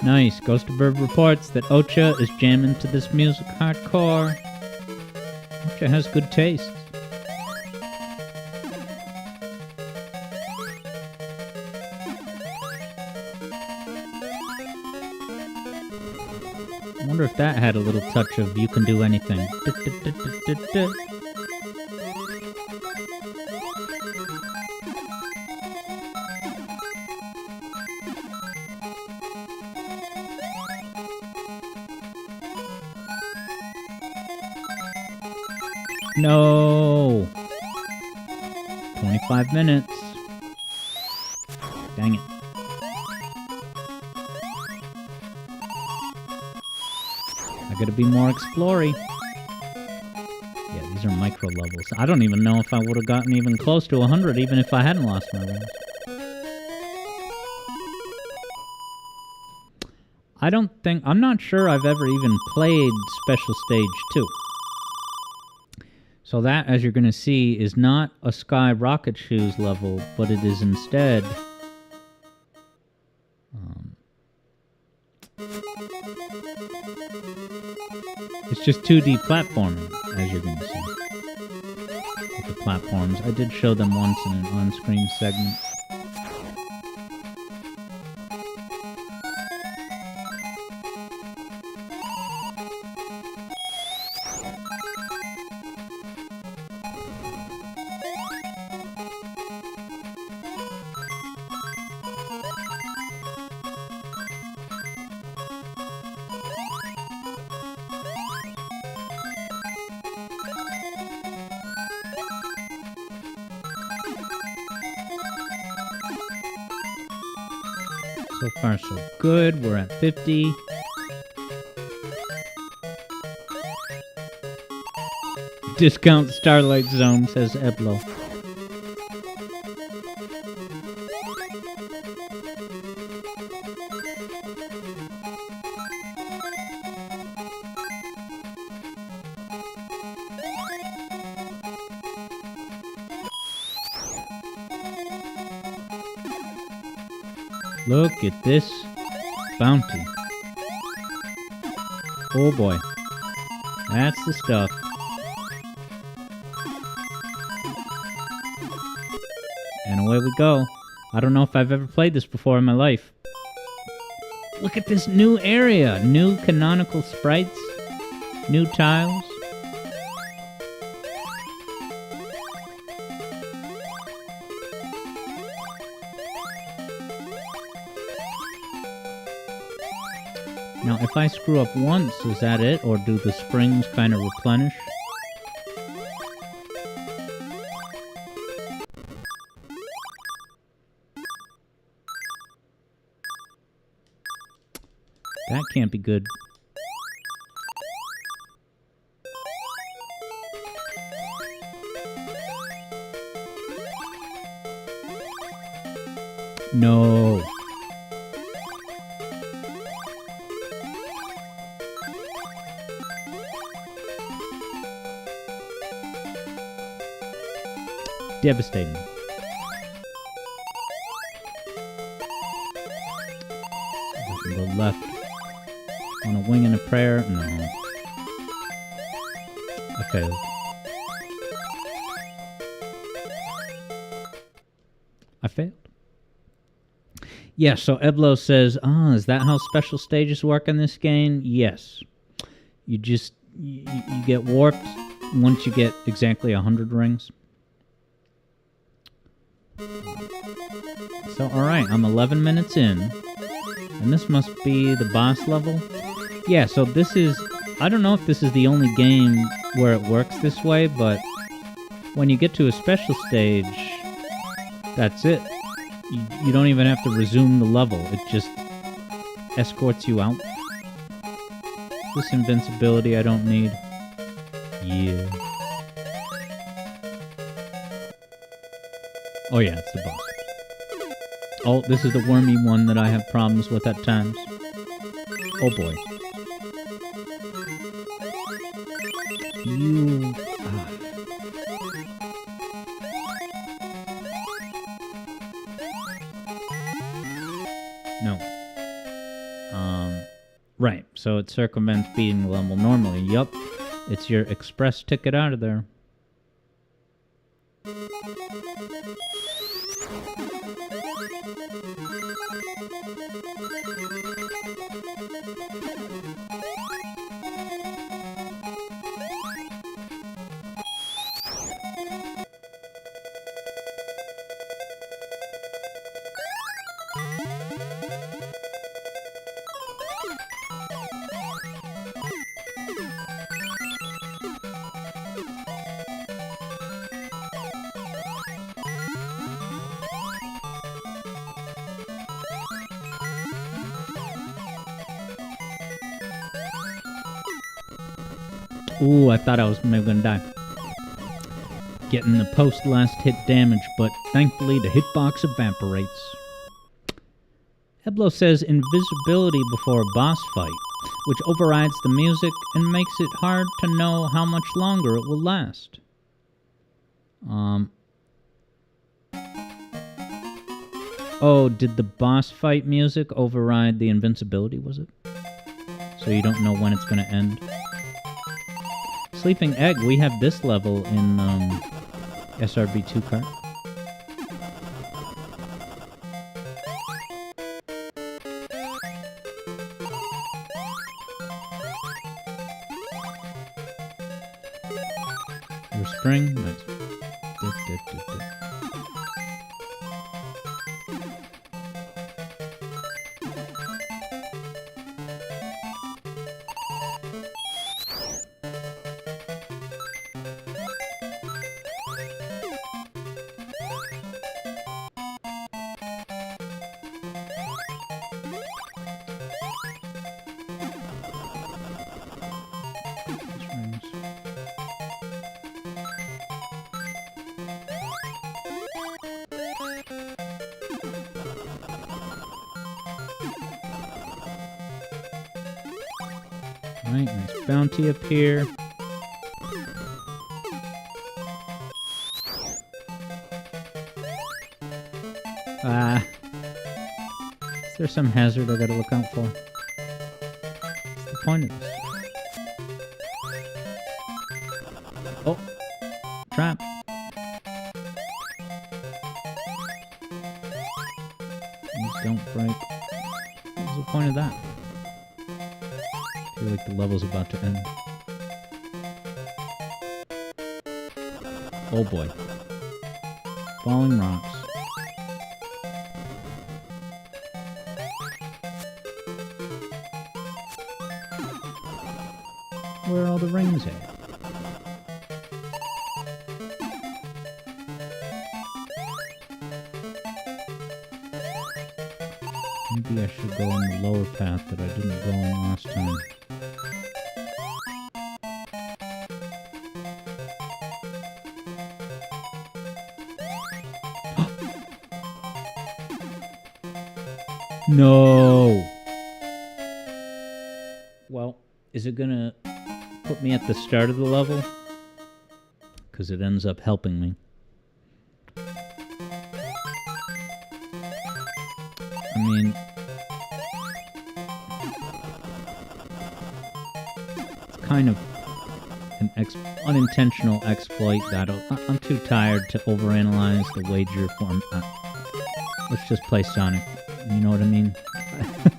Nice. Ghostbird reports that Ocha is jamming to this music hardcore. Ocha has good taste. I wonder if that had a little touch of you can do anything. No! 25 minutes. Dang it. I gotta be more explory. Yeah, these are micro levels. I don't even know if I would have gotten even close to 100 even if I hadn't lost my rounds. I'm not sure I've ever even played Special Stage 2. So that, as you're going to see, is not a Sky Rocket Shoes level, but it is instead... it's just 2D platforming, as you're going to see. With the platforms. I did show them once in an on-screen segment. So far, so good. We're at 50. Discount Starlight Zone, says Eblo. Look at this bounty. Oh boy. That's the stuff. And away we go. I don't know if I've ever played this before in my life. Look at this new area. New canonical sprites. New tiles. Now, if I screw up once, is that it? Or do the springs kind of replenish? That can't be good. No. Devastating. winging a prayer? No. I failed. I failed. Yeah, so Eblo says, is that how special stages work in this game? Yes. You just, you get warped once you get exactly 100 rings. So, alright, I'm 11 minutes in. And this must be the boss level. Yeah, so this is, I don't know if this is the only game where it works this way, but when you get to a special stage, that's it. You don't even have to resume the level. It just escorts you out. This invincibility I don't need. Yeah. Oh yeah, it's the boss. Oh, this is the wormy one that I have problems with at times. Oh boy. You... No. Right, so it circumvents beating the level normally. Yup, it's your express ticket out of there. Ooh, I thought I was maybe gonna die. Getting the post-last hit damage, but thankfully the hitbox evaporates. Eblo says invisibility before a boss fight, which overrides the music and makes it hard to know how much longer it will last. Oh, did the boss fight music override the invincibility, was it? So you don't know when it's gonna end? Sleeping Egg, we have this level in SRB2 cart. Spring, nice. Right, nice bounty up here. Is there some hazard I gotta look out for? What's the point of this? Oh! Trap! These don't break. What's the point of that? I feel like the level's about to end. Oh boy. Falling rocks. Where are all the rings at? Maybe I should go on the lower path that I didn't go on last time. No! Well, is it gonna put me at the start of the level? Because it ends up helping me. I mean... kind of an unintentional exploit. I'm too tired to overanalyze the wager form. Let's just play Sonic. You know what I mean?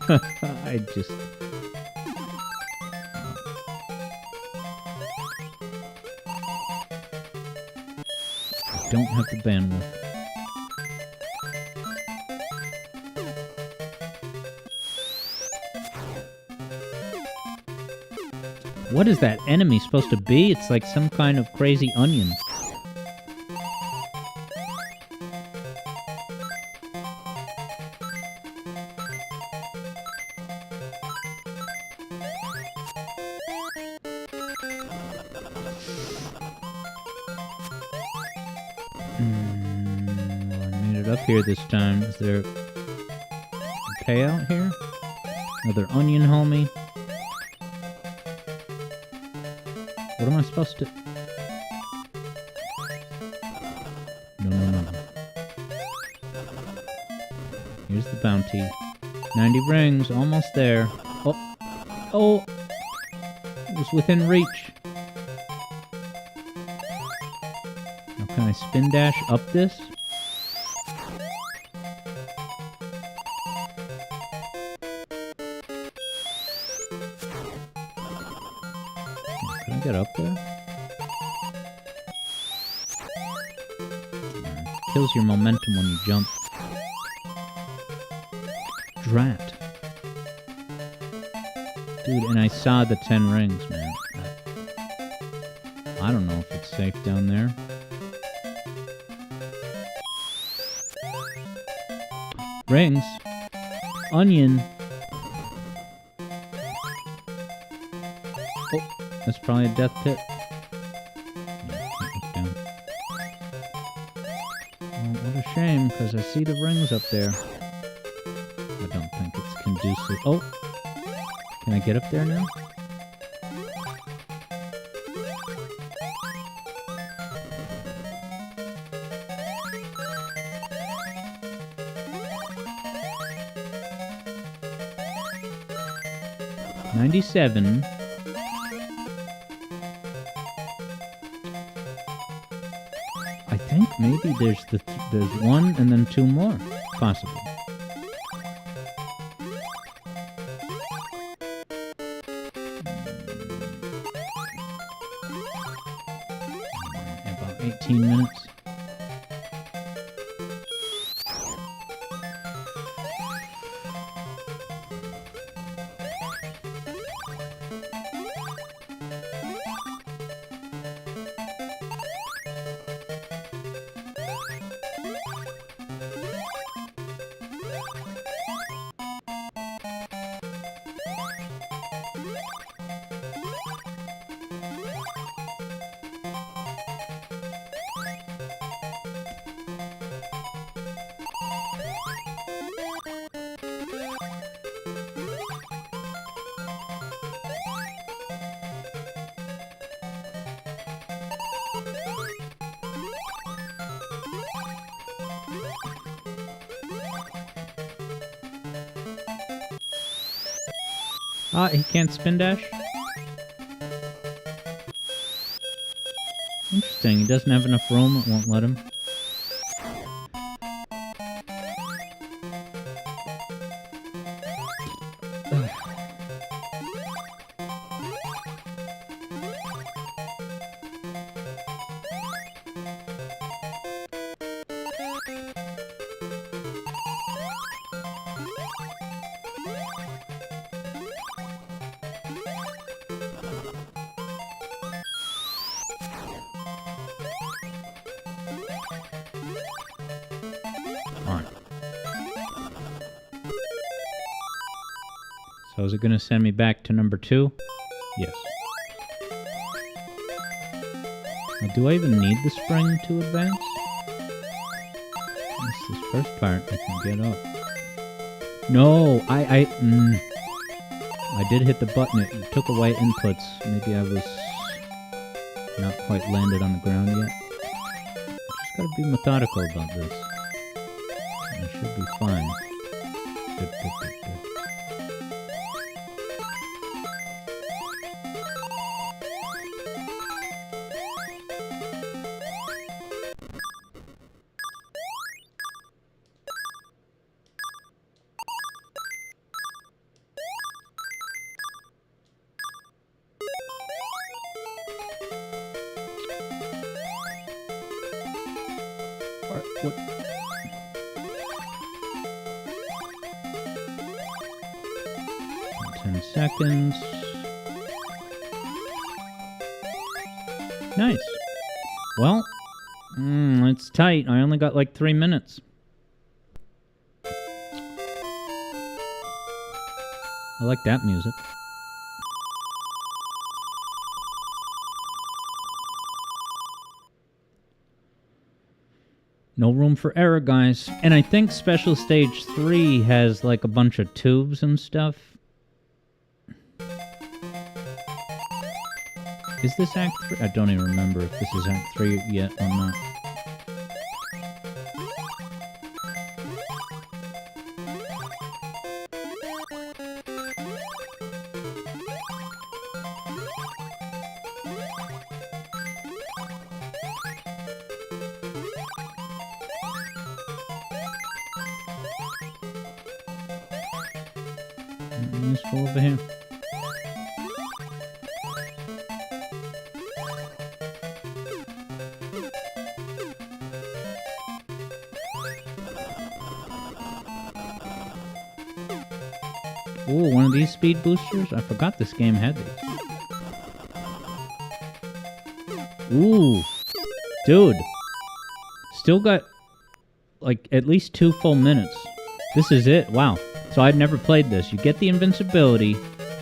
I just... I don't have the bandwidth. What is that enemy supposed to be? It's like some kind of crazy onion. Well, I made it up here this time. Is there a payout here? Another onion, homie. What am I supposed to... No. Here's the bounty. 90 rings, almost there. Oh! It was within reach. Now can I spin dash up this? Can I get up there? Kills your momentum when you jump. Drat. Dude, and I saw the 10 rings, man. I don't know if it's safe down there. Rings. Onion. Oh, that's probably a death pit. Yeah, it's down. Oh, what a shame, because I see the rings up there. I don't think it's conducive. Oh! Can I get up there now? $97. I think maybe there's one and then two more, possibly. About 18 minutes. He can't spin dash? Interesting, he doesn't have enough room, it won't let him. So is it going to send me back to number 2? Yes. Now, do I even need the spring to advance? This first part I can get up. No, I did hit the button. It took away inputs. Maybe I was not quite landed on the ground yet. Just gotta be methodical about this. I should be fine. Good. What? 10 seconds. Nice. Well, it's tight. I only got like 3 minutes. I like that music. No room for error, guys. And I think Special Stage 3 has like a bunch of tubes and stuff. Is this Act 3? I don't even remember if this is Act 3 yet or not. Anything useful over here? Ooh, one of these speed boosters? I forgot this game had these. Ooh. Dude. Still got, like, at least 2 full minutes. This is it. Wow. So I'd never played this. You get the invincibility.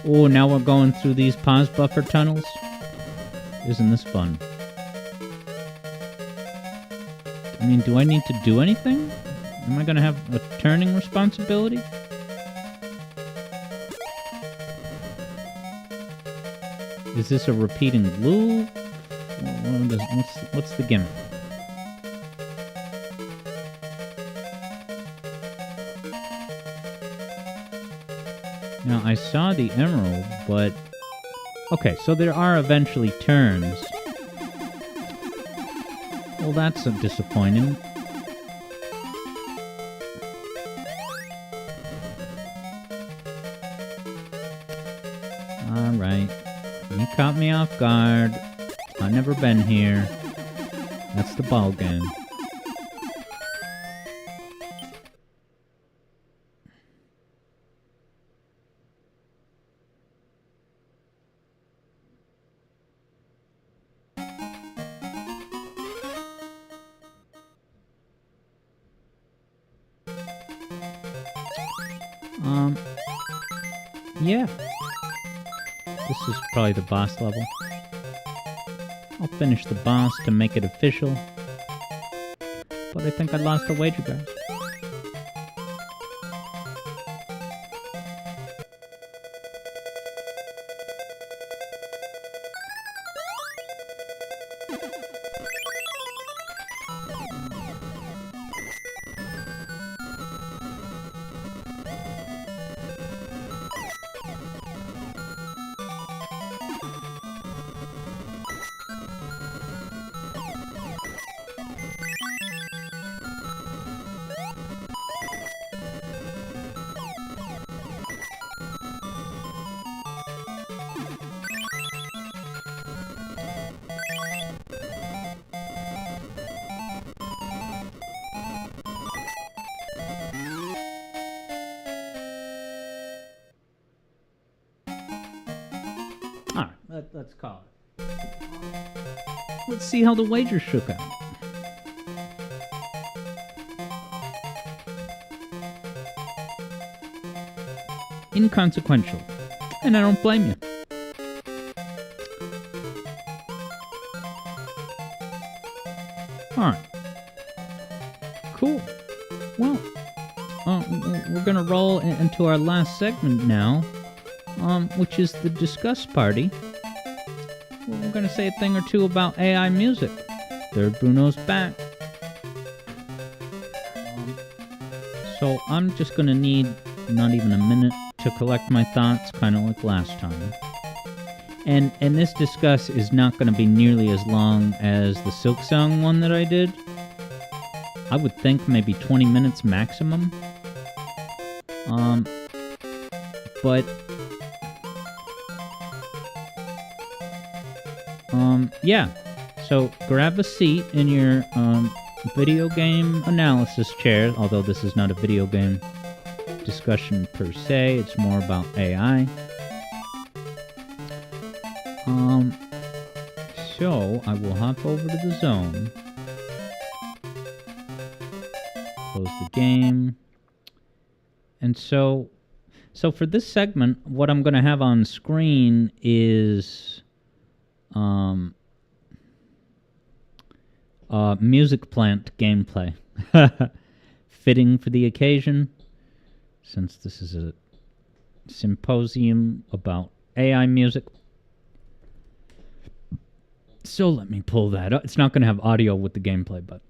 Ooh, now we're going through these pause buffer tunnels. Isn't this fun? I mean, do I need to do anything? Am I going to have a turning responsibility? Is this a repeating loop? What's the gimmick? Now, I saw the emerald, but... Okay, so there are eventually turns. Well, that's disappointing. Alright. You caught me off guard. I've never been here. That's the ball game. Yeah. This is probably the boss level. I'll finish the boss to make it official. But I think I lost the wager, guys. Alright, let's call it. Let's see how the wager shook out. Inconsequential. And I don't blame you. Alright. Cool. Well, we're gonna roll into our last segment now, which is the discuss party. We're gonna say a thing or two about AI music. Third Bruno's back. So I'm just gonna need not even a minute to collect my thoughts, kind of like last time. And this discuss is not gonna be nearly as long as the Silk Song one that I did. I would think maybe 20 minutes maximum. But yeah. So grab a seat in your video game analysis chair, although this is not a video game discussion per se, it's more about AI. So I will hop over to the zone, close the game, and so for this segment, what I'm going to have on screen is music plant gameplay, fitting for the occasion, since this is a symposium about AI music. So let me pull that up. It's not going to have audio with the gameplay, but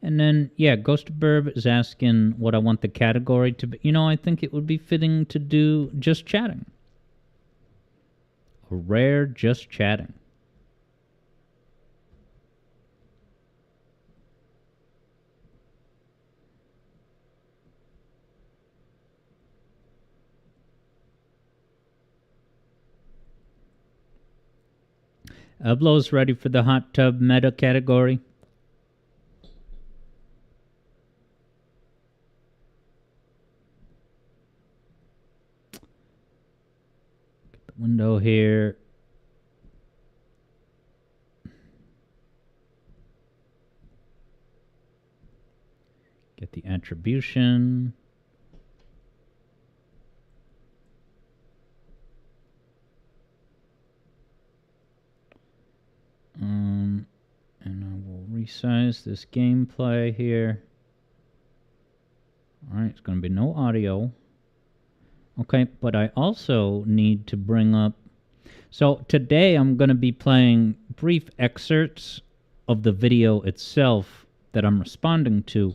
and then, yeah, Ghost Burb is asking what I want the category to be. You know, I think it would be fitting to do just chatting. A rare just chatting. Eblo's ready for the hot tub meta category. Window here. Get the attribution. And I will resize this gameplay here. All right, it's going to be no audio. Okay, but I also need to bring up... So today I'm going to be playing brief excerpts of the video itself that I'm responding to.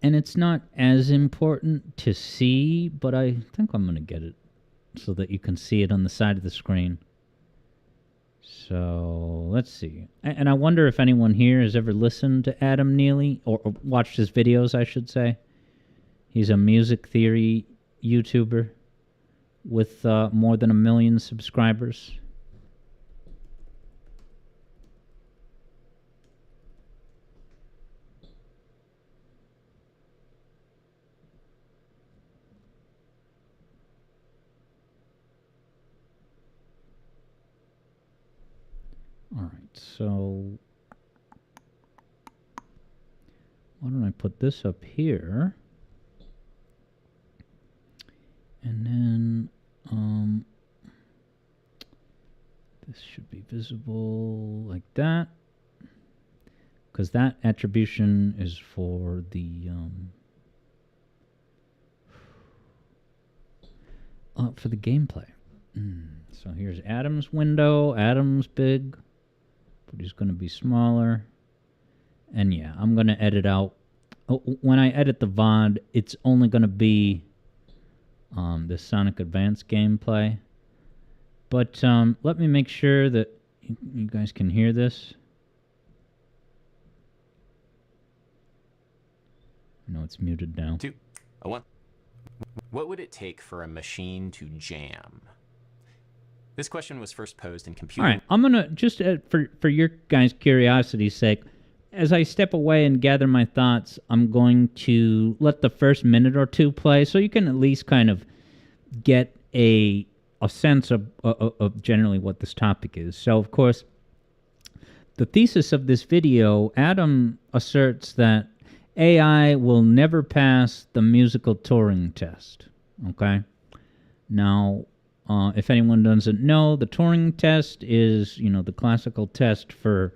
And it's not as important to see, but I think I'm going to get it so that you can see it on the side of the screen. So let's see. And I wonder if anyone here has ever listened to Adam Neely, or watched his videos, I should say. He's a music theory YouTuber with more than 1 million subscribers. All right, so why don't I put this up here? And then this should be visible like that, because that attribution is for the gameplay. So here's Adam's window. Adam's big, but he's going to be smaller. And yeah, I'm going to edit out. When I edit the VOD, it's only going to be the Sonic Advance gameplay. But let me make sure that you guys can hear this. No, it's muted now. 2, 1. What would it take for a machine to jam? This question was first posed in computer. All right, I'm going to, just for your guys' curiosity's sake, as I step away and gather my thoughts, I'm going to let the first minute or two play so you can at least kind of get a sense of generally what this topic is. So, of course, the thesis of this video, Adam asserts that AI will never pass the musical Turing test. Okay? Now, if anyone doesn't know, the Turing test is, the classical test for,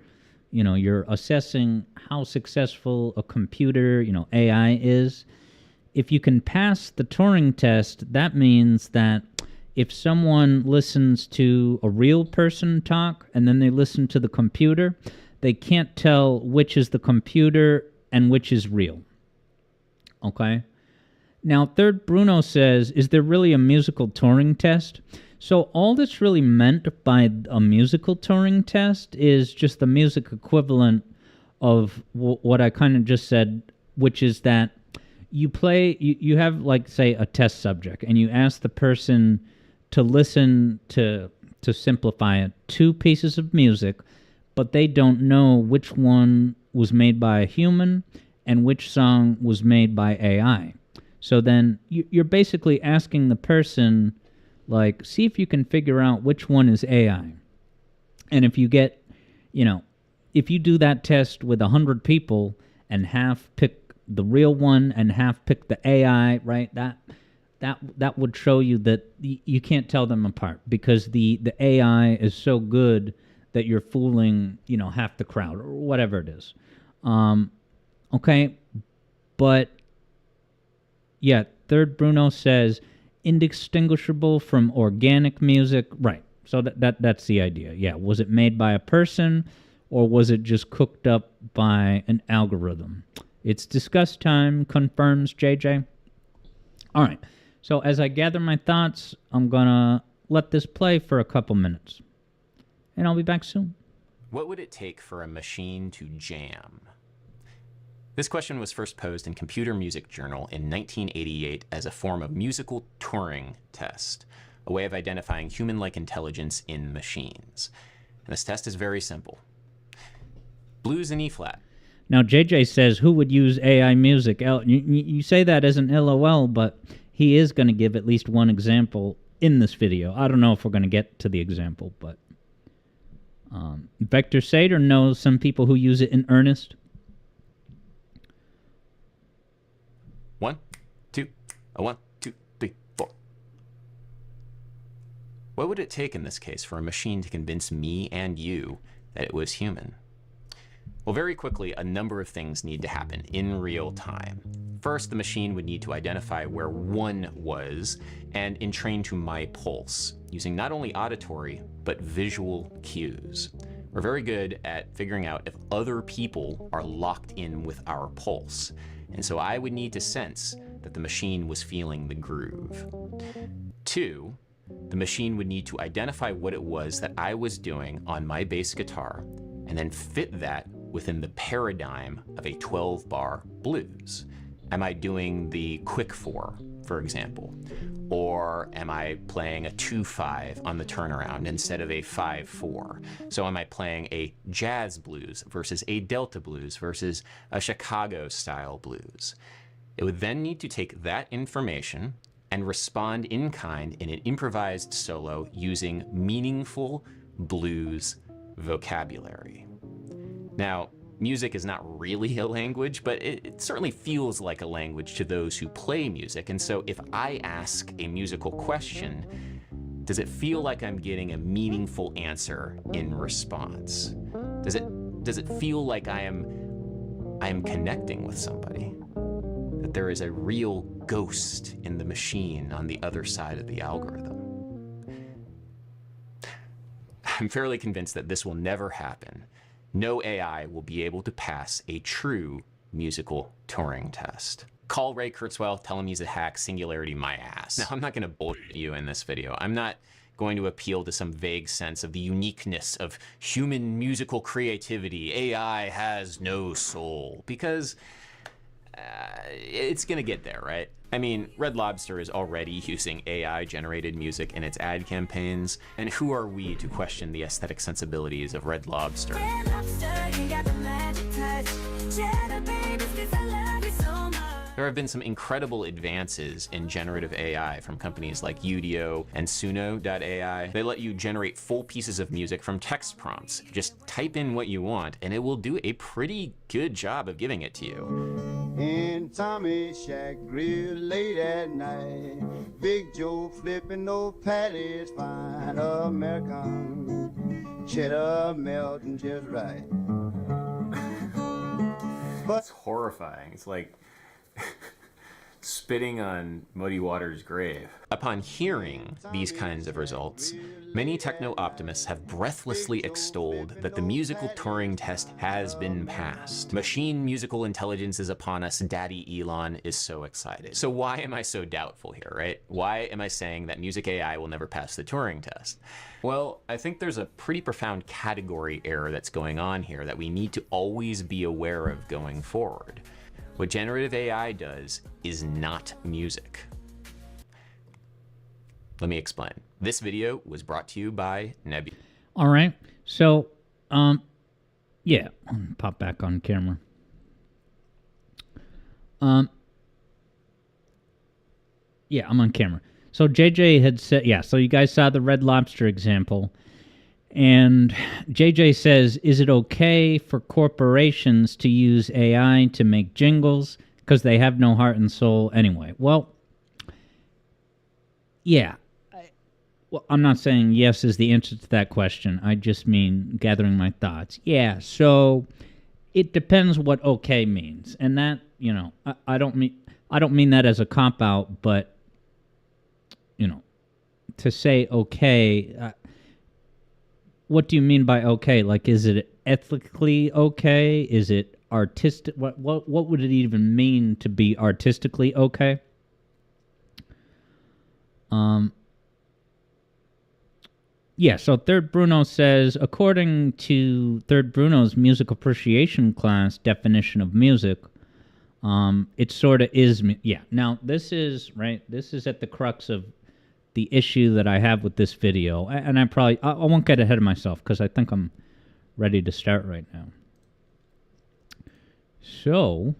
you're assessing how successful a computer, AI is. If you can pass the Turing test, that means that if someone listens to a real person talk and then they listen to the computer, they can't tell which is the computer and which is real. Okay? Now, Third Bruno says, is there really a musical Turing test? So all that's really meant by a musical Turing test is just the music equivalent of what I kind of just said, which is that you have, like, say, a test subject, and you ask the person to listen to simplify it, 2 pieces of music, but they don't know which one was made by a human and which song was made by AI. So then you're basically asking the person, like, see if you can figure out which one is AI. And if you get, if you do that test with 100 people and half pick the real one and half pick the AI, right? That would show you that you can't tell them apart, because the AI is so good that you're fooling, half the crowd or whatever it is. Okay, but yeah, Third Bruno says indistinguishable from organic music. Right. So that's the idea. Yeah. Was it made by a person, or was it just cooked up by an algorithm? It's discuss time, confirms JJ. All right. So as I gather my thoughts, I'm going to let this play for a couple minutes, and I'll be back soon. What would it take for a machine to jam? This question was first posed in Computer Music Journal in 1988 as a form of musical Turing test, a way of identifying human-like intelligence in machines. And this test is very simple. Blues in E-flat. Now, JJ says, who would use AI music? You say that as an LOL, but he is going to give at least one example in this video. I don't know if we're going to get to the example, but Vector Sater knows some people who use it in earnest. 1, 2, 1, 2, 3, 4. What would it take in this case for a machine to convince me and you that it was human? Well, very quickly, a number of things need to happen in real time. First, the machine would need to identify where 1 was and entrain to my pulse, using not only auditory, but visual cues. We're very good at figuring out if other people are locked in with our pulse. And so I would need to sense that the machine was feeling the groove. 2, the machine would need to identify what it was that I was doing on my bass guitar, and then fit that within the paradigm of a 12-bar blues. Am I doing the quick 4, for example? Or am I playing a 2-5 on the turnaround instead of a 5-4? So am I playing a jazz blues versus a Delta blues versus a Chicago-style blues? It would then need to take that information and respond in kind in an improvised solo using meaningful blues vocabulary. Now, music is not really a language, but it certainly feels like a language to those who play music. And so if I ask a musical question, does it feel like I'm getting a meaningful answer in response? Does it feel like I am connecting with somebody? That there is a real ghost in the machine on the other side of the algorithm? I'm fairly convinced that this will never happen. No AI will be able to pass a true musical Turing test. Call Ray Kurzweil, tell him he's a hack, singularity my ass. Now, I'm not going to bullshit you in this video. I'm not going to appeal to some vague sense of the uniqueness of human musical creativity. AI has no soul, because it's going to get there, right? I mean, Red Lobster is already using AI-generated music in its ad campaigns, and who are we to question the aesthetic sensibilities of Red Lobster? Red Lobster, you got the magic touch. Cheddar babies, 'cause I love you so much. There have been some incredible advances in generative AI from companies like Udio and Suno.ai. They let you generate full pieces of music from text prompts. Just type in what you want, and it will do a pretty good job of giving it to you. In Tommy's shack grill late at night, Big Joe flipping those patties fine, American cheddar melting just right. It's horrifying. It's like spitting on Muddy Waters' grave. Upon hearing these kinds of results, many techno-optimists have breathlessly extolled that the musical Turing test has been passed. Machine musical intelligence is upon us. Daddy Elon is so excited. So why am I so doubtful here, right? Why am I saying that music AI will never pass the Turing test? Well, I think there's a pretty profound category error that's going on here that we need to always be aware of going forward. What generative AI does is not music. Let me explain. This video was brought to you by Nebula. All right. So, yeah, pop back on camera. Yeah, I'm on camera. So JJ had said, yeah, so you guys saw the Red Lobster example. And JJ says, is it okay for corporations to use AI to make jingles because they have no heart and soul anyway? Well, yeah. Well, I'm not saying yes is the answer to that question. I just mean gathering my thoughts. Yeah, so it depends what okay means. And that, you know, I don't mean that as a cop-out, but, you know, to say okay, what do you mean by okay? Like, is it ethically okay? Is it artistic? What would it even mean to be artistically okay? Yeah, so Third Bruno says, according to Third Bruno's music appreciation class definition of music, it sort of is, yeah. Now, this is, right, this is at the crux of the issue that I have with this video, and I won't get ahead of myself, because I think I'm ready to start right now. So,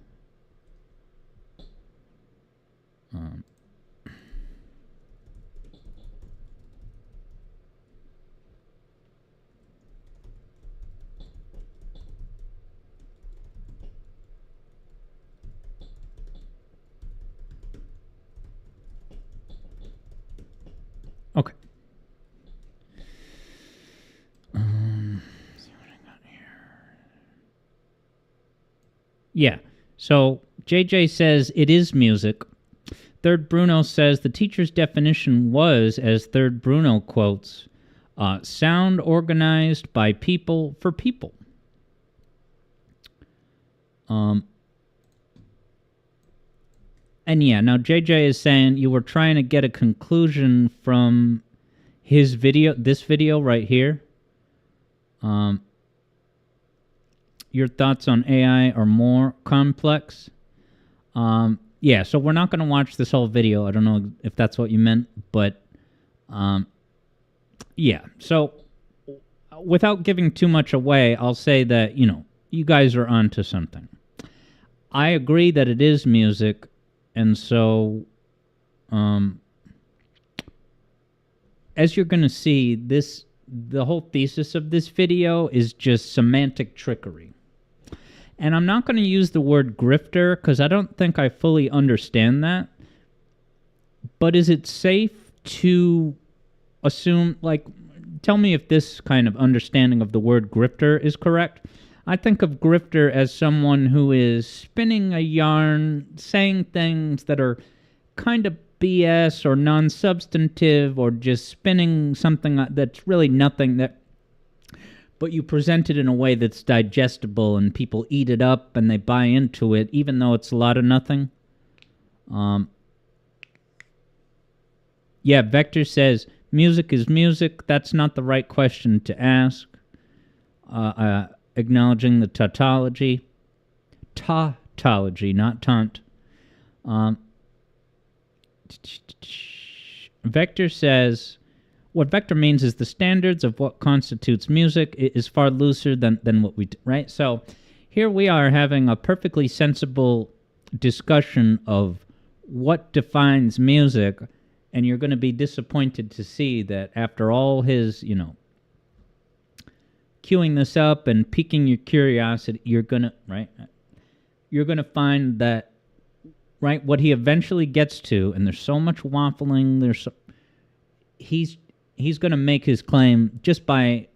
okay. See what I got here. Yeah. So JJ says it is music. Third Bruno says the teacher's definition was, as Third Bruno quotes, sound organized by people for people. And yeah, now JJ is saying you were trying to get a conclusion from his video, this video right here. Your thoughts on AI are more complex. Yeah, so we're not going to watch this whole video. I don't know if that's what you meant, but yeah. So without giving too much away, I'll say that, you know, you guys are onto something. I agree that it is music. And so, as you're going to see, the whole thesis of this video is just semantic trickery. And I'm not going to use the word grifter because I don't think I fully understand that. But is it safe to assume, like, tell me if this kind of understanding of the word grifter is correct. I think of grifter as someone who is spinning a yarn, saying things that are kind of BS or non-substantive, or just spinning something that's really nothing, but you present it in a way that's digestible and people eat it up and they buy into it, even though it's a lot of nothing. Yeah, Vector says, music is music. That's not the right question to ask. Acknowledging the tautology. Tautology, not taunt. Vector says, what Vector means is the standards of what constitutes music is far looser than what we do, right? So here we are having a perfectly sensible discussion of what defines music, and you're going to be disappointed to see that after all his, you know, queuing this up and piquing your curiosity, you're going to, right? You're going to find that, right, what he eventually gets to, and there's so much waffling, he's going to make his claim just by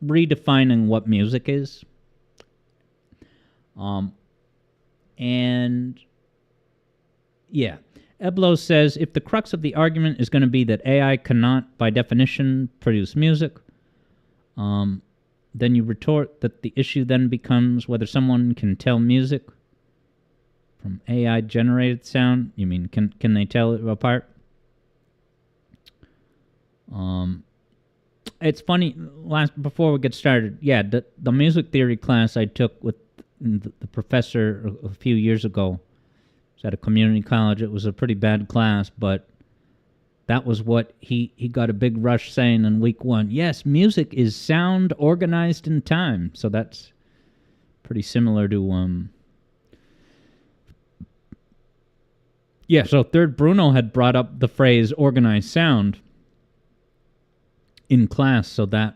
redefining what music is. And yeah. Eblo says, if the crux of the argument is going to be that AI cannot, by definition, produce music, then you retort that the issue then becomes whether someone can tell music from AI-generated sound. You mean, can they tell it apart? It's funny, before we get started, the music theory class I took with the professor a few years ago, it was at a community college. It was a pretty bad class, but that was what he got a big rush saying in week 1. Yes, music is sound organized in time. So that's pretty similar to so Third Bruno had brought up the phrase organized sound in class, so that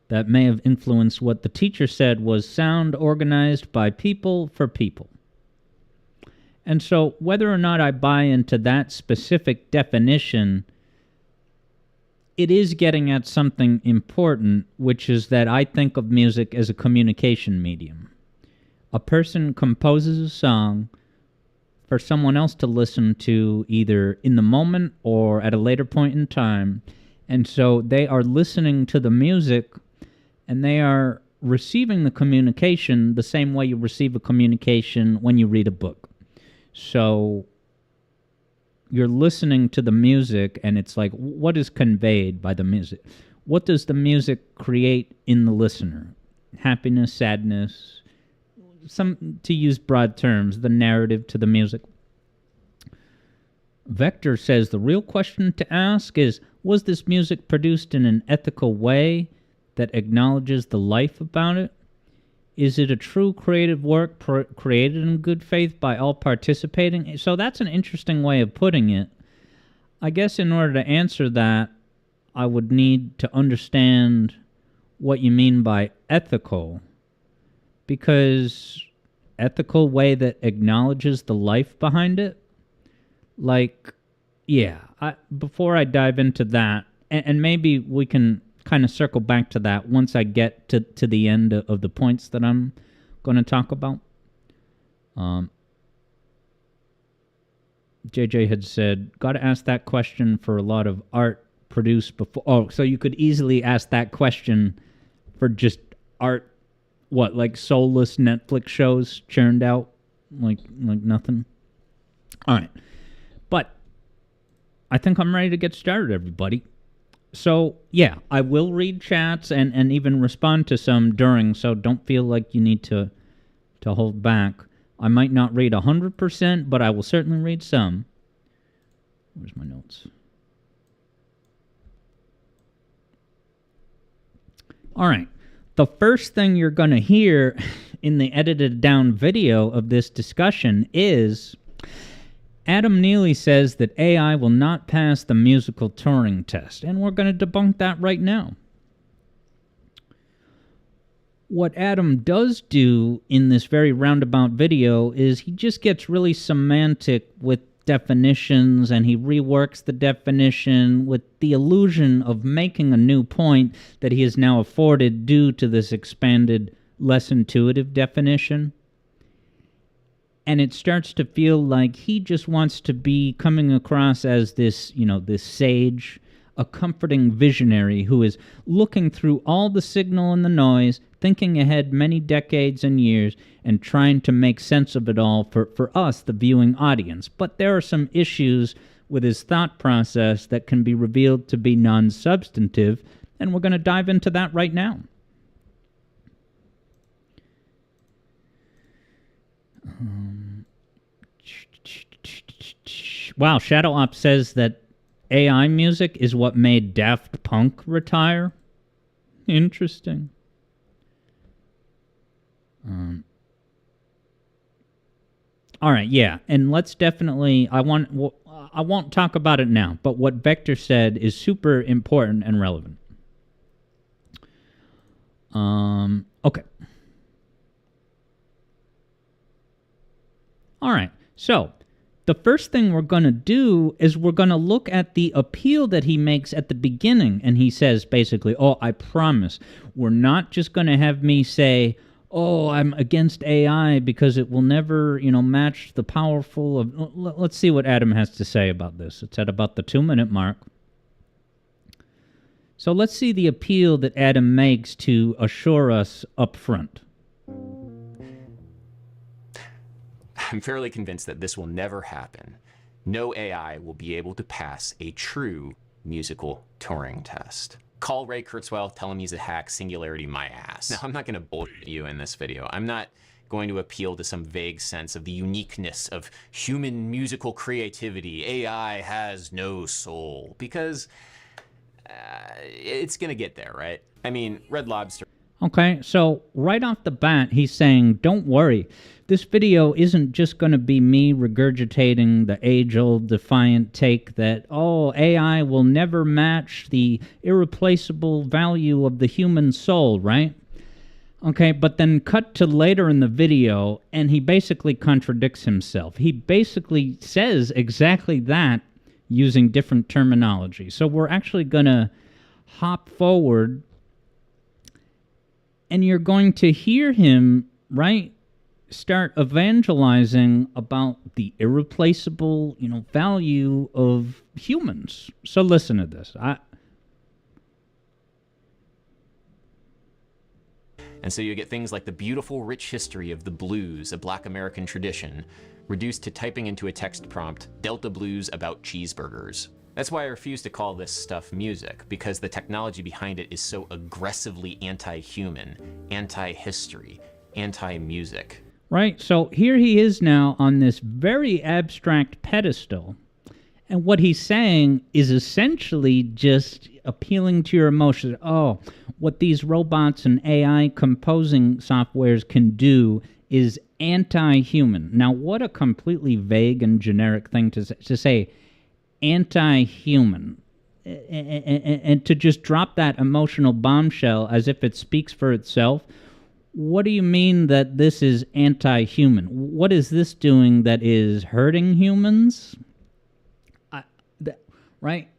that may have influenced what the teacher said was sound organized by people for people. And so whether or not I buy into that specific definition, it is getting at something important, which is that I think of music as a communication medium. A person composes a song for someone else to listen to either in the moment or at a later point in time. And so they are listening to the music and they are receiving the communication the same way you receive a communication when you read a book. So you're listening to the music and it's like, what is conveyed by the music? What does the music create in the listener? Happiness, sadness, some, to use broad terms, the narrative to the music. Vector says the real question to ask is, was this music produced in an ethical way that acknowledges the life about it? Is it a true creative work created in good faith by all participating? So that's an interesting way of putting it. I guess in order to answer that, I would need to understand what you mean by ethical. Because ethical way that acknowledges the life behind it? Like, before I dive into that, and maybe we can kind of circle back to that once I get to the end of the points that I'm going to talk about. JJ had said, got to ask that question for a lot of art produced before. Oh, so you could easily ask that question for just art. What, like soulless Netflix shows churned out like nothing? All right. But I think I'm ready to get started, everybody. So, I will read chats and even respond to some during, so don't feel like you need to hold back. I might not read 100%, but I will certainly read some. Where's my notes? All right. The first thing you're going to hear in the edited down video of this discussion is Adam Neely says that AI will not pass the musical Turing test, and we're going to debunk that right now. What Adam does do in this very roundabout video is he just gets really semantic with definitions, and he reworks the definition with the illusion of making a new point that he is now afforded due to this expanded, less intuitive definition. And it starts to feel like he just wants to be coming across as this, this sage, a comforting visionary who is looking through all the signal and the noise, thinking ahead many decades and years, and trying to make sense of it all for us, the viewing audience. But there are some issues with his thought process that can be revealed to be non-substantive, and we're going to dive into that right now. Wow, Shadow Op says that AI music is what made Daft Punk retire. Interesting. All right, and let's definitely. I won't talk about it now, but what Vector said is super important and relevant. Okay. All right, so the first thing we're going to do is we're going to look at the appeal that he makes at the beginning. And he says basically, I promise, we're not just going to have me say, oh, I'm against AI because it will never, match the powerful of... Let's see what Adam has to say about this. It's at about the 2-minute mark. So let's see the appeal that Adam makes to assure us up front. I'm fairly convinced that this will never happen. No AI will be able to pass a true musical Turing test. Call Ray Kurzweil, tell him he's a hack, singularity my ass. Now, I'm not going to bullshit you in this video. I'm not going to appeal to some vague sense of the uniqueness of human musical creativity. AI has no soul, because it's going to get there, right? I mean, Red Lobster. Okay, so right off the bat, he's saying, don't worry. This video isn't just going to be me regurgitating the age-old defiant take that, oh, AI will never match the irreplaceable value of the human soul, right? Okay, but then cut to later in the video, and he basically contradicts himself. He basically says exactly that using different terminology. So we're actually going to hop forward, and you're going to hear him, right, start evangelizing about the irreplaceable, value of humans. So listen to this. And so you get things like the beautiful, rich history of the blues, a Black American tradition, reduced to typing into a text prompt, Delta blues about cheeseburgers. That's why I refuse to call this stuff music, because the technology behind it is so aggressively anti-human, anti-history, anti-music. Right, so here he is now on this very abstract pedestal, and what he's saying is essentially just appealing to your emotions. Oh, what these robots and AI composing softwares can do is anti-human. Now, what a completely vague and generic thing to say, anti-human. And to just drop that emotional bombshell as if it speaks for itself. What do you mean that this is anti-human? What is this doing that is hurting humans? Right?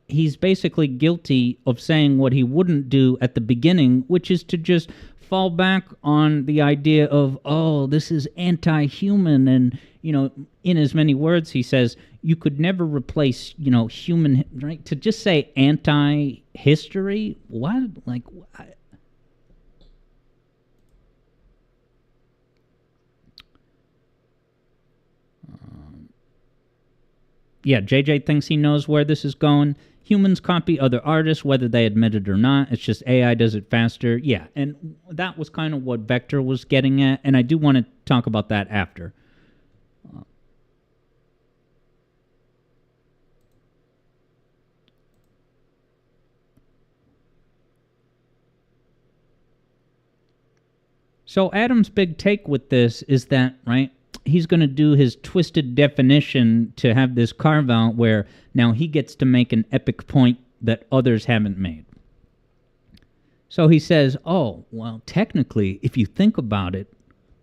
He's basically guilty of saying what he wouldn't do at the beginning, which is to just fall back on the idea of, oh, this is anti-human. And, in as many words, he says, you could never replace, human, right? To just say anti-history? What? Like, yeah, JJ thinks he knows where this is going. Humans copy other artists, whether they admit it or not. It's just AI does it faster. Yeah, and that was kind of what Vector was getting at, and I do want to talk about that after. So Adam's big take with this is that, right, he's going to do his twisted definition to have this carve-out where now he gets to make an epic point that others haven't made. So he says, oh, well, technically, if you think about it,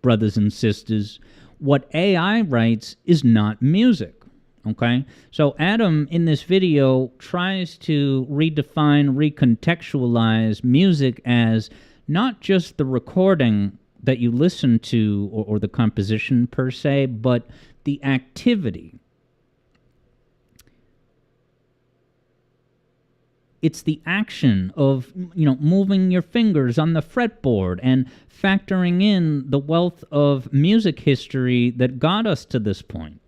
brothers and sisters, what AI writes is not music, okay? So Adam, in this video, tries to redefine, recontextualize music as not just the recording that you listen to or the composition per se, but the activity. It's the action of, moving your fingers on the fretboard and factoring in the wealth of music history that got us to this point.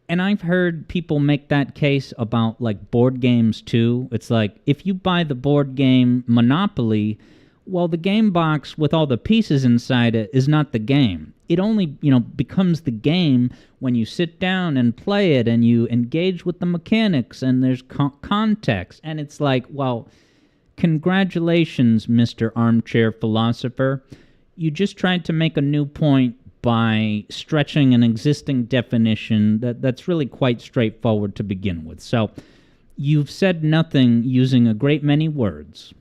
And I've heard people make that case about, like, board games, too. It's like, if you buy the board game Monopoly, well, the game box with all the pieces inside it is not the game. It only, becomes the game when you sit down and play it and you engage with the mechanics and there's context. And it's like, well, congratulations, Mr. Armchair Philosopher. You just tried to make a new point by stretching an existing definition that's really quite straightforward to begin with. So you've said nothing using a great many words.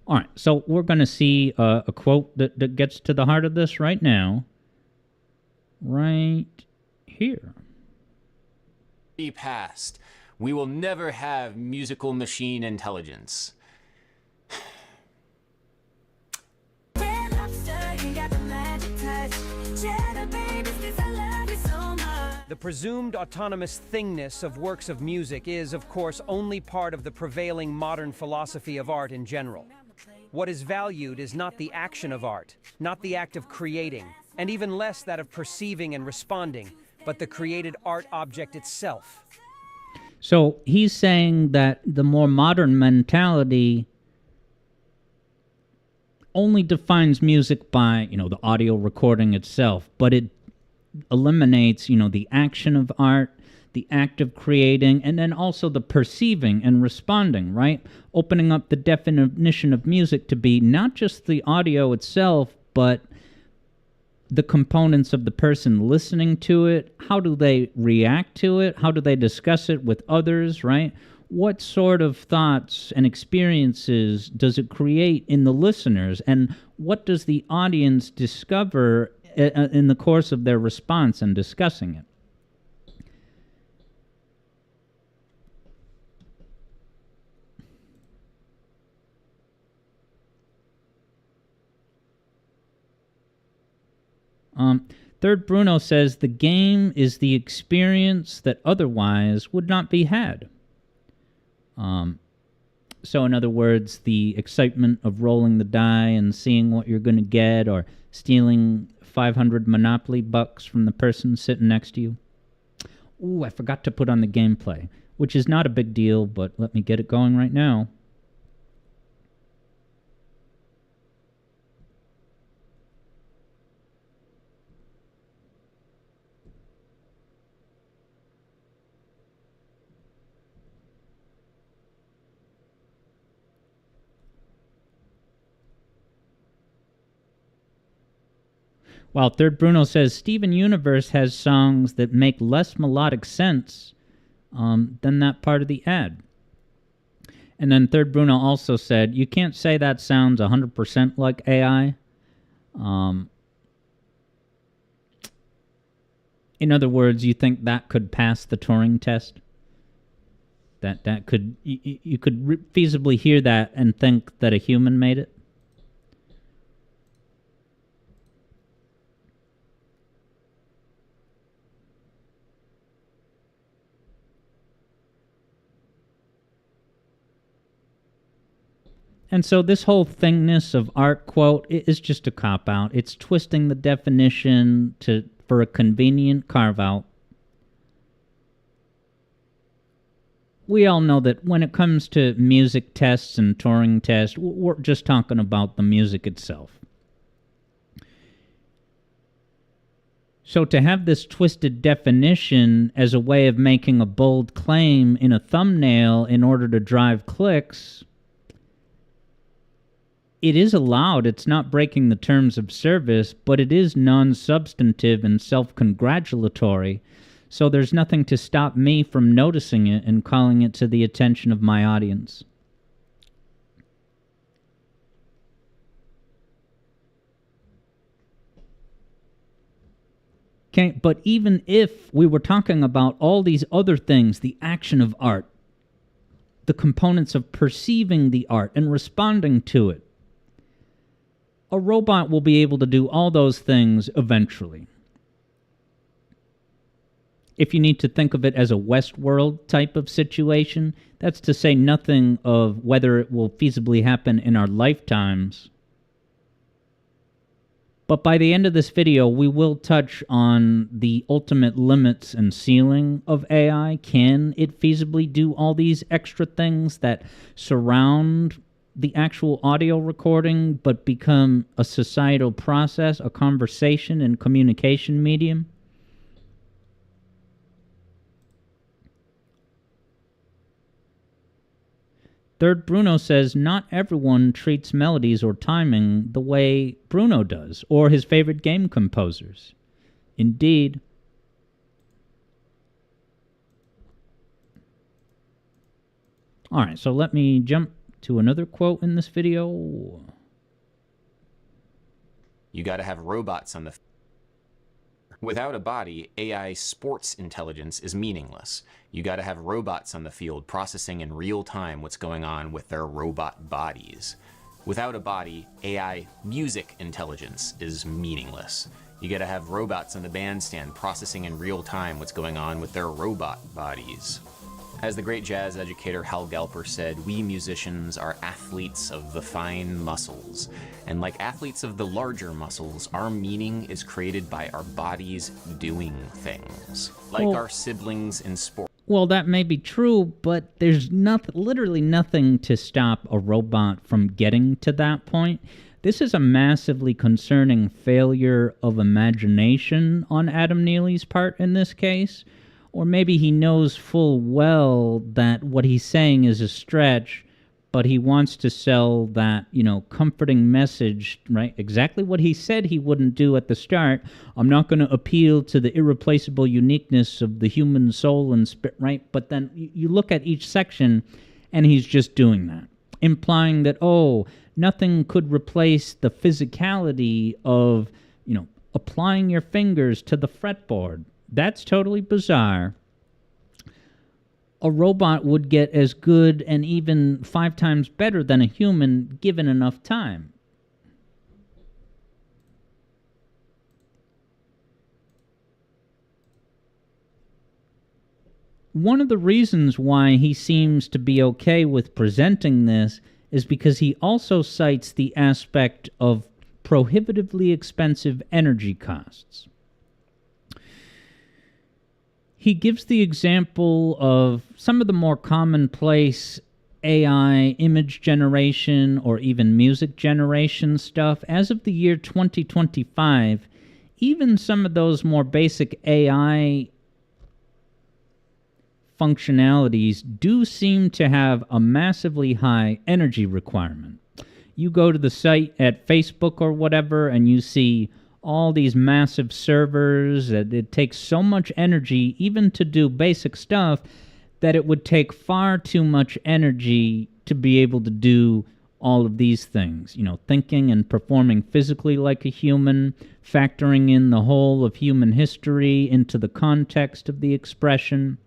All right, so we're going to see a quote that gets to the heart of this right now. right here. Be past. We will never have musical machine intelligence. Red Lobster, you got the magic touch. Cheddar Bay biscuits, I love you so much. The presumed autonomous thingness of works of music is, of course, only part of the prevailing modern philosophy of art in general. What is valued is not the action of art, not the act of creating, and even less that of perceiving and responding, but the created art object itself. So he's saying that the more modern mentality only defines music by, the audio recording itself, but it eliminates, the action of art, the act of creating, and then also the perceiving and responding, right? Opening up the definition of music to be not just the audio itself, but the components of the person listening to it. How do they react to it? How do they discuss it with others, right? What sort of thoughts and experiences does it create in the listeners? And what does the audience discover in the course of their response and discussing it? Third Bruno says the game is the experience that otherwise would not be had. So in other words, the excitement of rolling the die and seeing what you're going to get, or stealing 500 Monopoly bucks from the person sitting next to you. Ooh, I forgot to put on the gameplay, which is not a big deal, but let me get it going right now. While Third Bruno says Steven Universe has songs that make less melodic sense than that part of the ad. And then Third Bruno also said, you can't say that sounds 100% like AI. In other words, you think that could pass the Turing test? That could, you could feasibly hear that and think that a human made it? And so this whole thingness of art, quote, is just a cop-out. It's twisting the definition for a convenient carve-out. We all know that when it comes to music tests and Turing tests, we're just talking about the music itself. So to have this twisted definition as a way of making a bold claim in a thumbnail in order to drive clicks, it is allowed. It's not breaking the terms of service, but it is non-substantive and self-congratulatory. So there's nothing to stop me from noticing it and calling it to the attention of my audience. Okay, but even if we were talking about all these other things, the action of art, the components of perceiving the art and responding to it, a robot will be able to do all those things eventually. If you need to think of it as a Westworld type of situation, that's to say nothing of whether it will feasibly happen in our lifetimes. But by the end of this video, we will touch on the ultimate limits and ceiling of AI. Can it feasibly do all these extra things that surround the actual audio recording, but become a societal process, a conversation and communication medium? Third Bruno says not everyone treats melodies or timing the way Bruno does, or his favorite game composers. Indeed. Alright, so let me jump to another quote in this video. You got to have robots on the Without a body, AI sports intelligence is meaningless. You gotta have robots on the field processing in real time what's going on with their robot bodies. Without a body, AI music intelligence is meaningless. You gotta have robots on the bandstand processing in real time what's going on with their robot bodies. As the great jazz educator Hal Galper said, we musicians are athletes of the fine muscles. And like athletes of the larger muscles, our meaning is created by our bodies doing things. Like our siblings in sport. Well, that may be true, but there's literally nothing to stop a robot from getting to that point. This is a massively concerning failure of imagination on Adam Neely's part in this case. Or maybe he knows full well that what he's saying is a stretch, but he wants to sell that, comforting message, right? Exactly what he said he wouldn't do at the start. I'm not going to appeal to the irreplaceable uniqueness of the human soul and spirit, right? But then you look at each section, and he's just doing that, implying that, nothing could replace the physicality of, applying your fingers to the fretboard. That's totally bizarre. A robot would get as good and even 5 times better than a human given enough time. One of the reasons why he seems to be okay with presenting this is because he also cites the aspect of prohibitively expensive energy costs. He gives the example of some of the more commonplace AI image generation or even music generation stuff. As of the year 2025, even some of those more basic AI functionalities do seem to have a massively high energy requirement. You go to the site at Facebook or whatever, and you see all these massive servers. It takes so much energy even to do basic stuff that it would take far too much energy to be able to do all of these things. Thinking and performing physically like a human, factoring in the whole of human history into the context of the expression.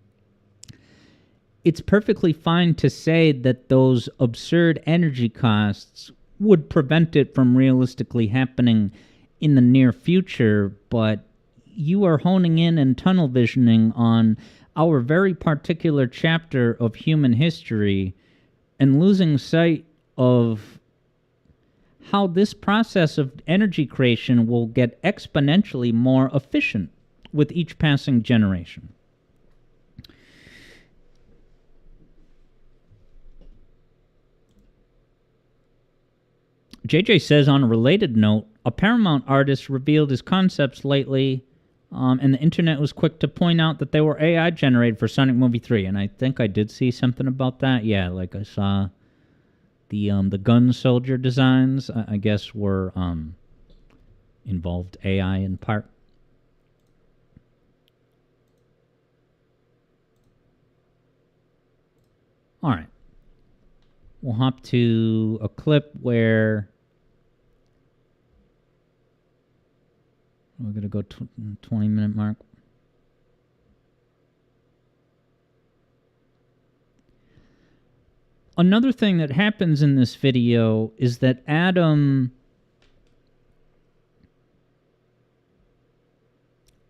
It's perfectly fine to say that those absurd energy costs would prevent it from realistically happening in the near future, but you are honing in and tunnel visioning on our very particular chapter of human history and losing sight of how this process of energy creation will get exponentially more efficient with each passing generation. JJ says, on a related note, a Paramount artist revealed his concepts lately, and the internet was quick to point out that they were AI generated for Sonic Movie 3, and I think I did see something about that. Yeah, like I saw the gun soldier designs, I guess, were involved AI in part. All right. We'll hop to a clip where we're going to go 20-minute mark. Another thing that happens in this video is that Adam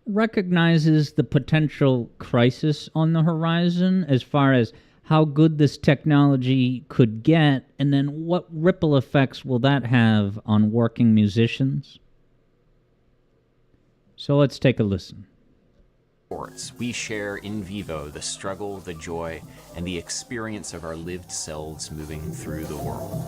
recognizes the potential crisis on the horizon as far as how good this technology could get, and then what ripple effects will that have on working musicians? So let's take a listen. We share in vivo the struggle, the joy, and the experience of our lived selves moving through the world.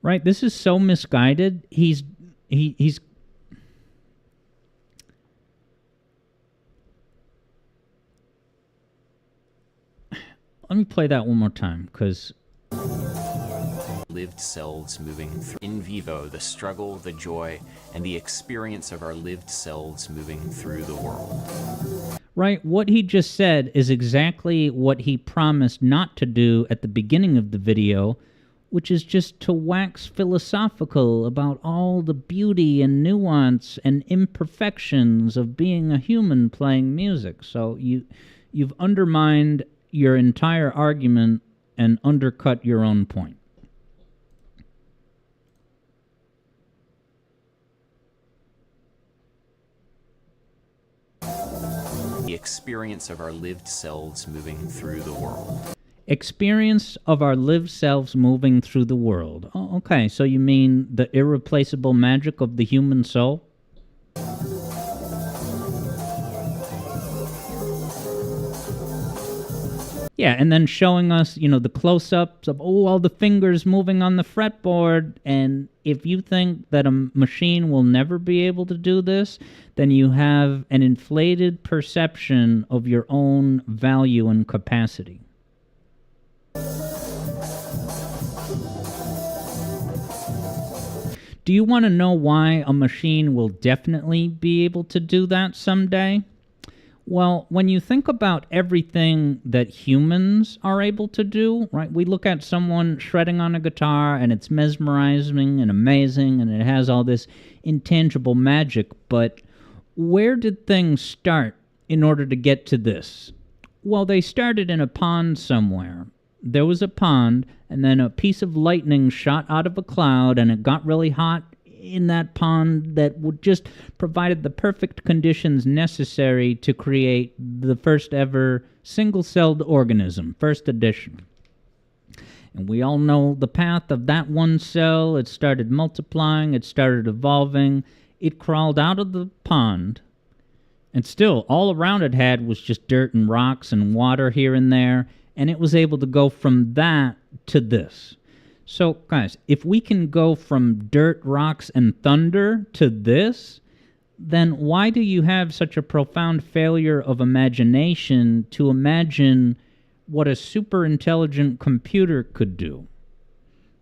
Right, this is so misguided. He's Let me play that one more time, because lived selves moving through in vivo the struggle, the joy, and the experience of our lived selves moving through the world. Right? What he just said is exactly what he promised not to do at the beginning of the video, which is just to wax philosophical about all the beauty and nuance and imperfections of being a human playing music. So you've undermined your entire argument and undercut your own point. The experience of our lived selves moving through the world. Experience of our lived selves moving through the world. Oh, okay, so you mean the irreplaceable magic of the human soul? Yeah, and then showing us, the close-ups of, all the fingers moving on the fretboard. And if you think that a machine will never be able to do this, then you have an inflated perception of your own value and capacity. Do you want to know why a machine will definitely be able to do that someday? Well, when you think about everything that humans are able to do, right? We look at someone shredding on a guitar and it's mesmerizing and amazing and it has all this intangible magic, but where did things start in order to get to this? Well, they started in a pond somewhere. There was a pond, and then a piece of lightning shot out of a cloud, and it got really hot in that pond that would just provided the perfect conditions necessary to create the first ever single-celled organism, first edition. And we all know the path of that one cell. It started multiplying, it started evolving, it crawled out of the pond, and still all around it had was just dirt and rocks and water here and there, and it was able to go from that to this. So, guys, if we can go from dirt, rocks, and thunder to this, then why do you have such a profound failure of imagination to imagine what a super intelligent computer could do?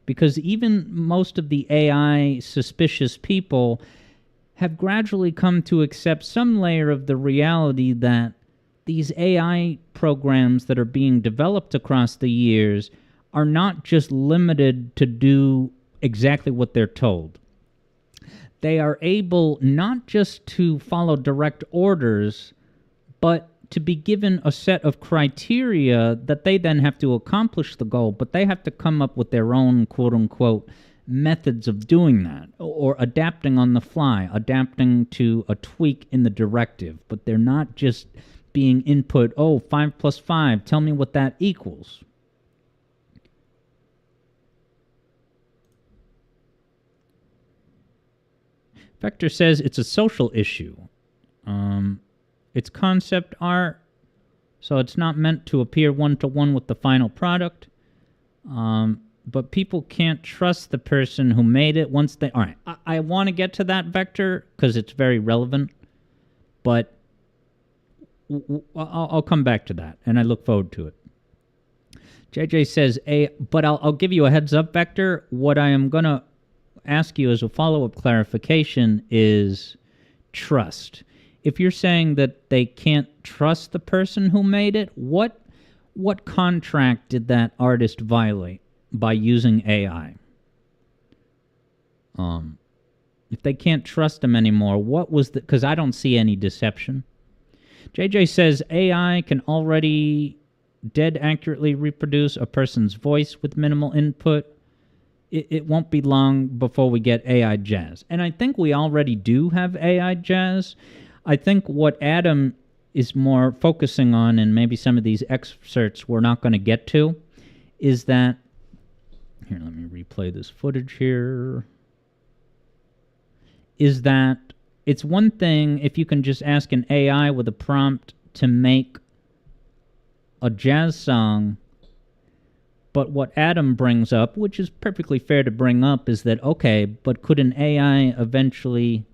Because even most of the AI suspicious people have gradually come to accept some layer of the reality that these AI programs that are being developed across the years are not just limited to do exactly what they're told. They are able not just to follow direct orders, but to be given a set of criteria that they then have to accomplish the goal, but they have to come up with their own quote-unquote methods of doing that, or adapting on the fly, adapting to a tweak in the directive, but they're not just being input, 5 plus 5, tell me what that equals. Vector says it's a social issue. It's concept art, so it's not meant to appear one-to-one with the final product. But people can't trust the person who made it once they... All right, I want to get to that, Vector, because it's very relevant, but I'll come back to that, and I look forward to it. JJ says, but I'll give you a heads up, Vector. What I am going to ask you as a follow-up clarification is trust. If you're saying that they can't trust the person who made it, what contract did that artist violate by using AI? If they can't trust them anymore, what was the... Because I don't see any deception. JJ says AI can already dead accurately reproduce a person's voice with minimal input. It won't be long before we get AI jazz. And I think we already do have AI jazz. I think what Adam is more focusing on, and maybe some of these excerpts we're not going to get to, is that... Here, let me replay this footage here. Is that it's one thing if you can just ask an AI with a prompt to make a jazz song. But what Adam brings up, which is perfectly fair to bring up, is that, okay, but could an AI eventually...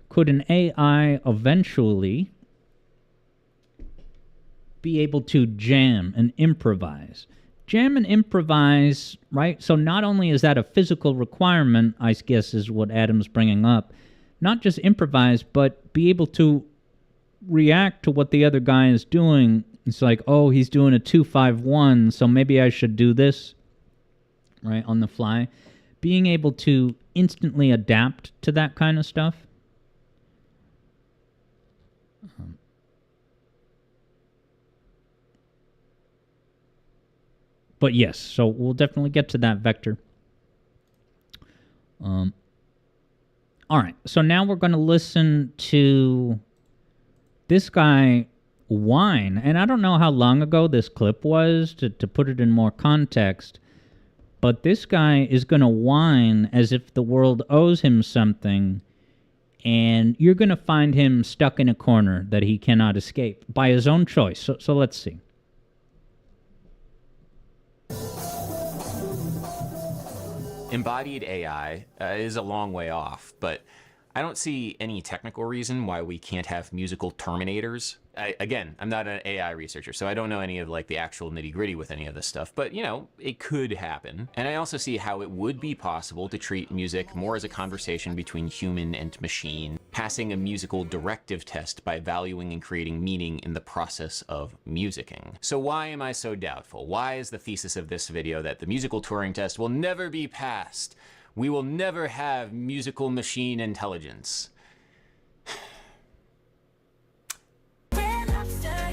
Could an AI eventually be able to jam and improvise? Jam and improvise, right? So not only is that a physical requirement, I guess is what Adam's bringing up, not just improvise, but be able to react to what the other guy is doing. It's like, oh, he's doing a 2-5-1, so maybe I should do this, right, on the fly. Being able to instantly adapt to that kind of stuff. But yes, so we'll definitely get to that vector. All right, so now we're going to listen to this guy whine. And I don't know how long ago this clip was to put it in more context, but this guy is going to whine as if the world owes him something, and you're going to find him stuck in a corner that he cannot escape by his own choice. So let's see. Embodied AI is a long way off, but I don't see any technical reason why we can't have musical terminators. Again, I'm not an AI researcher, so I don't know any of like the actual nitty-gritty with any of this stuff, but you know, it could happen. And I also see how it would be possible to treat music more as a conversation between human and machine, passing a musical directive test by valuing and creating meaning in the process of musicking. So why am I so doubtful? Why is the thesis of this video that the musical Turing test will never be passed? We will never have musical machine intelligence.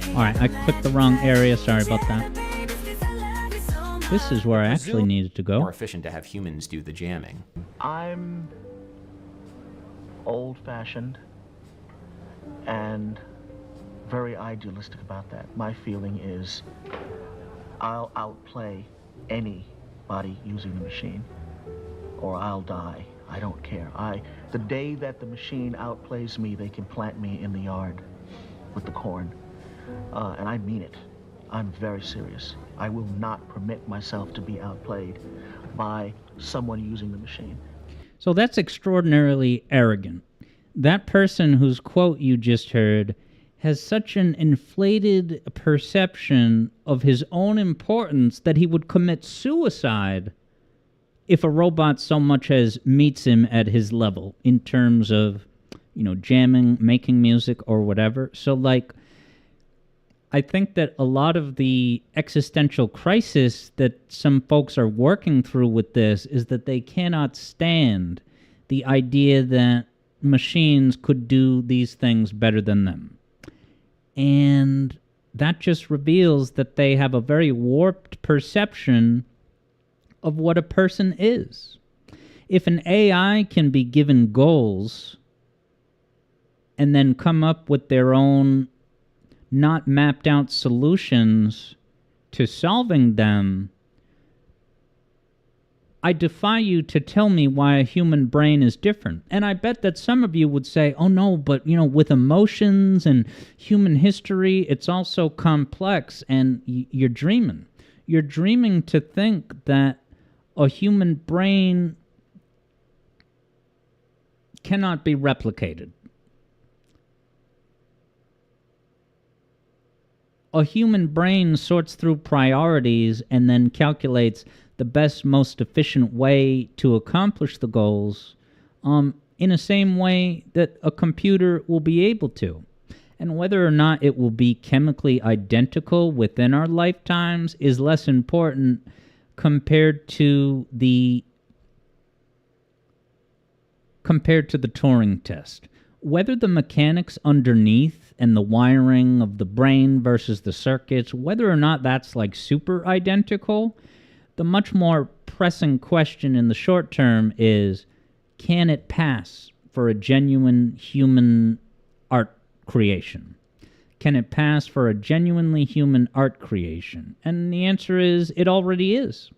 Alright, I clicked the wrong area, sorry about that. This is where I actually needed to go. More efficient to have humans do the jamming. I'm old-fashioned and very idealistic about that. My feeling is I'll outplay anybody using the machine, or I'll die. I don't care. The day that the machine outplays me, they can plant me in the yard with the corn. And I mean it. I'm very serious. I will not permit myself to be outplayed by someone using the machine. So that's extraordinarily arrogant. That person whose quote you just heard has such an inflated perception of his own importance that he would commit suicide if a robot so much as meets him at his level in terms of, you know, jamming, making music, or whatever. So, like, I think that a lot of the existential crisis that some folks are working through with this is that they cannot stand the idea that machines could do these things better than them. And that just reveals that they have a very warped perception of what a person is. If an AI can be given goals and then come up with their own not mapped out solutions to solving them, I defy you to tell me why a human brain is different. And I bet that some of you would say, oh no, but you know, with emotions and human history, it's also complex, and you're dreaming. You're dreaming to think that a human brain cannot be replicated. A human brain sorts through priorities and then calculates the best, most efficient way to accomplish the goals in the same way that a computer will be able to. And whether or not it will be chemically identical within our lifetimes is less important compared to the Turing test. Whether the mechanics underneath and the wiring of the brain versus the circuits, whether or not that's like super identical, the much more pressing question in the short term is, can it pass for a genuine human art creation? Can it pass for a genuinely human art creation? And the answer is, it already is.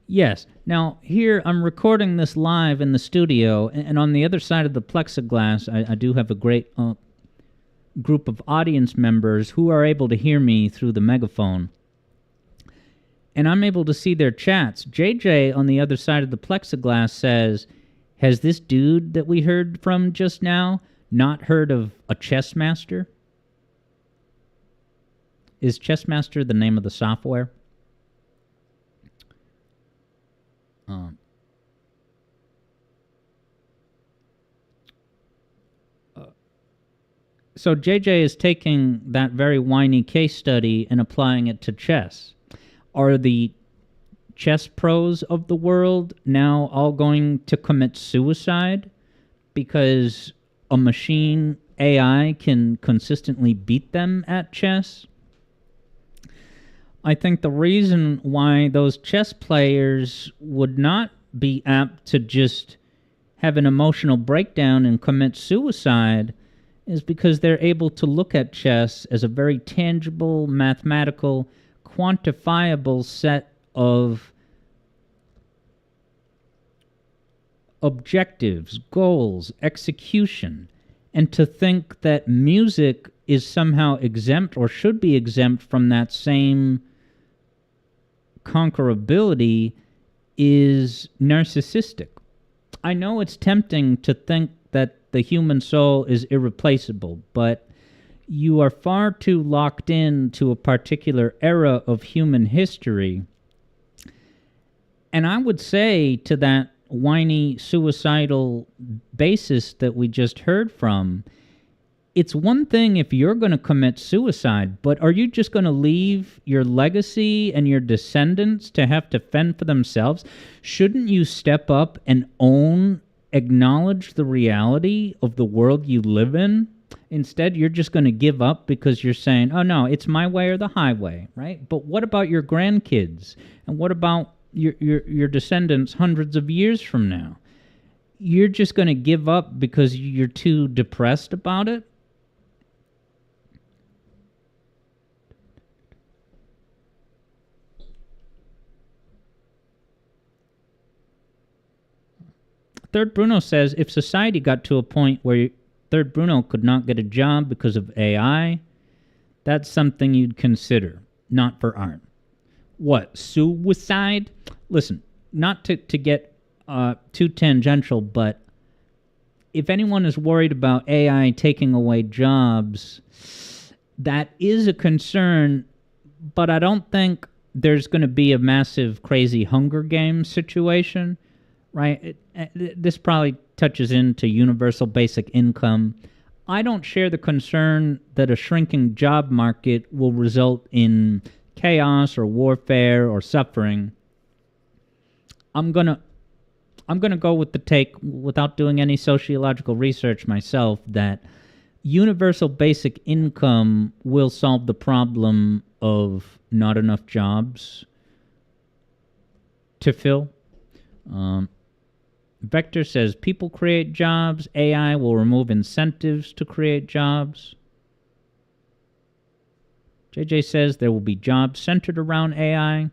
Yes. Now, here, I'm recording this live in the studio, and on the other side of the plexiglass, I do have a great group of audience members who are able to hear me through the megaphone. And I'm able to see their chats. JJ, on the other side of the plexiglass, says, has this dude that we heard from just now not heard of a chess master? Is Chessmaster the name of the software? So JJ is taking that very whiny case study and applying it to chess. Are the chess pros of the world now all going to commit suicide because a machine AI can consistently beat them at chess? I think the reason why those chess players would not be apt to just have an emotional breakdown and commit suicide is because they're able to look at chess as a very tangible, mathematical, quantifiable set of objectives, goals, execution, and to think that music is somehow exempt or should be exempt from that same conquerability is narcissistic. I know it's tempting to think that the human soul is irreplaceable, but you are far too locked in to a particular era of human history. And I would say to that whiny, suicidal basis that we just heard from, it's one thing if you're going to commit suicide, but are you just going to leave your legacy and your descendants to have to fend for themselves? Shouldn't you step up and acknowledge the reality of the world you live in? Instead, you're just going to give up because you're saying, oh no, it's my way or the highway, right? But what about your grandkids? And what about your descendants hundreds of years from now? You're just going to give up because you're too depressed about it? Third Bruno says, if society got to a point where Third Bruno could not get a job because of AI, that's something you'd consider, not for art. What, suicide? Listen, not to get too tangential, but if anyone is worried about AI taking away jobs, that is a concern, but I don't think there's going to be a massive, crazy Hunger Games situation, right? This probably touches into universal basic income. I don't share the concern that a shrinking job market will result in chaos or warfare or suffering. I'm gonna go with the take, without doing any sociological research myself, that universal basic income will solve the problem of not enough jobs to fill. Vector says people create jobs, AI will remove incentives to create jobs. JJ says there will be jobs centered around AI,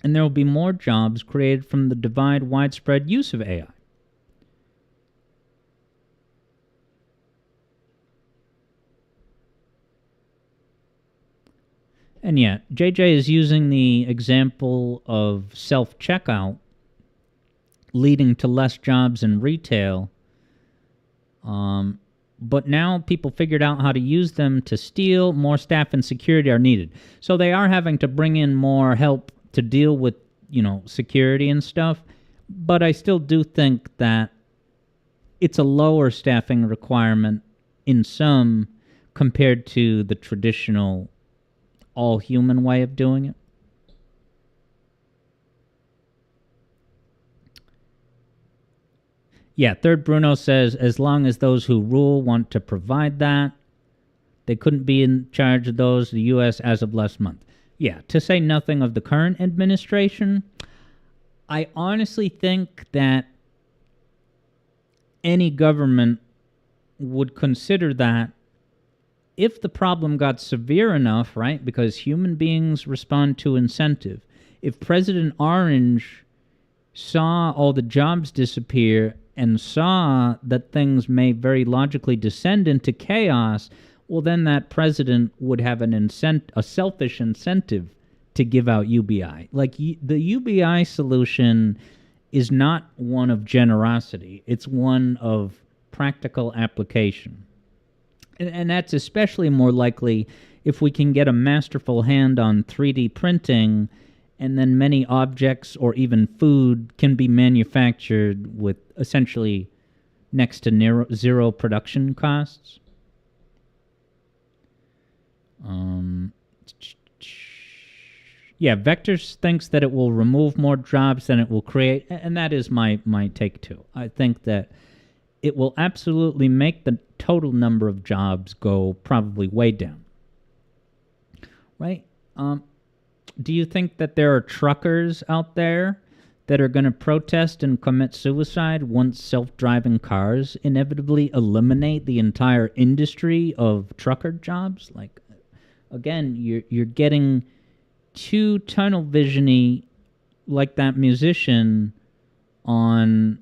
and there will be more jobs created from the widespread use of AI. And yet, JJ is using the example of self-checkout leading to less jobs in retail. But now people figured out how to use them to steal. More staff and security are needed. So they are having to bring in more help to deal with, security and stuff. But I still do think that it's a lower staffing requirement in some compared to the traditional all-human way of doing it. Yeah, Third Bruno says, as long as those who rule want to provide that, they couldn't be in charge of those, the U.S. as of last month. Yeah, to say nothing of the current administration, I honestly think that any government would consider that if the problem got severe enough, right, because human beings respond to incentive. If President Orange saw all the jobs disappear and saw that things may very logically descend into chaos, well, then that president would have a selfish incentive to give out UBI. Like, the UBI solution is not one of generosity. It's one of practical application. And that's especially more likely if we can get a masterful hand on 3D printing, and then many objects or even food can be manufactured with essentially next to zero production costs. Yeah, Vector thinks that it will remove more jobs than it will create, and that is my take too. I think that it will absolutely make the total number of jobs go probably way down. Right? Do you think that there are truckers out there that are going to protest and commit suicide once self-driving cars inevitably eliminate the entire industry of trucker jobs? Like, again, you're getting too tunnel visiony, like that musician, on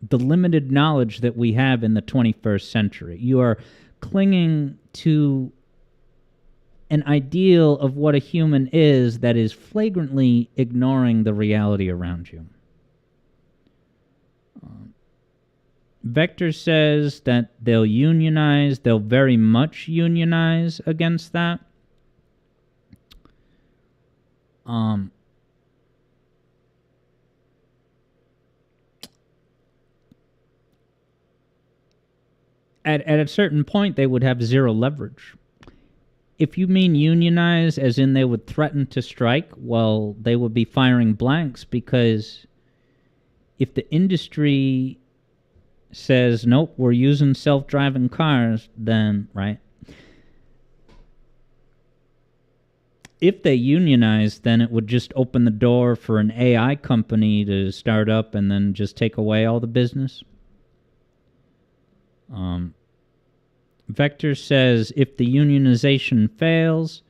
the limited knowledge that we have in the 21st century. You are clinging to an ideal of what a human is that is flagrantly ignoring the reality around you. Vector says that they'll unionize, they'll very much unionize against that. At a certain point, they would have zero leverage. If you mean unionize as in they would threaten to strike, well, they would be firing blanks, because if the industry says, nope, we're using self-driving cars, then, right? If they unionize, then it would just open the door for an AI company to start up and then just take away all the business. Vector says if the unionization fails,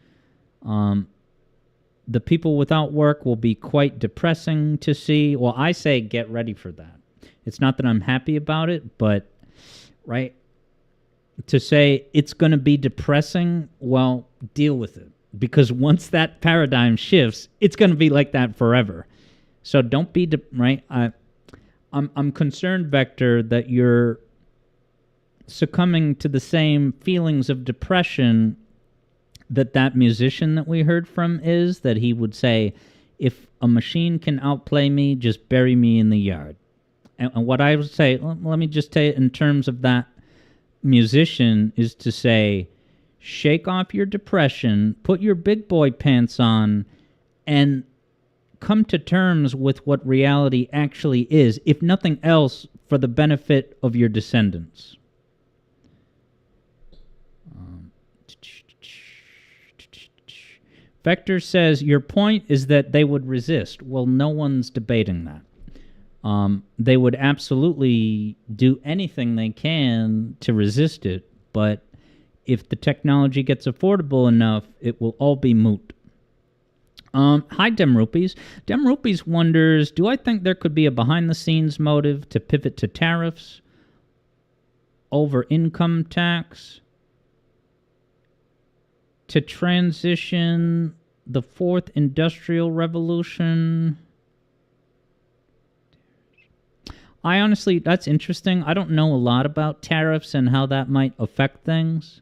the people without work will be quite depressing to see. Well, I say get ready for that. It's not that I'm happy about it, but, right, to say it's going to be depressing, well, deal with it. Because once that paradigm shifts, it's going to be like that forever. So don't be, right? I'm concerned, Vector, that you're succumbing to the same feelings of depression that musician that we heard from is, that he would say, if a machine can outplay me, just bury me in the yard. And what I would say, let me just say it in terms of that musician, is to say, shake off your depression, put your big boy pants on, and come to terms with what reality actually is, if nothing else, for the benefit of your descendants. Vector says, your point is that they would resist. Well, no one's debating that. They would absolutely do anything they can to resist it, but if the technology gets affordable enough, it will all be moot. Hi, Dem Rupees. Dem Rupees wonders, do I think there could be a behind-the-scenes motive to pivot to tariffs over income tax to transition the fourth industrial revolution? I honestly, that's interesting. I don't know a lot about tariffs and how that might affect things.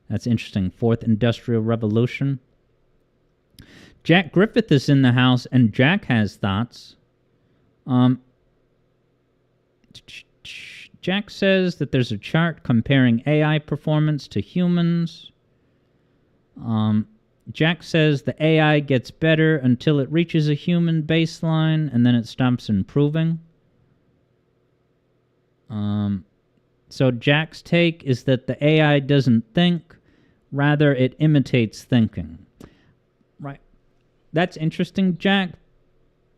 That's interesting. Fourth industrial revolution. Jack Griffith is in the house, and Jack has thoughts. Jack says that there's a chart comparing AI performance to humans. Jack says the AI gets better until it reaches a human baseline, and then it stops improving. So Jack's take is that the AI doesn't think, rather it imitates thinking. Right. That's interesting, Jack,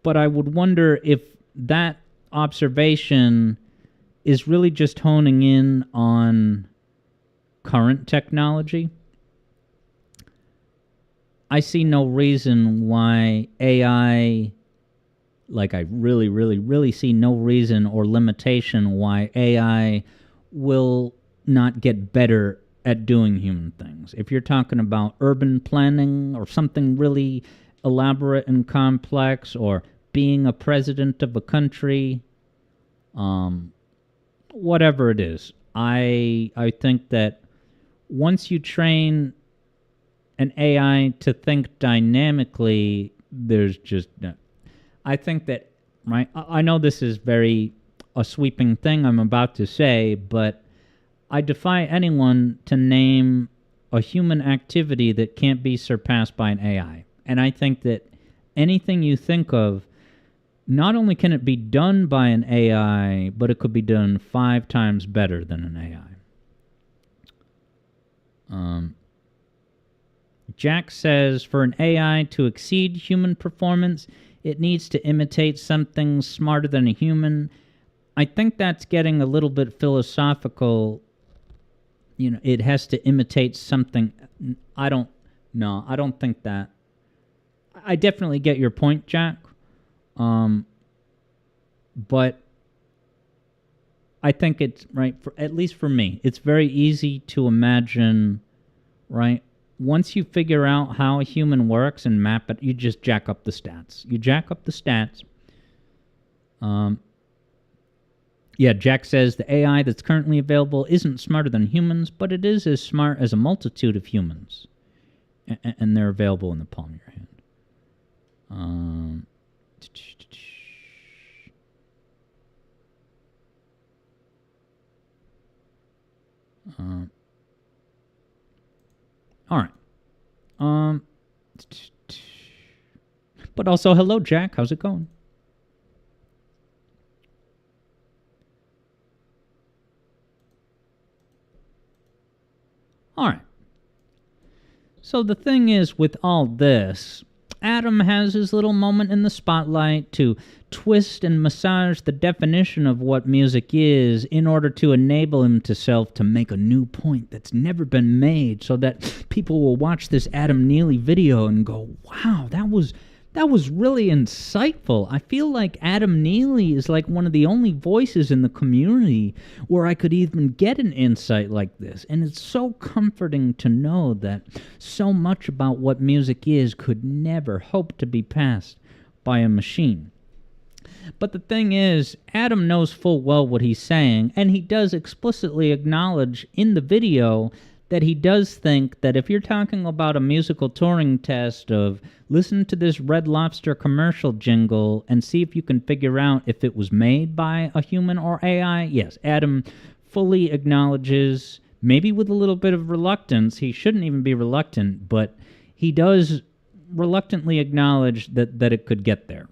but I would wonder if that observation is really just honing in on current technology. I see no reason why AI, like I really see no reason or limitation why AI will not get better at doing human things. If you're talking about urban planning or something really elaborate and complex, or being a president of a country, whatever it is, I think that once you train an AI to think dynamically, there's just no. I think that, right? I know this is very a sweeping thing I'm about to say, but I defy anyone to name a human activity that can't be surpassed by an AI. And I think that anything you think of, not only can it be done by an AI, but it could be done 5 times better than an AI. Jack says, for an AI to exceed human performance, it needs to imitate something smarter than a human. I think that's getting a little bit philosophical. You know, it has to imitate something. I don't think that. I definitely get your point, Jack. But I think it's, right, at least for me, it's very easy to imagine, right? Once you figure out how a human works and map it, you just jack up the stats. You jack up the stats. Yeah, Jack says the AI that's currently available isn't smarter than humans, but it is as smart as a multitude of humans. And they're available in the palm of your hand. All right. But also, hello, Jack. How's it going? All right. So the thing is, with all this, Adam has his little moment in the spotlight to twist and massage the definition of what music is in order to enable himself to make a new point that's never been made, so that people will watch this Adam Neely video and go, wow, that was really insightful. I feel like Adam Neely is like one of the only voices in the community where I could even get an insight like this. And it's so comforting to know that so much about what music is could never hope to be passed by a machine. But the thing is, Adam knows full well what he's saying, and he does explicitly acknowledge in the video that he does think that if you're talking about a musical Turing test of listen to this Red Lobster commercial jingle and see if you can figure out if it was made by a human or AI, yes, Adam fully acknowledges, maybe with a little bit of reluctance, he shouldn't even be reluctant, but he does reluctantly acknowledge that it could get there.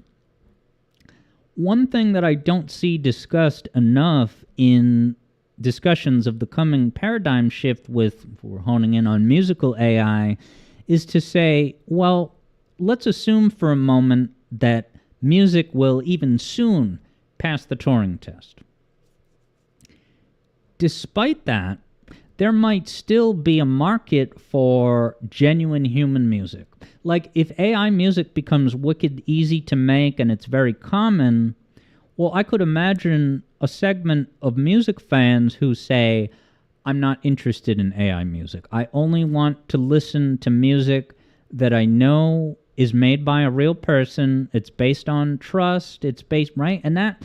One thing that I don't see discussed enough in discussions of the coming paradigm shift with, if we're honing in on musical AI, is to say, well, let's assume for a moment that music will even soon pass the Turing test. Despite that, there might still be a market for genuine human music. Like, if AI music becomes wicked easy to make and it's very common, well, I could imagine a segment of music fans who say, I'm not interested in AI music. I only want to listen to music that I know is made by a real person. It's based on trust. It's based, right? And that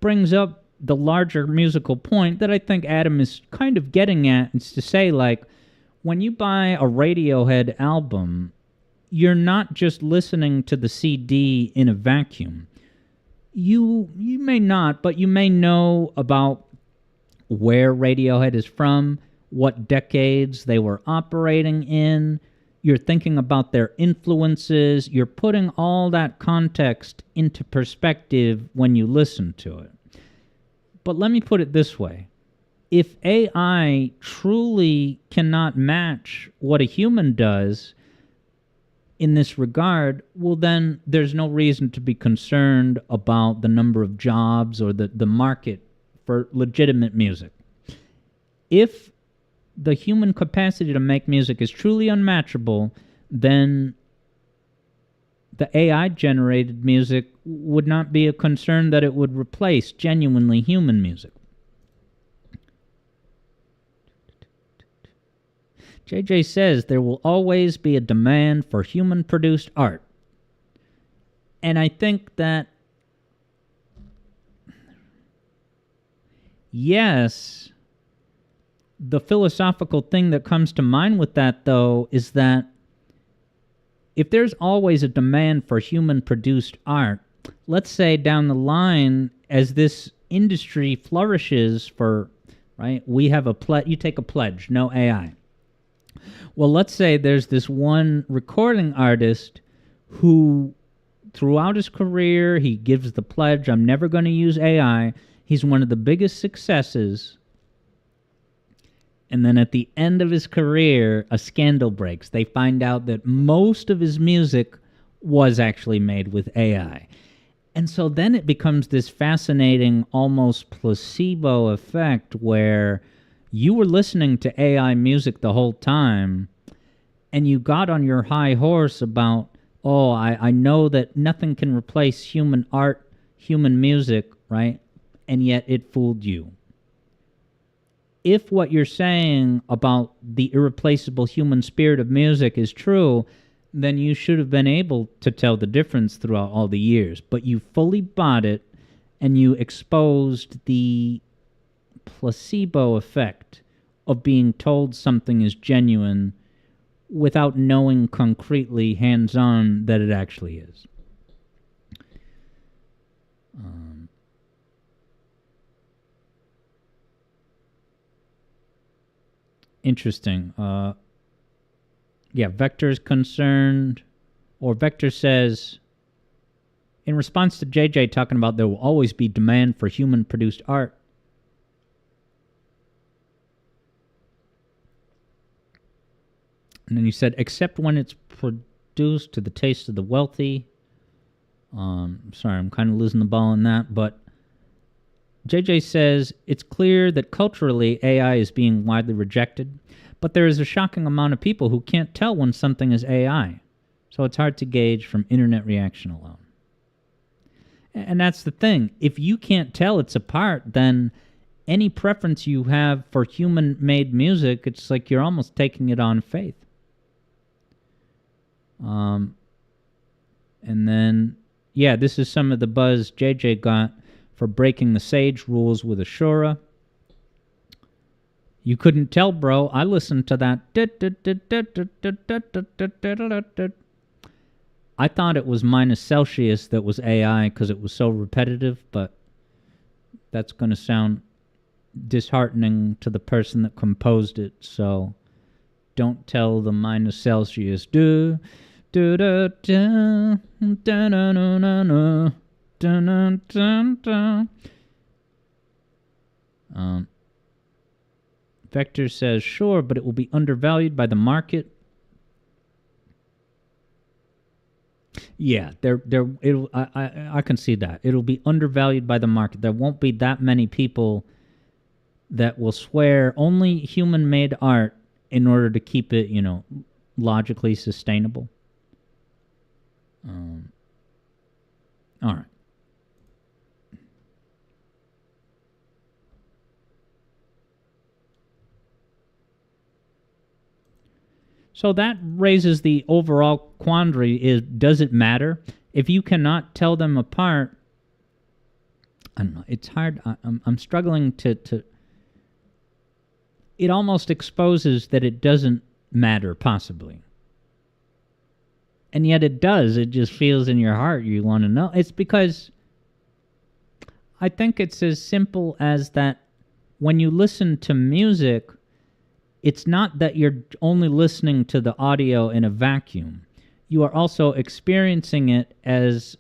brings up the larger musical point that I think Adam is kind of getting at. It's to say, like, when you buy a Radiohead album, you're not just listening to the CD in a vacuum. You may not, but you may know about where Radiohead is from, what decades they were operating in. You're thinking about their influences. You're putting all that context into perspective when you listen to it. But let me put it this way. If AI truly cannot match what a human does in this regard, well, then there's no reason to be concerned about the number of jobs or the market for legitimate music. If the human capacity to make music is truly unmatchable, then the AI-generated music would not be a concern that it would replace genuinely human music. JJ says there will always be a demand for human-produced art. And I think that, yes, The philosophical thing that comes to mind with that, though, is that if there's always a demand for human-produced art, let's say down the line, as this industry flourishes for, right, we have you take a pledge, no AI. Well, let's say there's this one recording artist who, throughout his career, he gives the pledge, I'm never going to use AI. He's one of the biggest successes. And then at the end of his career, a scandal breaks. They find out that most of his music was actually made with AI. And so then it becomes this fascinating, almost placebo effect where you were listening to AI music the whole time, and you got on your high horse about, oh, I know that nothing can replace human art, human music, right? And yet it fooled you. If what you're saying about the irreplaceable human spirit of music is true, then you should have been able to tell the difference throughout all the years. But you fully bought it, and you exposed the placebo effect of being told something is genuine without knowing concretely, hands-on, that it actually is. Interesting. Yeah, Vector's concerned, or Vector says, in response to JJ talking about there will always be demand for human-produced art, and then you said, except when it's produced to the taste of the wealthy. Sorry, I'm kind of losing the ball on that, but JJ says, it's clear that culturally AI is being widely rejected, but there is a shocking amount of people who can't tell when something is AI, so it's hard to gauge from internet reaction alone. And that's the thing. If you can't tell it's a part, then any preference you have for human-made music, it's like you're almost taking it on faith. And then, yeah, this is some of the buzz JJ got for breaking the Sage rules with Ashura. You couldn't tell, bro. I listened to that. I thought it was minus Celsius that was AI because it was so repetitive, but that's going to sound disheartening to the person that composed it, so don't tell the minus Celsius. Vector says, sure, but it will be undervalued by the market. Yeah, I can see that. It'll be undervalued by the market. There won't be that many people that will swear only human-made art in order to keep it, logically sustainable. All right. So that raises the overall quandary is, does it matter? If you cannot tell them apart, I don't know, it's hard. I'm struggling to... It almost exposes that it doesn't matter, possibly. And yet it does. It just feels in your heart you want to know. It's because I think it's as simple as that when you listen to music, it's not that you're only listening to the audio in a vacuum. You are also experiencing it as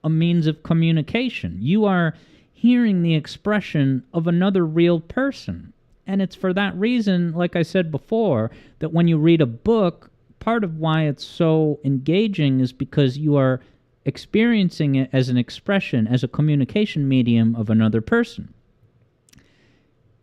a means of communication. You are hearing the expression of another real person. And it's for that reason, like I said before, that when you read a book, part of why it's so engaging is because you are experiencing it as an expression, as a communication medium of another person.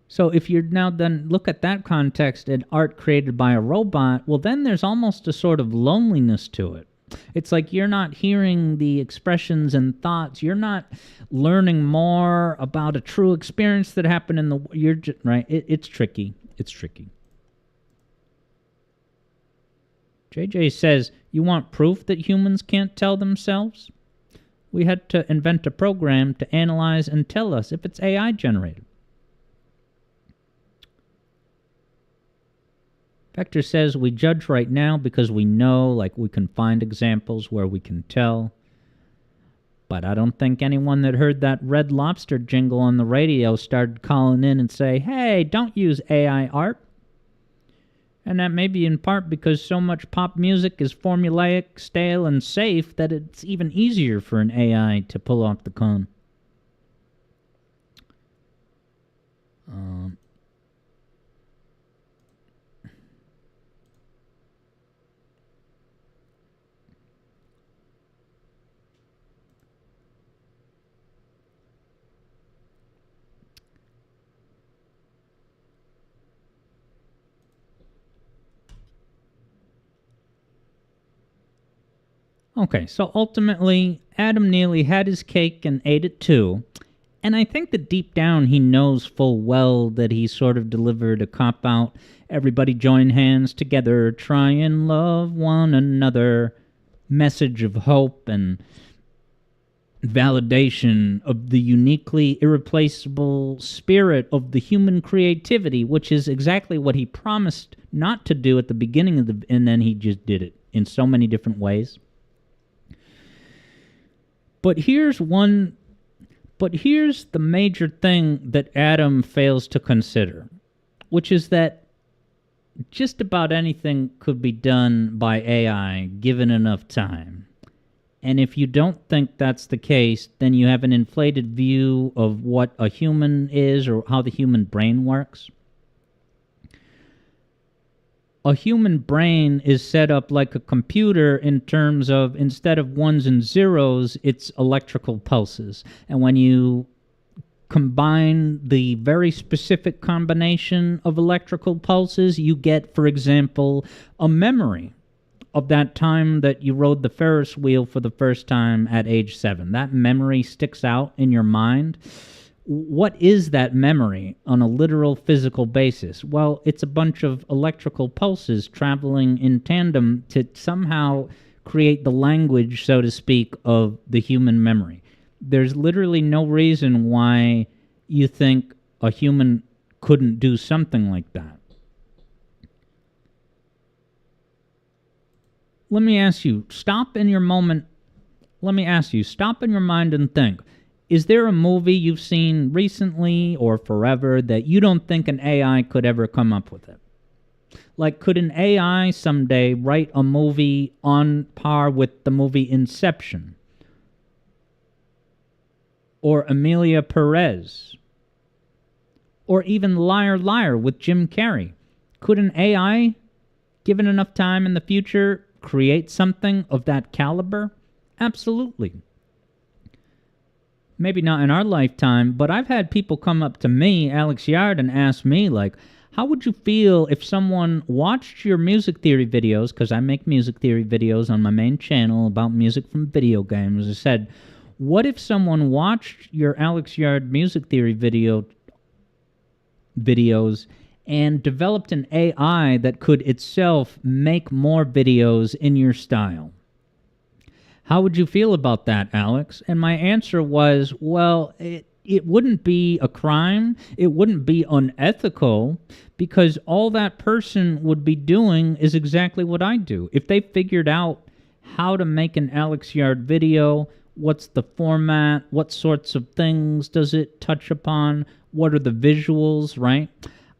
So if you're now then look at that context and art created by a robot, well, then there's almost a sort of loneliness to it. It's like you're not hearing the expressions and thoughts. You're not learning more about a true experience that happened in the... You're just, right? It's tricky. It's tricky. JJ says, you want proof that humans can't tell themselves? We had to invent a program to analyze and tell us if it's AI generated. Vector says we judge right now because we know, like we can find examples where we can tell. But I don't think anyone that heard that Red Lobster jingle on the radio started calling in and say, hey, don't use AI art. And that may be in part because so much pop music is formulaic, stale, and safe that it's even easier for an AI to pull off the con. Okay, so ultimately, Adam Neely had his cake and ate it too. And I think that deep down he knows full well that he sort of delivered a cop-out, everybody join hands together, try and love one another message of hope and validation of the uniquely irreplaceable spirit of the human creativity, which is exactly what he promised not to do at the beginning of and then he just did it in so many different ways. But here's the major thing that Adam fails to consider, which is that just about anything could be done by AI given enough time. And if you don't think that's the case, then you have an inflated view of what a human is or how the human brain works. A human brain is set up like a computer in terms of, instead of ones and zeros, it's electrical pulses. And when you combine the very specific combination of electrical pulses, you get, for example, a memory of that time that you rode the Ferris wheel for the first time at age 7. That memory sticks out in your mind. What is that memory on a literal physical basis? Well, it's a bunch of electrical pulses traveling in tandem to somehow create the language, so to speak, of the human memory. There's literally no reason why you think a human couldn't do something like that. Let me ask you, stop in your mind and think. Is there a movie you've seen recently or forever that you don't think an AI could ever come up with it? Like, could an AI someday write a movie on par with the movie Inception? Or Amelia Perez? Or even Liar Liar with Jim Carrey? Could an AI, given enough time in the future, create something of that caliber? Absolutely. Maybe not in our lifetime, but I've had people come up to me, Alex Yard, and ask me, like, how would you feel if someone watched your music theory videos, because I make music theory videos on my main channel about music from video games. I said, what if someone watched your Alex Yard music theory videos and developed an AI that could itself make more videos in your style? How would you feel about that, Alex? And my answer was, well, it wouldn't be a crime. It wouldn't be unethical, because all that person would be doing is exactly what I do. If they figured out how to make an Alex Yard video, what's the format, what sorts of things does it touch upon, what are the visuals, right?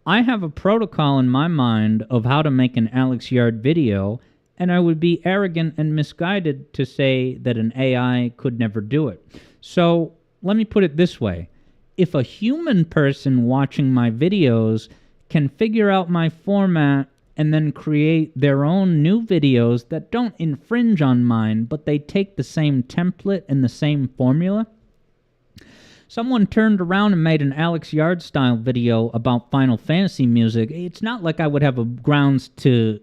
I have a protocol in my mind of how to make an Alex Yard video, and I would be arrogant and misguided to say that an AI could never do it. So let me put it this way. If a human person watching my videos can figure out my format and then create their own new videos that don't infringe on mine, but they take the same template and the same formula. Someone turned around and made an Alex Yard style video about Final Fantasy music. It's not like I would have grounds to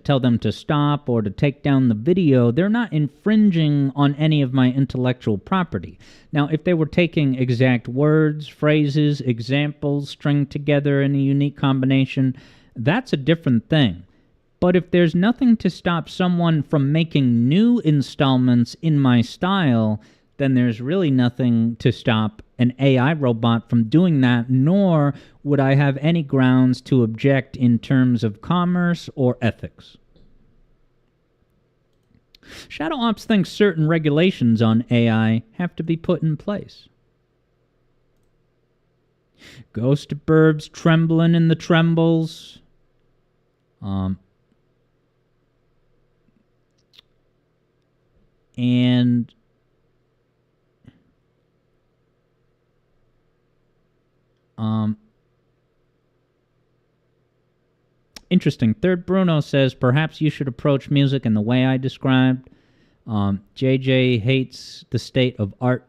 tell them to stop or to take down the video. They're not infringing on any of my intellectual property. Now, if they were taking exact words, phrases, examples, stringed together in a unique combination, that's a different thing. But if there's nothing to stop someone from making new installments in my style, then there's really nothing to stop an AI robot from doing that, nor would I have any grounds to object in terms of commerce or ethics. Shadow Ops thinks certain regulations on AI have to be put in place. Ghost Burbs trembling in the trembles. And interesting. Third Bruno says, perhaps you should approach music in the way I described. JJ hates the state of art.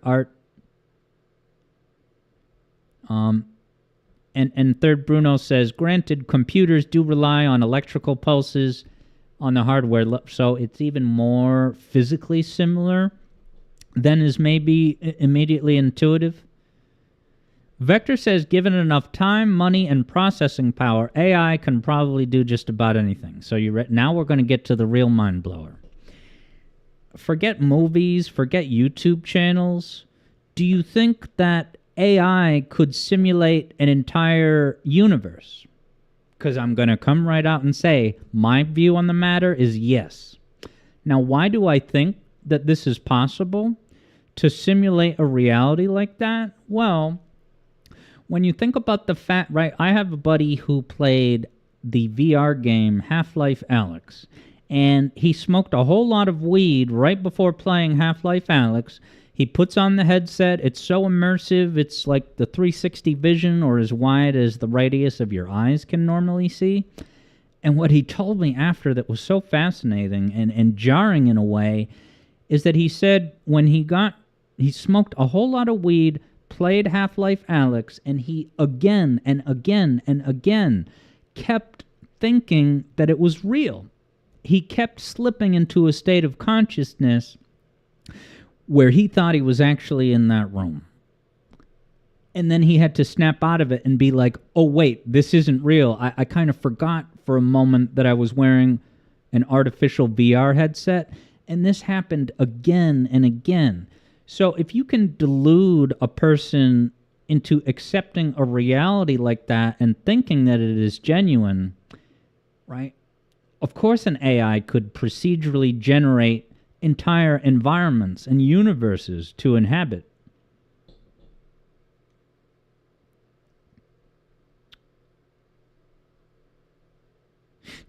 And Third Bruno says, granted, computers do rely on electrical pulses on the hardware, so it's even more physically similar than is maybe immediately intuitive. Vector says, given enough time, money, and processing power, AI can probably do just about anything. So now we're going to get to the real mind blower. Forget movies, forget YouTube channels. Do you think that AI could simulate an entire universe? Because I'm going to come right out and say, my view on the matter is yes. Now, why do I think that this is possible? To simulate a reality like that? Well, when you think about the fact, right, I have a buddy who played the VR game Half-Life Alyx, and he smoked a whole lot of weed right before playing Half-Life Alyx. He puts on the headset. It's so immersive. It's like the 360 vision, or as wide as the radius of your eyes can normally see. And what he told me after that was so fascinating and jarring in a way is that he said when he smoked a whole lot of weed, played Half-Life Alyx, and he again and again and again kept thinking that it was real. He kept slipping into a state of consciousness where he thought he was actually in that room. And then he had to snap out of it and be like, oh, wait, this isn't real. I kind of forgot for a moment that I was wearing an artificial VR headset. And this happened again and again. So if you can delude a person into accepting a reality like that and thinking that it is genuine, right? Of course an AI could procedurally generate entire environments and universes to inhabit.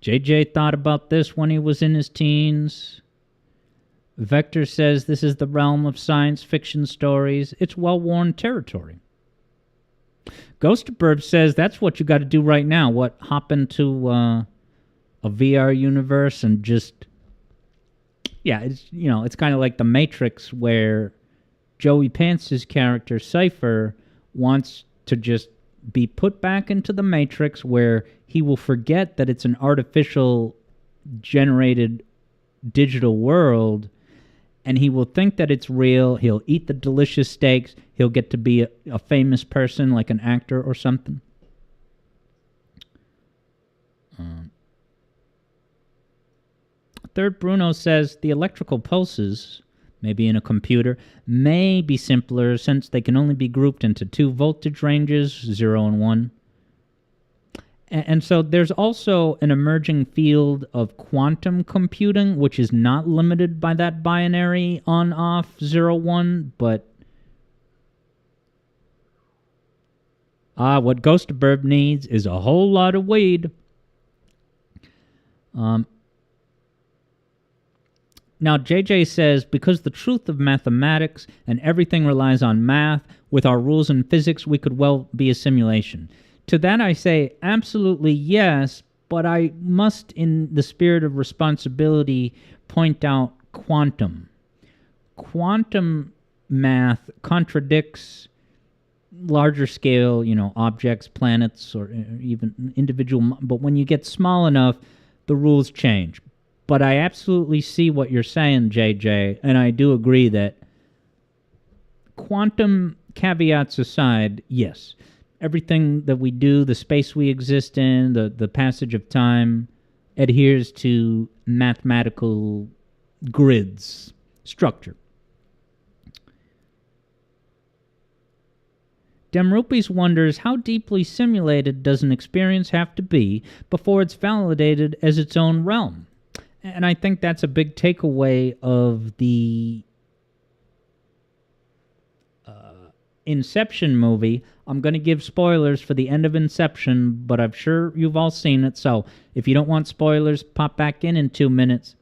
JJ thought about this when he was in his teens. Vector says this is the realm of science fiction stories. It's well-worn territory. Ghost Burb says that's what you got to do right now. What, hop into a VR universe and just... Yeah, it's kind of like the Matrix where Joey Pants' character, Cypher, wants to just be put back into the Matrix where he will forget that it's an artificial generated digital world, and he will think that it's real. He'll eat the delicious steaks. He'll get to be a famous person, like an actor or something. Third Bruno says the electrical pulses, maybe in a computer, may be simpler since they can only be grouped into two voltage ranges, 0 and 1. And so there's also an emerging field of quantum computing, which is not limited by that binary on-off 0-1, but what Ghost Burb needs is a whole lot of weed. Now, JJ says, because the truth of mathematics and everything relies on math, with our rules in physics, we could well be a simulation. To that I say, absolutely yes, but I must, in the spirit of responsibility, point out quantum. Quantum math contradicts larger scale, objects, planets, or even individual, but when you get small enough, the rules change. But I absolutely see what you're saying, JJ, and I do agree that quantum caveats aside, yes, everything that we do, the space we exist in, the passage of time, adheres to mathematical grids, structure. Demrupis wonders how deeply simulated does an experience have to be before it's validated as its own realm. And I think that's a big takeaway of the Inception movie. I'm going to give spoilers for the end of Inception, but I'm sure you've all seen it, so if you don't want spoilers, pop back in 2 minutes.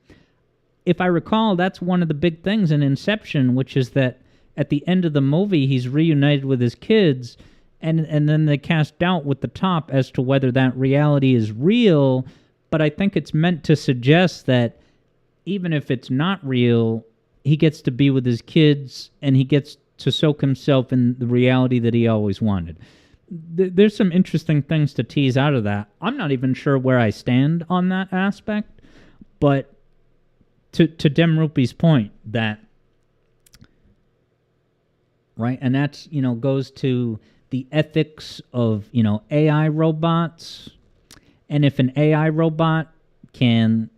If I recall, that's one of the big things in Inception, which is that at the end of the movie, he's reunited with his kids, and then they cast doubt with the top as to whether that reality is real, but I think it's meant to suggest that even if it's not real, he gets to be with his kids, and he gets to soak himself in the reality that he always wanted. There's some interesting things to tease out of that. I'm not even sure where I stand on that aspect, but to Demrupi's point, that, right, and that's, goes to the ethics of, AI robots, and if an AI robot can,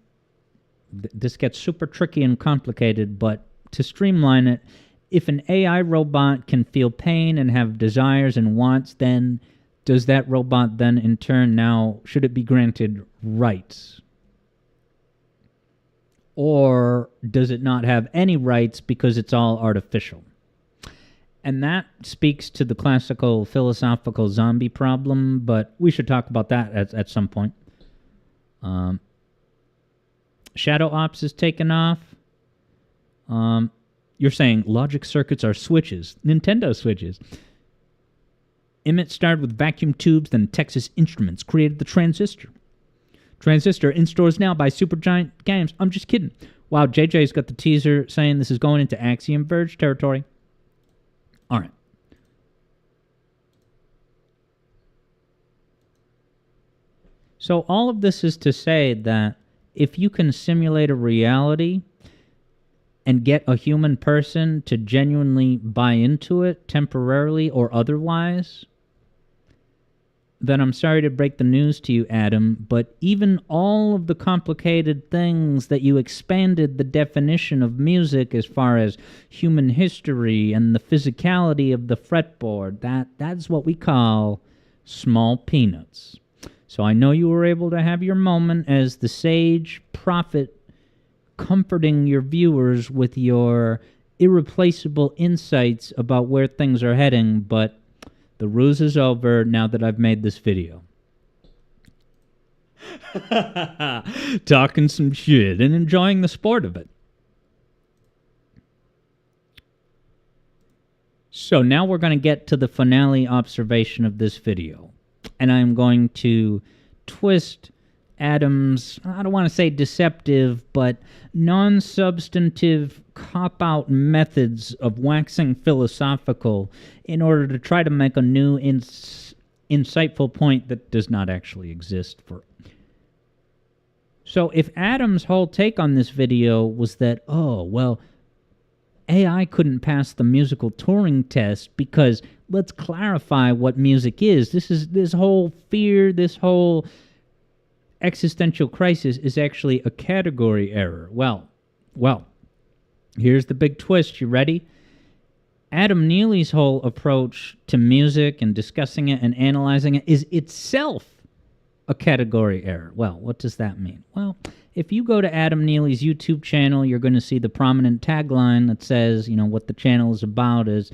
this gets super tricky and complicated, but to streamline it, if an AI robot can feel pain and have desires and wants, then does that robot then in turn now, should it be granted rights? Or does it not have any rights because it's all artificial? And that speaks to the classical philosophical zombie problem, but we should talk about that at some point. Shadow Ops is taken off. You're saying logic circuits are switches, Nintendo switches. Emmett started with vacuum tubes, then Texas Instruments created the transistor. Transistor in stores now by Supergiant Games. I'm just kidding. Wow, JJ's got the teaser saying this is going into Axiom Verge territory. All right. So all of this is to say that if you can simulate a reality and get a human person to genuinely buy into it, temporarily or otherwise, then I'm sorry to break the news to you, Adam, but even all of the complicated things that you expanded the definition of music as far as human history and the physicality of the fretboard, that's what we call small peanuts. So I know you were able to have your moment as the sage prophet comforting your viewers with your irreplaceable insights about where things are heading, but the ruse is over now that I've made this video. Talking some shit and enjoying the sport of it. So now we're going to get to the finale observation of this video. And I'm going to twist Adam's, I don't want to say deceptive, but non-substantive cop-out methods of waxing philosophical in order to try to make a new insightful point that does not actually exist. So if Adam's whole take on this video was that, oh, well, AI couldn't pass the musical Turing test because let's clarify what music is. This whole fear, this whole existential crisis is actually a category error. Well, here's the big twist. You ready? Adam Neely's whole approach to music and discussing it and analyzing it is itself a category error. Well, what does that mean? Well, if you go to Adam Neely's YouTube channel, you're going to see the prominent tagline that says, what the channel is about is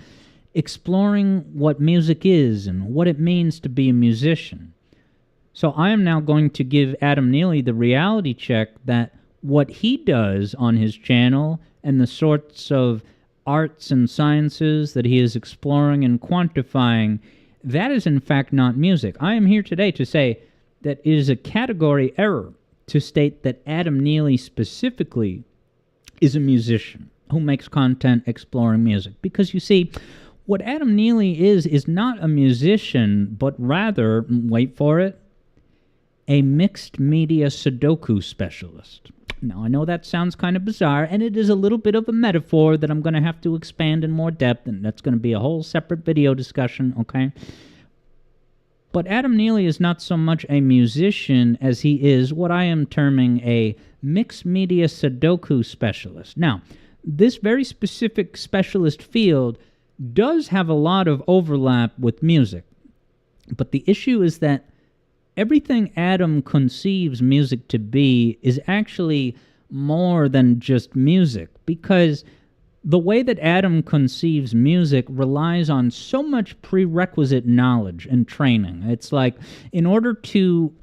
exploring what music is and what it means to be a musician. So I am now going to give Adam Neely the reality check that what he does on his channel and the sorts of arts and sciences that he is exploring and quantifying, that is in fact not music. I am here today to say that it is a category error to state that Adam Neely specifically is a musician who makes content exploring music. Because you see, what Adam Neely is not a musician, but rather, wait for it, a mixed media Sudoku specialist. Now, I know that sounds kind of bizarre, and it is a little bit of a metaphor that I'm going to have to expand in more depth, and that's going to be a whole separate video discussion, okay? But Adam Neely is not so much a musician as he is what I am terming a mixed media Sudoku specialist. Now, this very specific specialist field does have a lot of overlap with music. But the issue is that everything Adam conceives music to be is actually more than just music, because the way that Adam conceives music relies on so much prerequisite knowledge and training. It's like, in order to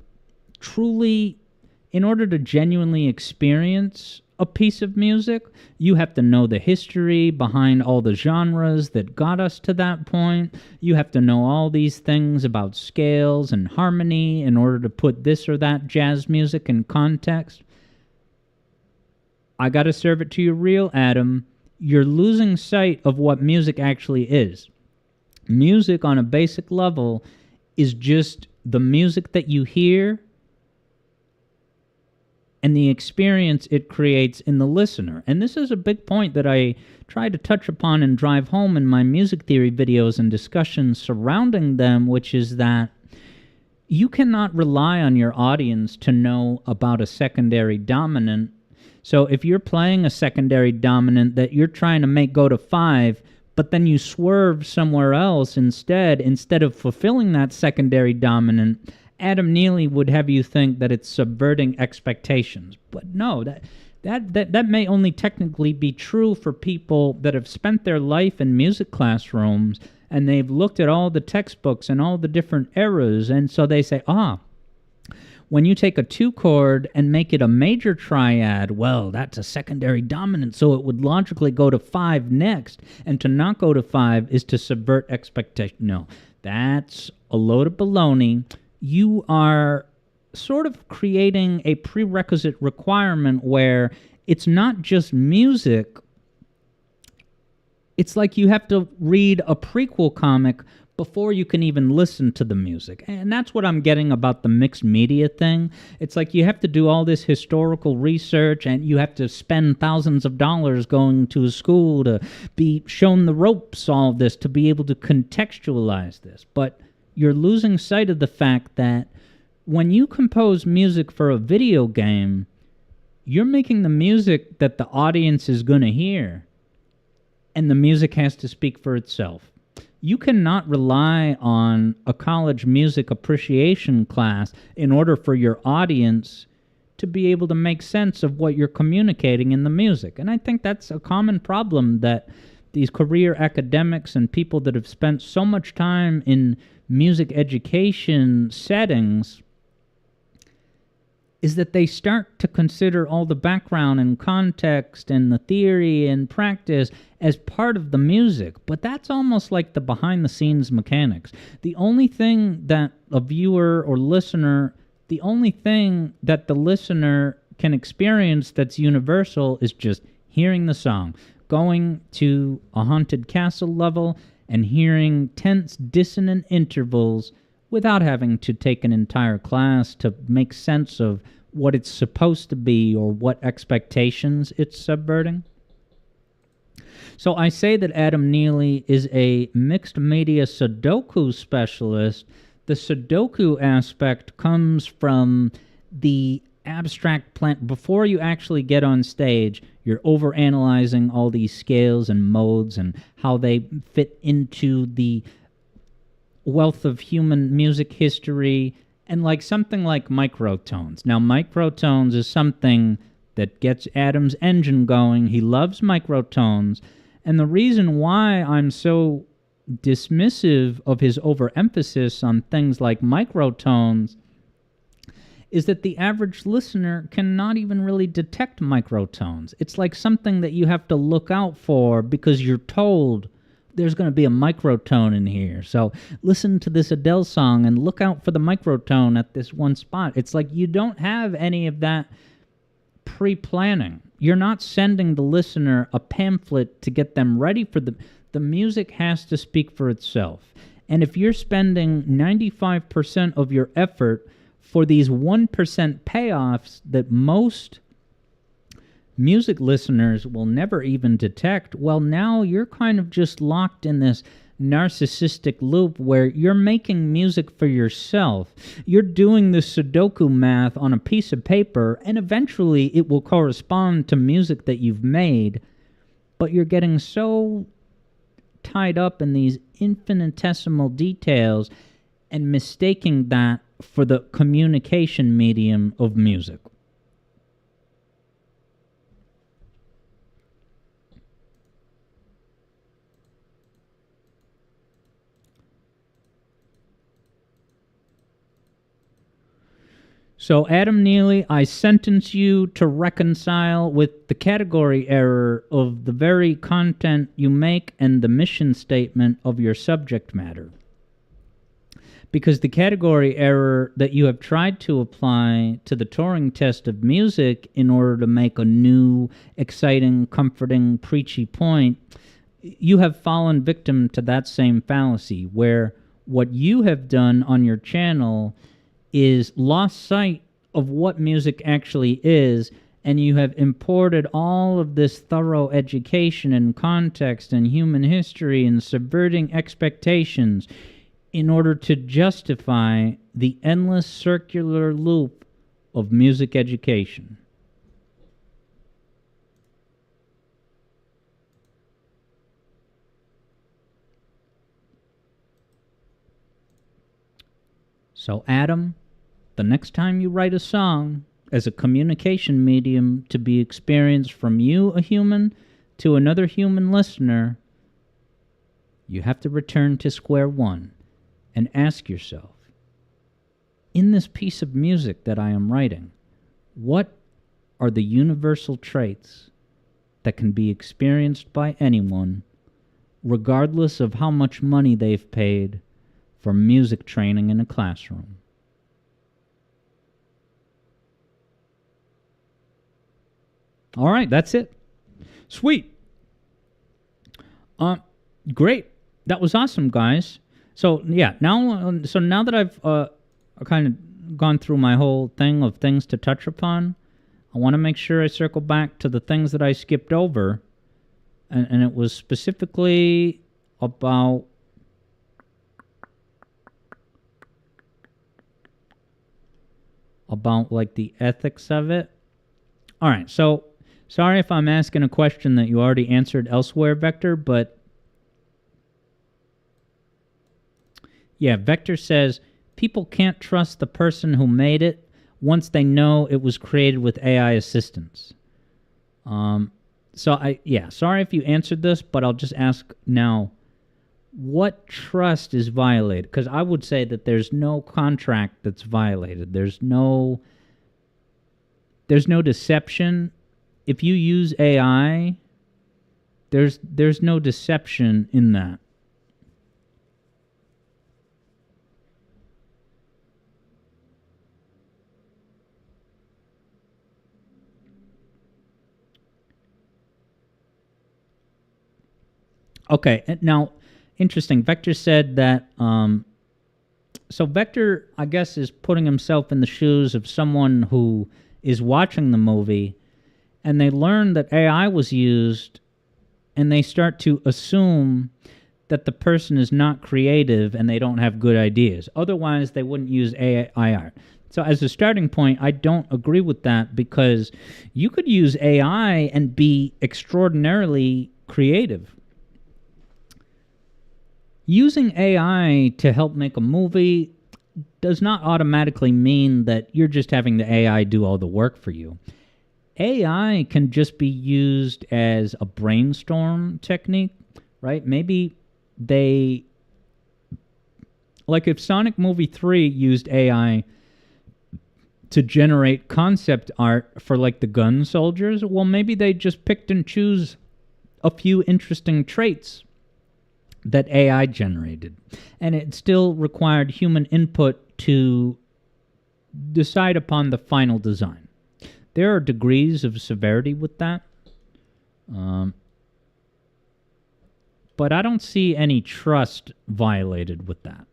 genuinely experience a piece of music, you have to know the history behind all the genres that got us to that point. You have to know all these things about scales and harmony in order to put this or that jazz music in context. I gotta serve it to you real, Adam. You're losing sight of what music actually is. Music, on a basic level, is just the music that you hear and the experience it creates in the listener. And this is a big point that I try to touch upon and drive home in my music theory videos and discussions surrounding them, which is that you cannot rely on your audience to know about a secondary dominant. So if you're playing a secondary dominant that you're trying to make go to 5, but then you swerve somewhere else instead of fulfilling that secondary dominant, Adam Neely would have you think that it's subverting expectations. But no, that may only technically be true for people that have spent their life in music classrooms and they've looked at all the textbooks and all the different eras, and so they say, when you take a 2-chord and make it a major triad, well, that's a secondary dominant, so it would logically go to 5 next, and to not go to 5 is to subvert expectation. No, that's a load of baloney. You are sort of creating a prerequisite requirement where it's not just music. It's like you have to read a prequel comic before you can even listen to the music. And that's what I'm getting about the mixed media thing. It's like you have to do all this historical research and you have to spend thousands of dollars going to a school to be shown the ropes, all this, to be able to contextualize this. But you're losing sight of the fact that when you compose music for a video game, you're making the music that the audience is going to hear, and the music has to speak for itself. You cannot rely on a college music appreciation class in order for your audience to be able to make sense of what you're communicating in the music. And I think that's a common problem that these career academics and people that have spent so much time in music education settings is that they start to consider all the background and context and the theory and practice as part of the music. But that's almost like the behind-the-scenes mechanics. The only thing that a viewer or listener, the only thing that the listener can experience that's universal is just hearing the song, going to a haunted castle level and hearing tense, dissonant intervals without having to take an entire class to make sense of what it's supposed to be or what expectations it's subverting. So I say that Adam Neely is a mixed media Sudoku specialist. The Sudoku aspect comes from the abstract plan. Before you actually get on stage, you're overanalyzing all these scales and modes and how they fit into the wealth of human music history, and like something like microtones. Now, microtones is something that gets Adam's engine going. He loves microtones, and the reason why I'm so dismissive of his overemphasis on things like microtones is that the average listener cannot even really detect microtones. It's like something that you have to look out for because you're told there's going to be a microtone in here. So listen to this Adele song and look out for the microtone at this one spot. It's like you don't have any of that pre-planning. You're not sending the listener a pamphlet to get them ready for the music has to speak for itself. And if you're spending 95% of your effort for these 1% payoffs that most music listeners will never even detect, well, now you're kind of just locked in this narcissistic loop where you're making music for yourself. You're doing the Sudoku math on a piece of paper, and eventually it will correspond to music that you've made, but you're getting so tied up in these infinitesimal details and mistaking that for the communication medium of music. So, Adam Neely, I sentence you to reconcile with the category error of the very content you make and the mission statement of your subject matter. Because the category error that you have tried to apply to the Turing test of music in order to make a new, exciting, comforting, preachy point, you have fallen victim to that same fallacy, where what you have done on your channel is lost sight of what music actually is, and you have imported all of this thorough education and context and human history and subverting expectations in order to justify the endless circular loop of music education. So, Adam, the next time you write a song as a communication medium to be experienced from you, a human, to another human listener, you have to return to square one and ask yourself, in this piece of music that I am writing, what are the universal traits that can be experienced by anyone, regardless of how much money they've paid for music training in a classroom? All right, that's it. Sweet. Great. That was awesome, guys. So yeah, now that I've kind of gone through my whole thing of things to touch upon, I want to make sure I circle back to the things that I skipped over, and it was specifically about like the ethics of it. All right, so sorry if I'm asking a question that you already answered elsewhere, Vector, but yeah, Vector says people can't trust the person who made it once they know it was created with AI assistance. Sorry if you answered this, but I'll just ask now, what trust is violated? Because I would say that there's no contract that's violated. There's no deception. If you use AI, there's no deception in that. Okay, now, interesting. Vector said that, so Vector, I guess, is putting himself in the shoes of someone who is watching the movie, and they learn that AI was used, and they start to assume that the person is not creative and they don't have good ideas. Otherwise, they wouldn't use AI art. So as a starting point, I don't agree with that, because you could use AI and be extraordinarily creative. Using AI to help make a movie does not automatically mean that you're just having the AI do all the work for you. AI can just be used as a brainstorm technique, right? Maybe they, like if Sonic Movie 3 used AI to generate concept art for like the gun soldiers, well, maybe they just picked and choose a few interesting traits that AI generated, and it still required human input to decide upon the final design. There are degrees of severity with that, but I don't see any trust violated with that.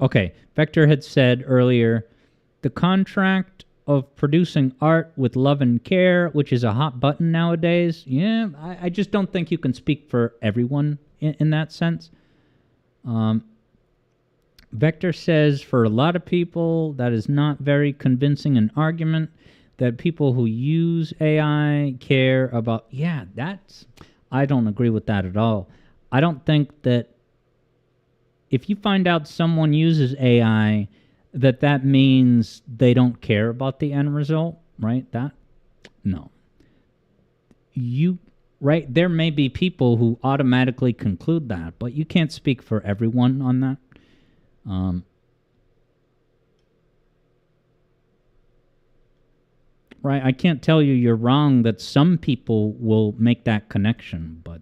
Okay, Vector had said earlier, the contract of producing art with love and care, which is a hot button nowadays. Yeah, I just don't think you can speak for everyone in that sense. Vector says, for a lot of people, that is not very convincing an argument. that people who use AI care about, I don't agree with that at all. I don't think that if you find out someone uses AI, that means they don't care about the end result, right? No. There may be people who automatically conclude that, but you can't speak for everyone on that. Right, I can't tell you you're wrong that some people will make that connection, but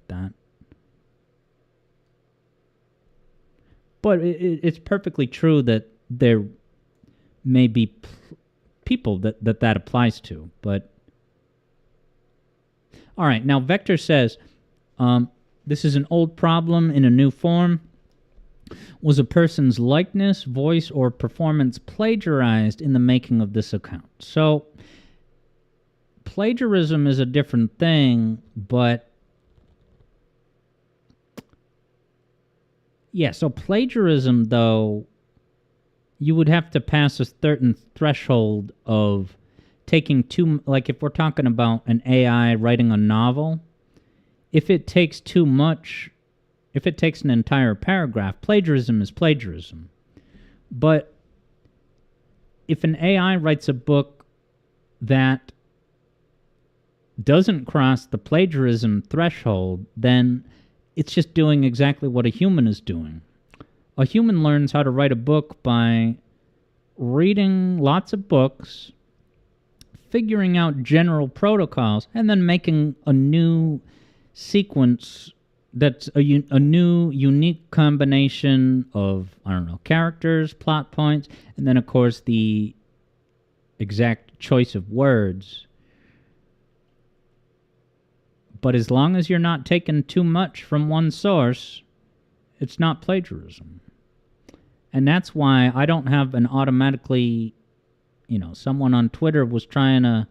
it's perfectly true that there may be people that applies to. But all right, now Vector says, this is an old problem in a new form. Was a person's likeness, voice, or performance plagiarized in the making of this account? So plagiarism is a different thing, but so plagiarism, though, you would have to pass a certain threshold of taking like if we're talking about an AI writing a novel, if it takes too much, if it takes an entire paragraph, plagiarism is plagiarism. But if an AI writes a book that doesn't cross the plagiarism threshold, then it's just doing exactly what a human is doing. A human learns how to write a book by reading lots of books, figuring out general protocols, and then making a new sequence that's a new, unique combination of, characters, plot points, and then, of course, the exact choice of words. But as long as you're not taking too much from one source, it's not plagiarism. And that's why I don't have an automatically, someone on Twitter was trying to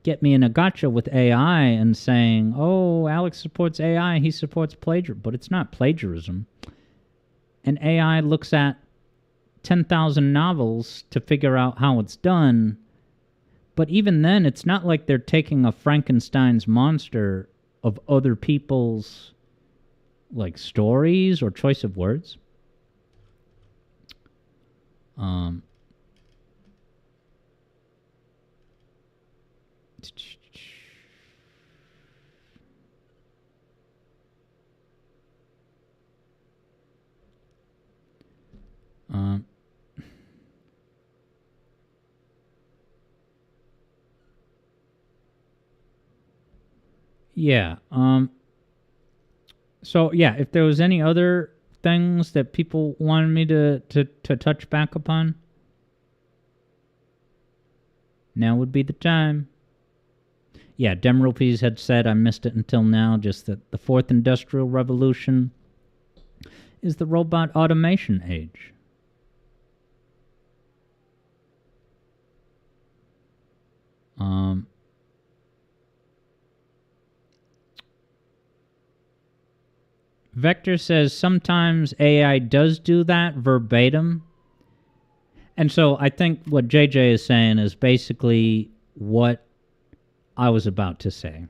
get me in a gotcha with AI and saying, oh, Alex supports AI, he supports plagiarism. But it's not plagiarism. And AI looks at 10,000 novels to figure out how it's done. But even then, it's not like they're taking a Frankenstein's monster of other people's, stories or choice of words. So, if there was any other things that people wanted me to touch back upon, now would be the time. Demrupees had said, I missed it until now, just that the fourth industrial revolution is the robot automation age. Vector says sometimes AI does do that verbatim. And so I think what JJ is saying is basically what I was about to say.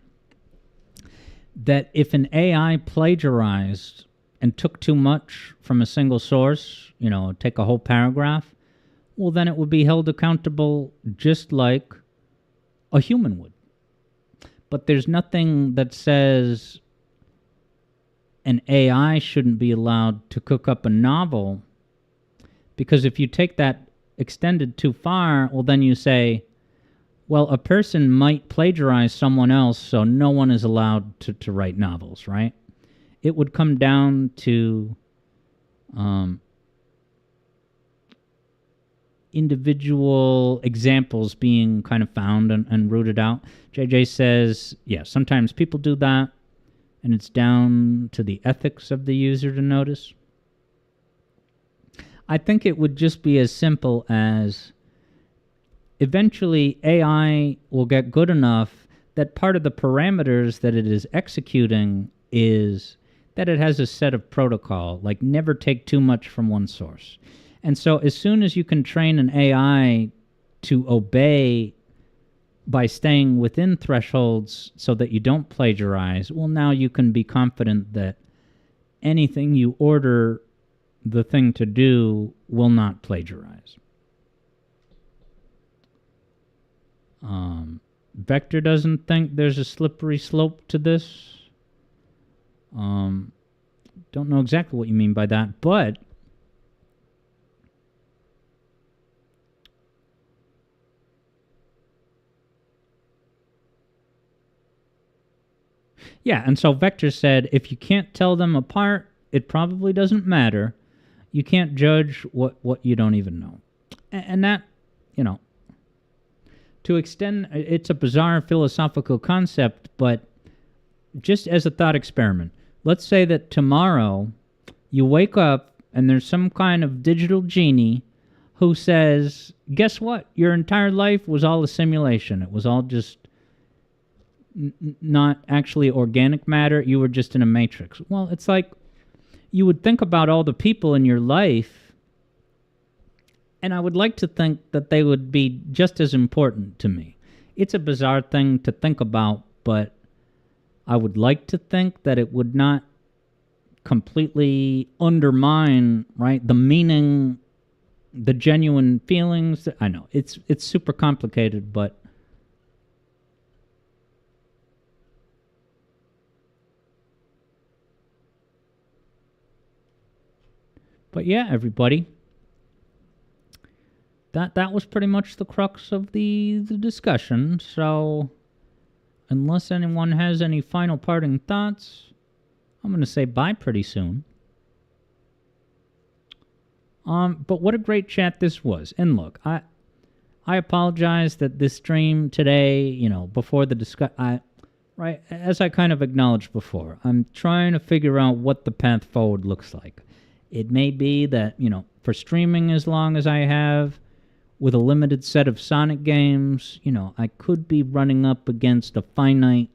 That if an AI plagiarized and took too much from a single source, take a whole paragraph, well, then it would be held accountable just like a human would. But there's nothing that says an AI shouldn't be allowed to cook up a novel, because if you take that extended too far, well, then you say, well, a person might plagiarize someone else, so no one is allowed to write novels, right? It would come down to individual examples being kind of found and rooted out. JJ says, sometimes people do that, and it's down to the ethics of the user to notice. I think it would just be as simple as eventually AI will get good enough that part of the parameters that it is executing is that it has a set of protocol, like never take too much from one source. And so as soon as you can train an AI to obey by staying within thresholds so that you don't plagiarize, well, now you can be confident that anything you order the thing to do will not plagiarize. Vector doesn't think there's a slippery slope to this. Don't know exactly what you mean by that, but yeah, and so Vector said, if you can't tell them apart, it probably doesn't matter. You can't judge what you don't even know. And that, to extend, it's a bizarre philosophical concept, but just as a thought experiment, let's say that tomorrow you wake up and there's some kind of digital genie who says, guess what? Your entire life was all a simulation. It was all just not actually organic matter. You were just in a matrix. Well, it's like you would think about all the people in your life, and I would like to think that they would be just as important to me. It's a bizarre thing to think about, but I would like to think that it would not completely undermine, right, the meaning, the genuine feelings. I know, it's super complicated, but yeah, everybody. That was pretty much the crux of the discussion. So, unless anyone has any final parting thoughts, I'm going to say bye pretty soon. But what a great chat this was. And look, I apologize that this stream today, before the discussion, right, as I kind of acknowledged before, I'm trying to figure out what the path forward looks like. It may be that, for streaming as long as I have, with a limited set of Sonic games, I could be running up against a finite...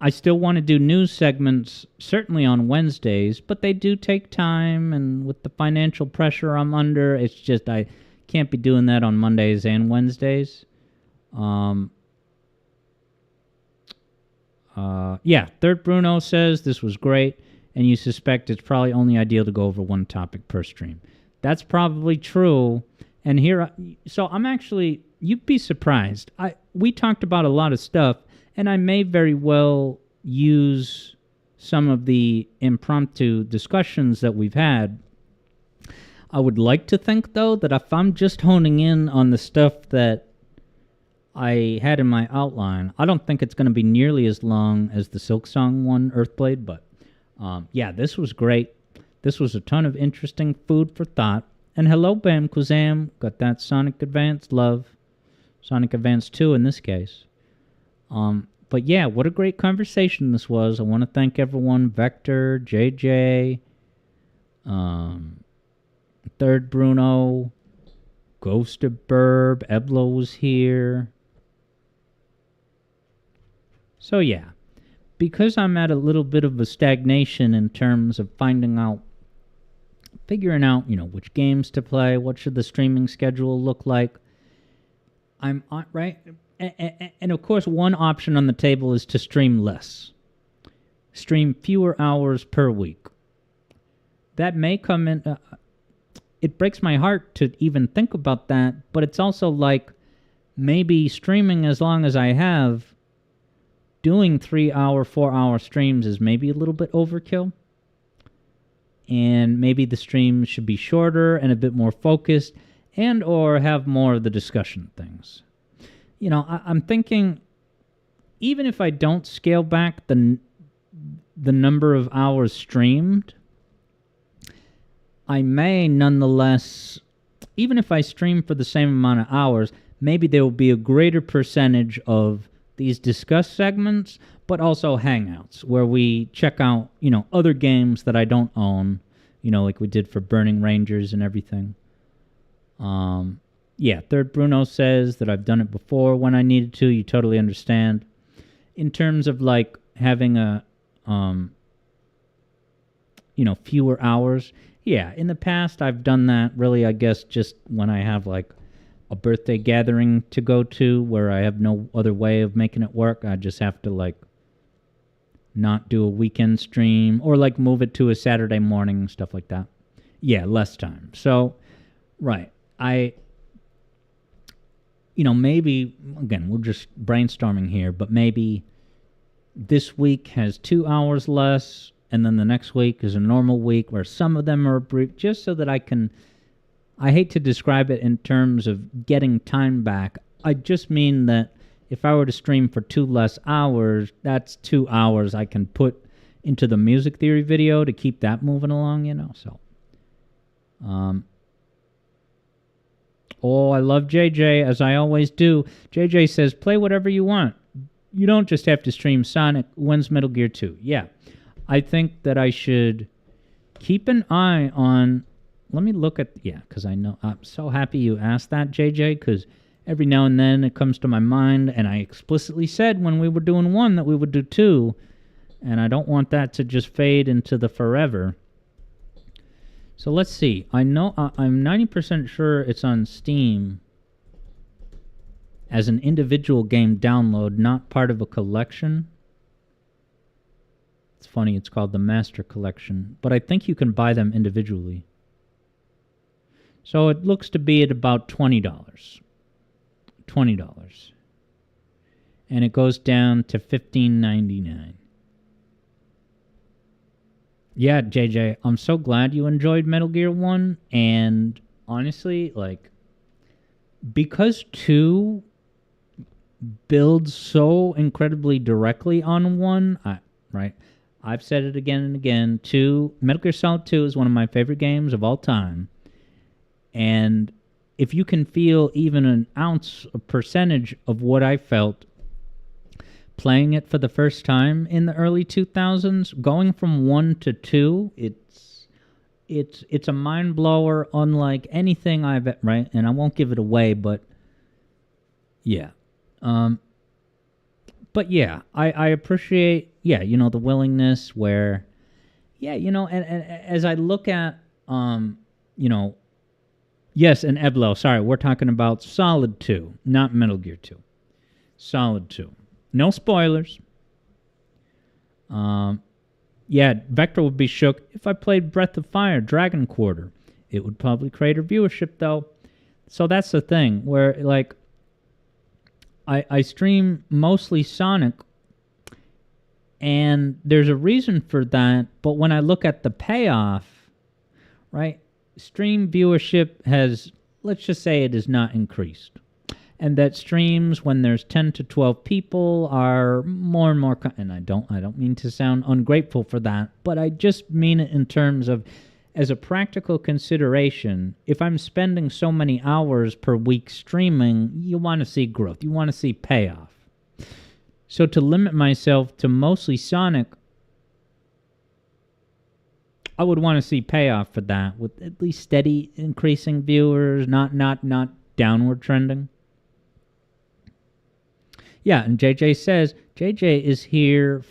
I still want to do news segments, certainly on Wednesdays, but they do take time, and with the financial pressure I'm under, it's just I can't be doing that on Mondays and Wednesdays. Third Bruno says this was great, and you suspect it's probably only ideal to go over one topic per stream. That's probably true. And so I'm actually, you'd be surprised. We talked about a lot of stuff, and I may very well use some of the impromptu discussions that we've had. I would like to think, though, that if I'm just honing in on the stuff that I had in my outline, I don't think it's going to be nearly as long as the Silksong one, Earthblade, but this was great. This was a ton of interesting food for thought. And hello, Bam Kuzam. Got that Sonic Advance love. Sonic Advance 2 in this case. But yeah, what a great conversation this was. I want to thank everyone. Vector, JJ, Third Bruno, Ghost of Burb, Eblo was here. So yeah, because I'm at a little bit of a stagnation in terms of figuring out, which games to play, what should the streaming schedule look like, I'm on, right? And of course, one option on the table is to stream less. Stream fewer hours per week. That may come in... it breaks my heart to even think about that, but it's also like maybe streaming as long as I have, doing 3-hour, 4-hour streams is maybe a little bit overkill. And maybe the streams should be shorter and a bit more focused, and or have more of the discussion things. I'm thinking, even if I don't scale back the number of hours streamed, I may nonetheless, even if I stream for the same amount of hours, maybe there will be a greater percentage of these discuss segments, but also hangouts where we check out, other games that I don't own, like we did for Burning Rangers and everything. Third Bruno says that I've done it before when I needed to. You totally understand. In terms of like having a, fewer hours. Yeah, in the past I've done that really, I guess, just when I have like a birthday gathering to go to where I have no other way of making it work. I just have to, like, not do a weekend stream or, like, move it to a Saturday morning, stuff like that. Yeah, less time. So, right. Maybe, again, we're just brainstorming here, but maybe this week has 2 hours less, and then the next week is a normal week where some of them are brief, just so that I hate to describe it in terms of getting time back. I just mean that if I were to stream for 2 less hours, that's 2 hours I can put into the music theory video to keep that moving along, so. I love JJ, as I always do. JJ says, play whatever you want. You don't just have to stream Sonic. When's Metal Gear 2? Yeah. I think that I should keep an eye on... Let me look at... Yeah, because I know... I'm so happy you asked that, JJ, because every now and then it comes to my mind, and I explicitly said when we were doing 1 that we would do 2, and I don't want that to just fade into the forever. So let's see. I know I'm 90% sure it's on Steam as an individual game download, not part of a collection. It's funny, it's called the Master Collection, but I think you can buy them individually. So it looks to be at about $20. $20. And it goes down to $15.99. Yeah, JJ, I'm so glad you enjoyed Metal Gear 1, and honestly, like, because 2 builds so incredibly directly on 1, right? I've said it again and again, Metal Gear Solid 2 is one of my favorite games of all time, and if you can feel even an ounce, a percentage of what I felt playing it for the first time in the early 2000s, going from 1 to 2, it's a mind blower unlike anything I've, right? And I won't give it away, but yeah. But yeah, I appreciate, the willingness where, and as I look at, yes, and Eblo, sorry, we're talking about Solid 2, not Metal Gear 2. Solid 2. No spoilers. Vector would be shook if I played Breath of Fire, Dragon Quarter. It would probably create a viewership, though. So that's the thing, where, like, I stream mostly Sonic, and there's a reason for that, but when I look at the payoff, right, stream viewership has, let's just say it has not increased. And that streams when there's 10 to 12 people are more and more, and I don't mean to sound ungrateful for that, but I just mean it in terms of, as a practical consideration, if I'm spending so many hours per week streaming, you want to see growth, you want to see payoff. So to limit myself to mostly Sonic, I would want to see payoff for that, with at least steady increasing viewers, not downward trending. Yeah, and JJ says, JJ is here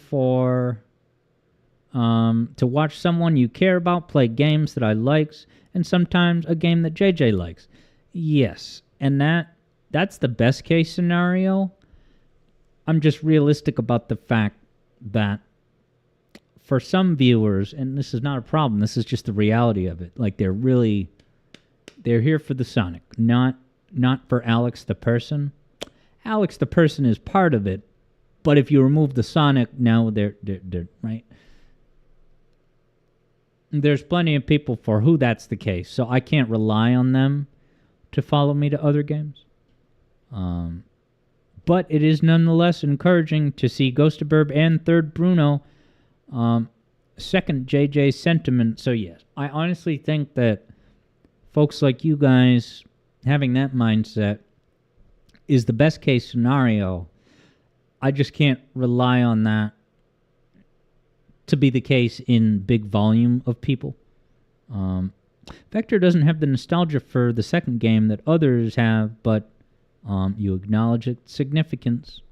to watch someone you care about play games that I likes, and sometimes a game that JJ likes. Yes, and that's the best case scenario. I'm just realistic about the fact that for some viewers, and this is not a problem, this is just the reality of it, like they're here for the Sonic, not for Alex the person. Alex the person is part of it, but if you remove the Sonic, now they're right. There's plenty of people for who that's the case, so I can't rely on them to follow me to other games. But it is nonetheless encouraging to see Ghostaburb and Third Bruno second JJ's sentiment. So yes, I honestly think that folks like you guys having that mindset is the best case scenario. I just can't rely on that to be the case in big volume of people. Vector doesn't have the nostalgia for the second game that others have, but you acknowledge its significance.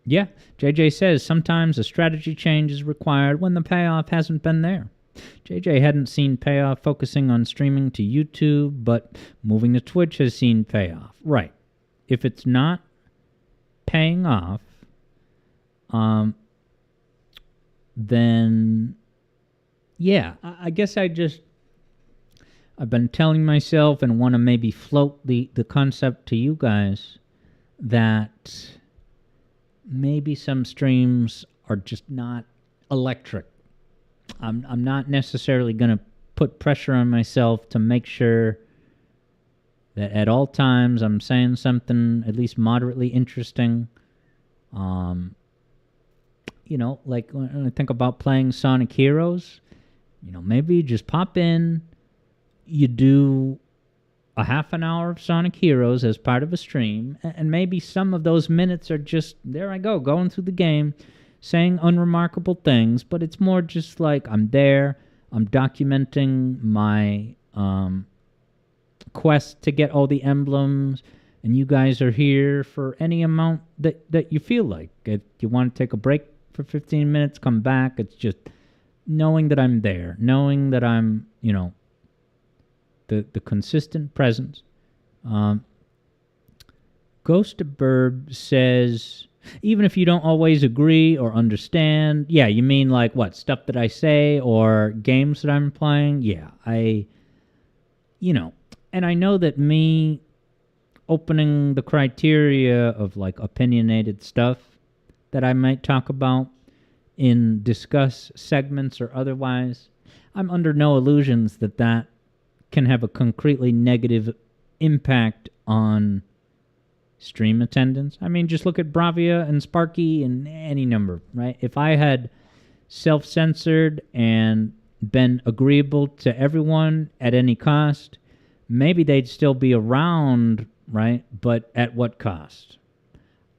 Yeah, JJ says sometimes a strategy change is required when the payoff hasn't been there. JJ hadn't seen payoff focusing on streaming to YouTube, but moving to Twitch has seen payoff. Right. If it's not paying off, then yeah, I guess I've been telling myself and want to maybe float the concept to you guys that maybe some streams are just not electric. I'm not necessarily going to put pressure on myself to make sure that at all times I'm saying something at least moderately interesting. You know, like when I think about playing Sonic Heroes, you know, maybe you just pop in, you do a half an hour of Sonic Heroes as part of a stream, and maybe some of those minutes are just, there I go, going through the game, saying unremarkable things, but it's more just like I'm there, I'm documenting my quest to get all the emblems, and you guys are here for any amount that you feel like. If you want to take a break for 15 minutes, come back. It's just knowing that I'm there, knowing that I'm, you know, the consistent presence. Ghost of Burb says, even if you don't always agree or understand, yeah, you mean like what, stuff that I say or games that I'm playing? Yeah, you know, and I know that me opening the criteria of like opinionated stuff that I might talk about in discuss segments or otherwise, I'm under no illusions that that can have a concretely negative impact on stream attendance. I mean, just look at Bravia and Sparky and any number, right? If I had self-censored and been agreeable to everyone at any cost, maybe they'd still be around, right? But at what cost?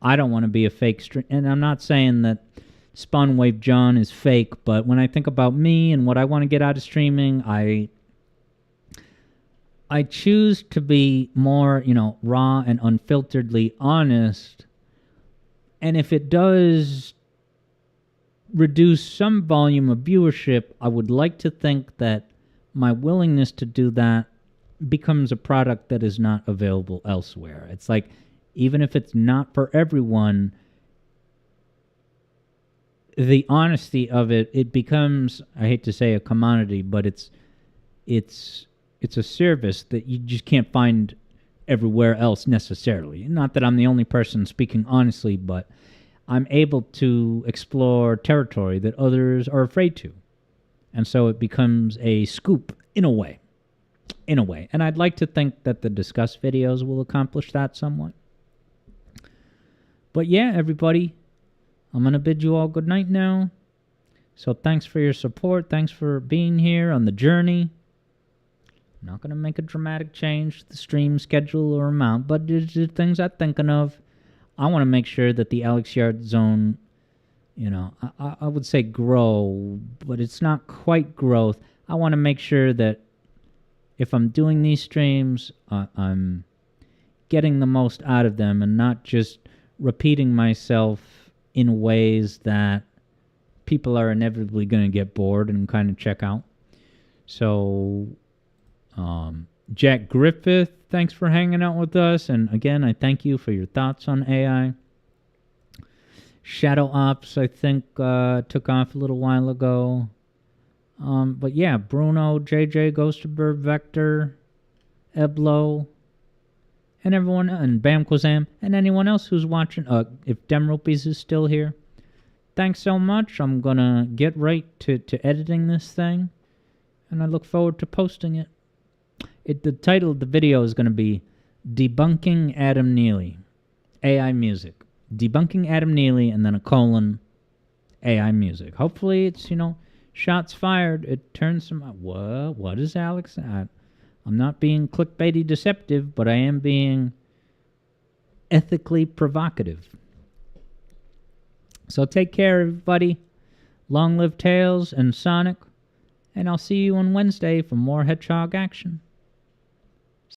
I don't want to be a fake stream. And I'm not saying that Spawnwave John is fake, but when I think about me and what I want to get out of streaming, I choose to be more, you know, raw and unfilteredly honest. And if it does reduce some volume of viewership, I would like to think that my willingness to do that becomes a product that is not available elsewhere. It's like, even if it's not for everyone, the honesty of it, it becomes, I hate to say a commodity, but it's a service that you just can't find everywhere else necessarily. Not that I'm the only person speaking honestly, but I'm able to explore territory that others are afraid to. And so it becomes a scoop in a way. And I'd like to think that the Discuss videos will accomplish that somewhat. But yeah, everybody, I'm going to bid you all good night now. So thanks for your support. Thanks for being here on the journey. I'm not going to make a dramatic change to the stream schedule or amount, but there's things I'm thinking of. I want to make sure that the Alex Yard Zone, you know, I would say grow, but it's not quite growth. I want to make sure that if I'm doing these streams, I'm getting the most out of them and not just repeating myself in ways that people are inevitably going to get bored and kind of check out. So, Jack Griffith, thanks for hanging out with us. And again, I thank you for your thoughts on AI. Shadow Ops, I think, took off a little while ago. But yeah, Bruno, JJ, Ghostaberg, Vector, Eblo, and everyone, and Bamquazam, and anyone else who's watching, if Demrupees is still here. Thanks so much. I'm gonna get right to editing this thing, and I look forward to posting it. The title of the video is gonna be Debunking Adam Neely, AI Music. Debunking Adam Neely, and then a colon, AI Music. Hopefully it's, you know, shots fired. It turns some... What is Alex? I'm not being clickbaity deceptive, but I am being ethically provocative. So take care, everybody. Long live Tails and Sonic. And I'll see you on Wednesday for more Hedgehog action.